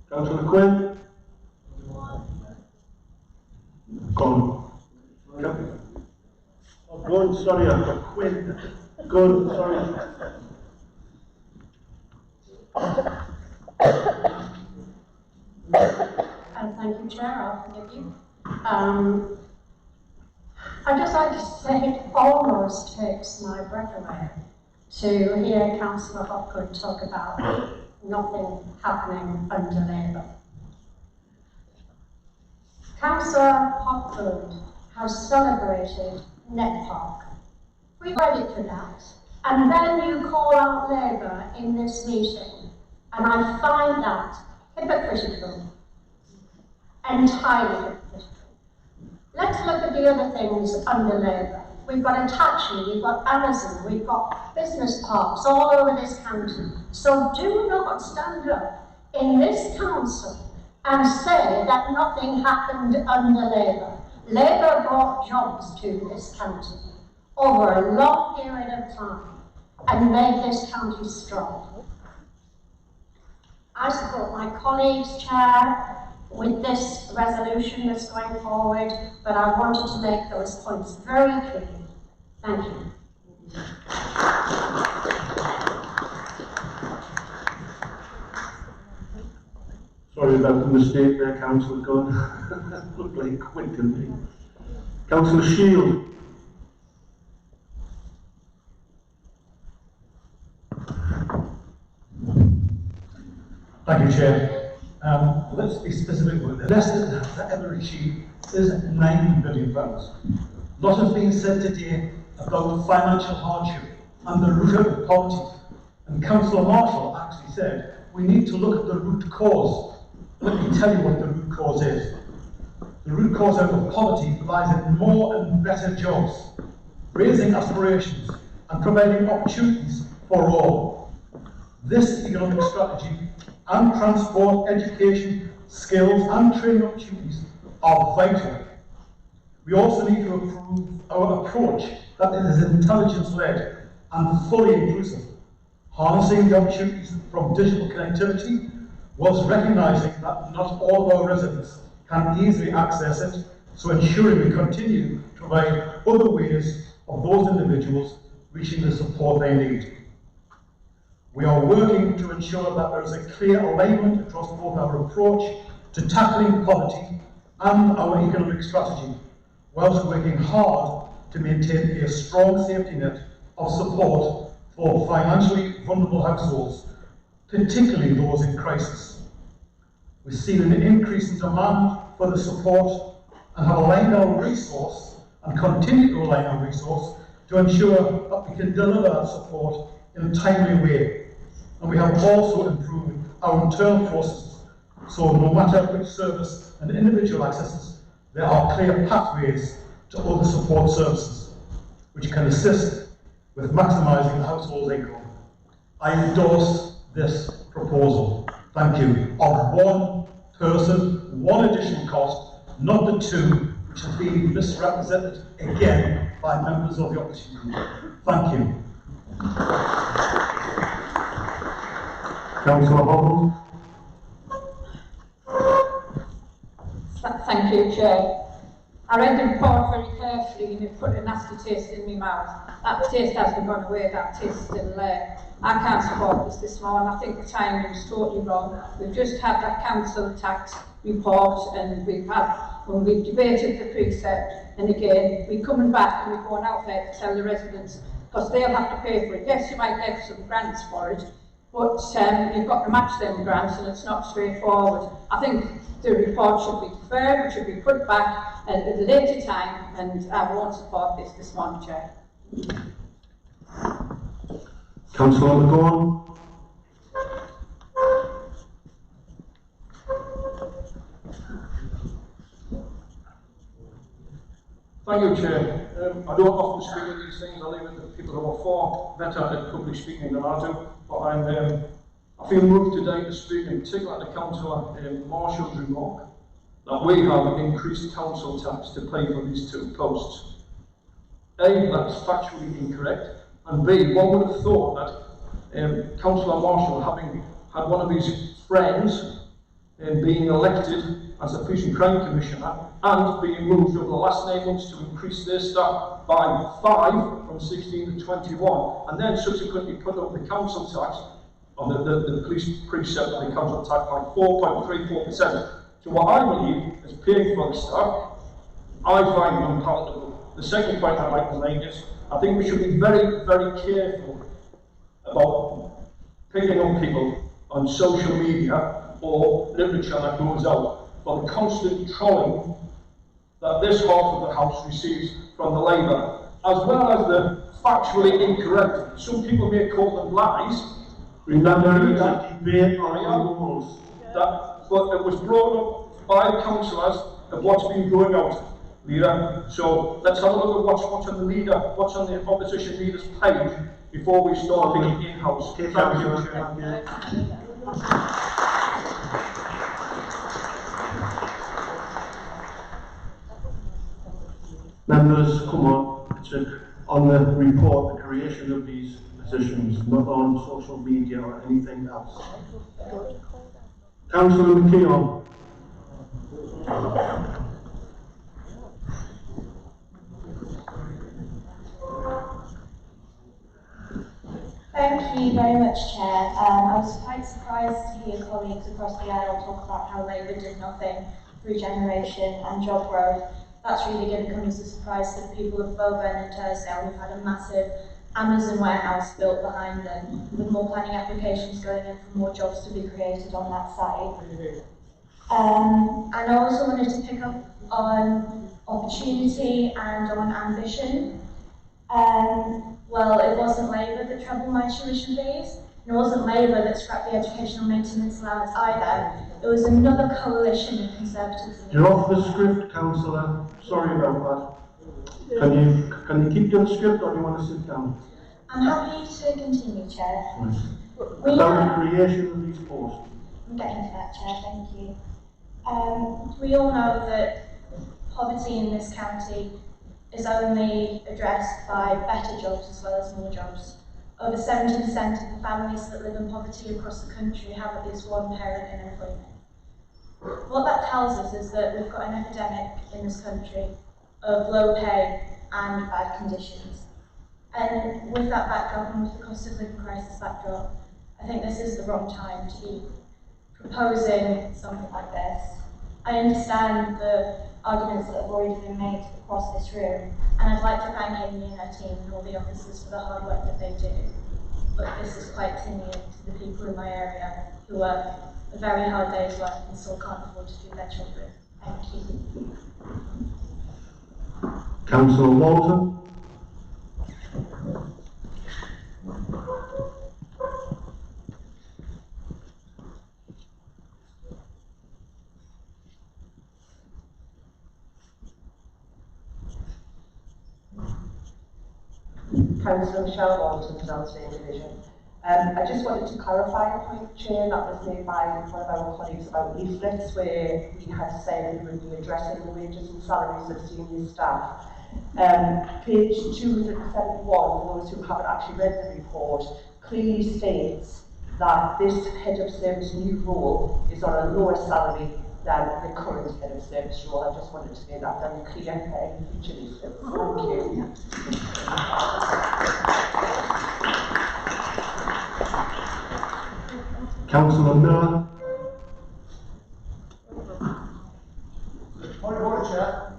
Councillor Quinn. Gone. Oh, gone, sorry, I've got Quinn. Gone, sorry. Thank you, Chair. I'll forgive you. I'd just like to say it almost takes my breath away to hear Councillor Hopgood talk about nothing happening under Labour. Councillor Hopgood has celebrated Net Park. We credit for that. And then you call out Labour in this meeting. And I find that hypocritical. Entirely hypocritical. Let's look at the other things under Labour. We've got Hitachi, we've got Amazon, we've got business parks all over this county. So do not stand up in this council and say that nothing happened under Labour. Labour brought jobs to this county over a long period of time and made this county strong. I support my colleagues, Chair, with this resolution that's going forward, but I wanted to make those points very clear. Thank you. Sorry about the mistake there, Councillor Gunn. Looked like Quinn to me. Councillor Shield. Thank you, Chair. Let's be specific with it. The best that ever achieved is £9 billion. A lot has been said today about financial hardship and the root of poverty. And Councillor Marshall actually said we need to look at the root cause. Let me tell you what the root cause is. The root cause out of poverty lies in more and better jobs, raising aspirations and providing opportunities for all. This economic strategy and transport, education, skills and training opportunities are vital. We also need to improve our approach that is intelligence-led and fully inclusive, harnessing the opportunities from digital connectivity whilst recognising that not all of our residents can easily access it, so ensuring we continue to provide other ways of those individuals reaching the support they need. We are working to ensure that there is a clear alignment across both our approach to tackling poverty and our economic strategy, whilst working hard to maintain a strong safety net of support for financially vulnerable households, particularly those in crisis. We've seen an increase in demand for the support and have aligned our resource and continue to align our resource to ensure that we can deliver that support in a timely way. And we have also improved our internal processes, so no matter which service an individual accesses, there are clear pathways to other support services, which can assist with maximising the household's income. I endorse this proposal. Thank you. Of one person, one additional cost, not the two, which has been misrepresented again by members of the opposition group. Thank you. Councillor Hopgood. Thank you, Chair. I read the report very carefully and it put a nasty taste in my mouth. That taste hasn't gone away, that taste is still there. I can't support this morning. I think the timing is totally wrong. We've just had that council tax report and we've debated the precept, and again, we're coming back and we're going out there to tell the residents, because they'll have to pay for it. Yes, you might get some grants for it, but you've got to match them grants and it's not straightforward. I think the report should be deferred, it should be put back at a later time, and I won't support this morning, Chair. Councillor McGowan. Thank you, Chair. I don't often speak at these things. I leave it to people who are far better at public speaking than I do. But I feel moved today to speak in particular to Councillor Marshall's remark that we have increased council tax to pay for these two posts. A, that's factually incorrect, and B, one would have thought that Councillor Marshall, having had one of his friends being elected as a Police and Crime Commissioner and being moved over the last 9 months to increase their staff by 5 from 16 to 21, and then subsequently put up the council tax on the police precept of the council tax by 4.34%. So what I believe is paying for the staff, I find unpalatable. The second point I'd like to make is, I think we should be very, very careful about picking on people on social media or literature that goes out for the constant trolling that this half of the House receives from the Labour, as well as the factually incorrect. Some people may call them lies. Remember, it's a debate on the rules. But it was brought up by councillors of what's been going out, leader. So let's have a look at what's on the opposition leader's page before we start thinking in-house. Thank you, Chair. Members, come on, it's on the report, the creation of these positions, not on social media or anything else. Councillor McKeon. Thank you very much, Chair. I was quite surprised to hear colleagues across the aisle talk about how Labour did nothing for regeneration and job growth. That's really going to come as a surprise to the people of Boburn and Tersdale, who've had a massive Amazon warehouse built behind them, with more planning applications going in for more jobs to be created on that site. And I also wanted to pick up on opportunity and on ambition. Well, it wasn't Labour that trebled my tuition fees, and it wasn't Labour that scrapped the educational maintenance allowance either. It was another coalition of Conservatives. You're off the script, Councillor. Sorry about that. Can you keep to the script, or do you want to sit down? I'm happy to continue, Chair. Right. We About the creation of these posts. I'm getting to that, Chair, thank you. We all know that poverty in this county is only addressed by better jobs as well as more jobs. Over 70% of the families that live in poverty across the country have at least one parent in employment. What that tells us is that we've got an epidemic in this country of low pay and bad conditions. And with that backdrop and with the cost of living crisis backdrop, I think this is the wrong time to be proposing something like this. I understand the arguments that have already been made across this room, and I'd like to thank Amy and her team and all the officers for the hard work that they do. But this is quite tinny to the people in my area who work a very hard day's work and still can't afford to feed their children. Thank you. Councillor Walton. Councillor Michelle Walton, Zelsey Division. I just wanted to clarify a point, Chair, that was made by one of our colleagues about leaflets, where we had said we would be addressing the wages and salaries of senior staff. Page 271, for those who haven't actually read the report, clearly states that this head of service new role is on a lower salary than the current head of service role. I just wanted to make that very clear for any future leaflets. Thank you. Councillor Miller. Point of order, Chair.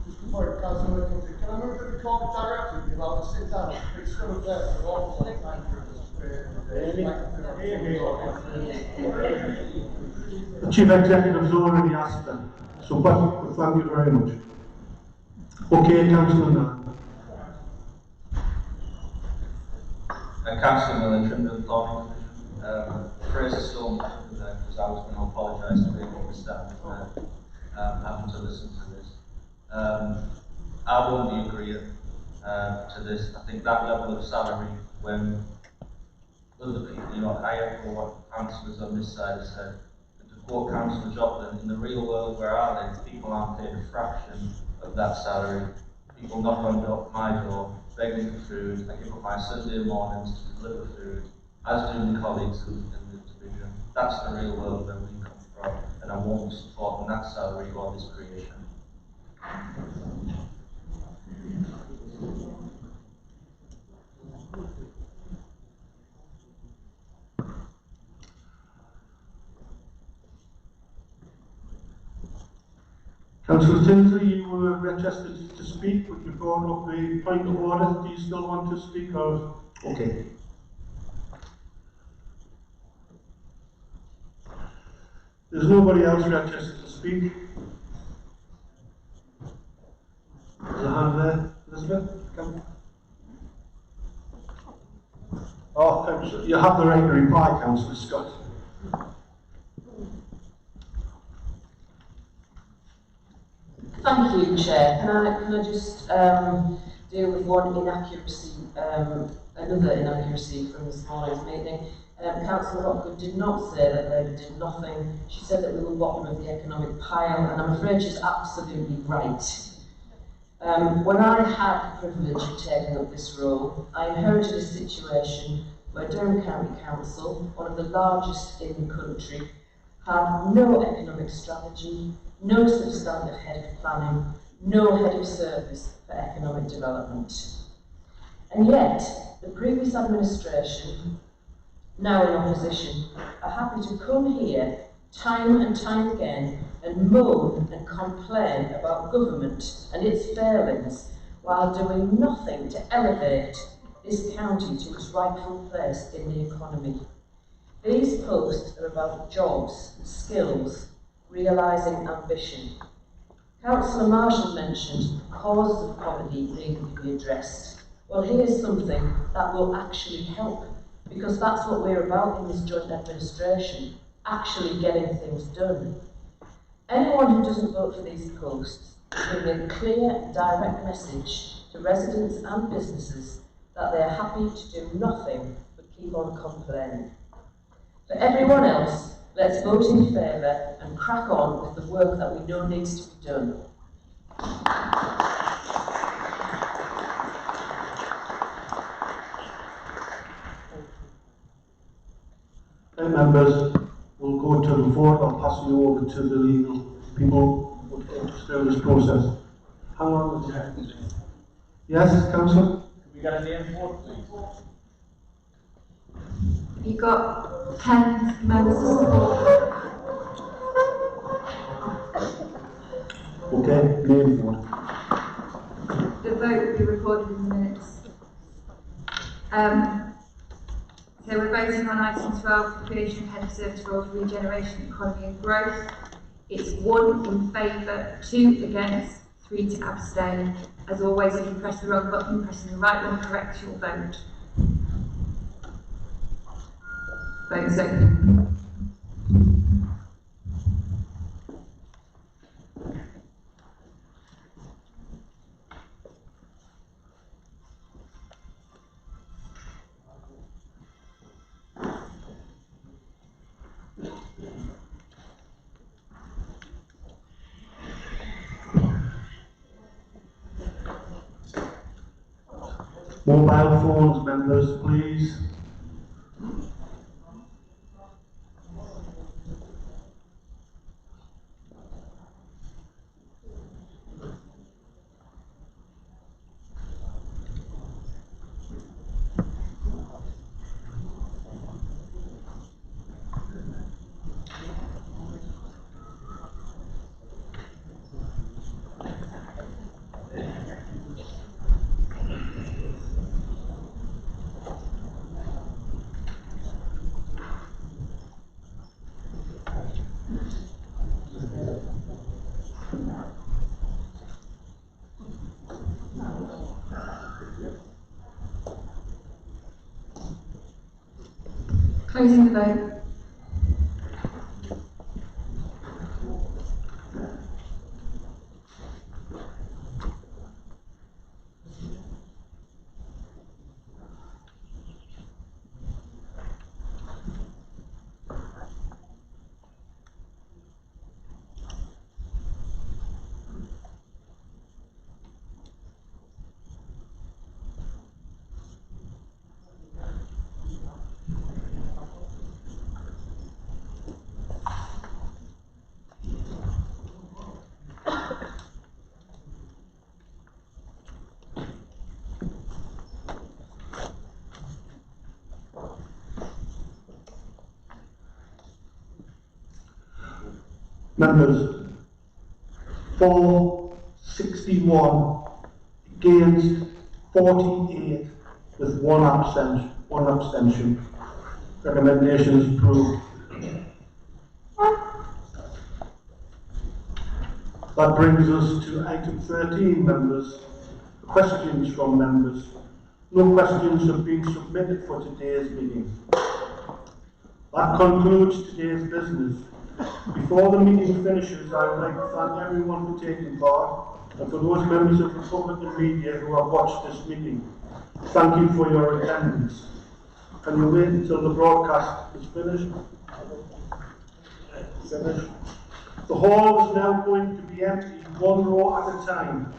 Just before Councillor Miller comes in, can I move that the corporate director be allowed to sit down? It's still there for all the time. The Chief Executive has already asked them, so thank you very much. Okay, Councillor Miller. Councillor Miller, Trimble Thornton. Fraser Storm, because I was going to apologise to being understand having to listen to this. I won't be agreeing to this. I think that level of salary, when other people, I echo what councillors on this side have said, quote Councillor Joplin, in the real world where I live, people aren't paid a fraction of that salary. People knock on my door, begging for food. I give up my Sunday mornings to deliver food, as do my colleagues in the division. That's the real world where we come from, and I won't be supporting that salary or this creation. Councillor Tinsley, you were requested to speak, but you brought up the point of order. Do you still want to speak? Or? Okay. There's nobody else requested to speak. There's a hand there. Elizabeth, come. Oh, you have the right to reply, Councillor Scott. Thank you, Chair. Can I just deal with one inaccuracy, another inaccuracy from this morning's meeting? Councillor Lockwood did not say that Labour did nothing. She said that we were bottom of the economic pile, and I'm afraid she's absolutely right. When I had the privilege of taking up this role, I inherited a situation where Durham County Council, one of the largest in the country, had no economic strategy, no substantive head of planning, no head of service for economic development. And yet, the previous administration, now in opposition, are happy to come here time and time again and moan and complain about government and its failings while doing nothing to elevate this county to its rightful place in the economy. These posts are about jobs, skills, realising ambition. Councillor Marshall mentioned causes of poverty needing to be addressed. Well, here's something that will actually help, because that's what we're about in this joint administration, actually getting things done. Anyone who doesn't vote for these posts is giving a clear, direct message to residents and businesses that they're happy to do nothing but keep on complaining. For everyone else, let's vote in favour and crack on with the work that we know needs to be done. Okay, members, we'll go to the vote. I'll pass you over to the legal people through this process. Hang on a second. Yes, Councillor? Can we get a name for it, please? You've got 10 members to support. Okay, name for it. The vote will be recorded in the minutes. So we're voting on item 12, creation of head of service roles, regeneration, economy and growth. It's 1 in favour, 2 against, 3 to abstain. As always, if you press the wrong button, pressing the right one corrects your vote. Vote's open. Mobile phones, members, please. Closing the vote. Members, for 61, against 48, with one abstention. Recommendation is approved. That brings us to item 13, members. Questions from members. No questions have been submitted for today's meeting. That concludes today's business. Before the meeting finishes, I would like to thank everyone for taking part, and for those members of the public and media who have watched this meeting. Thank you for your attendance. Can you wait until the broadcast is finished? The hall is now going to be empty, one row at a time.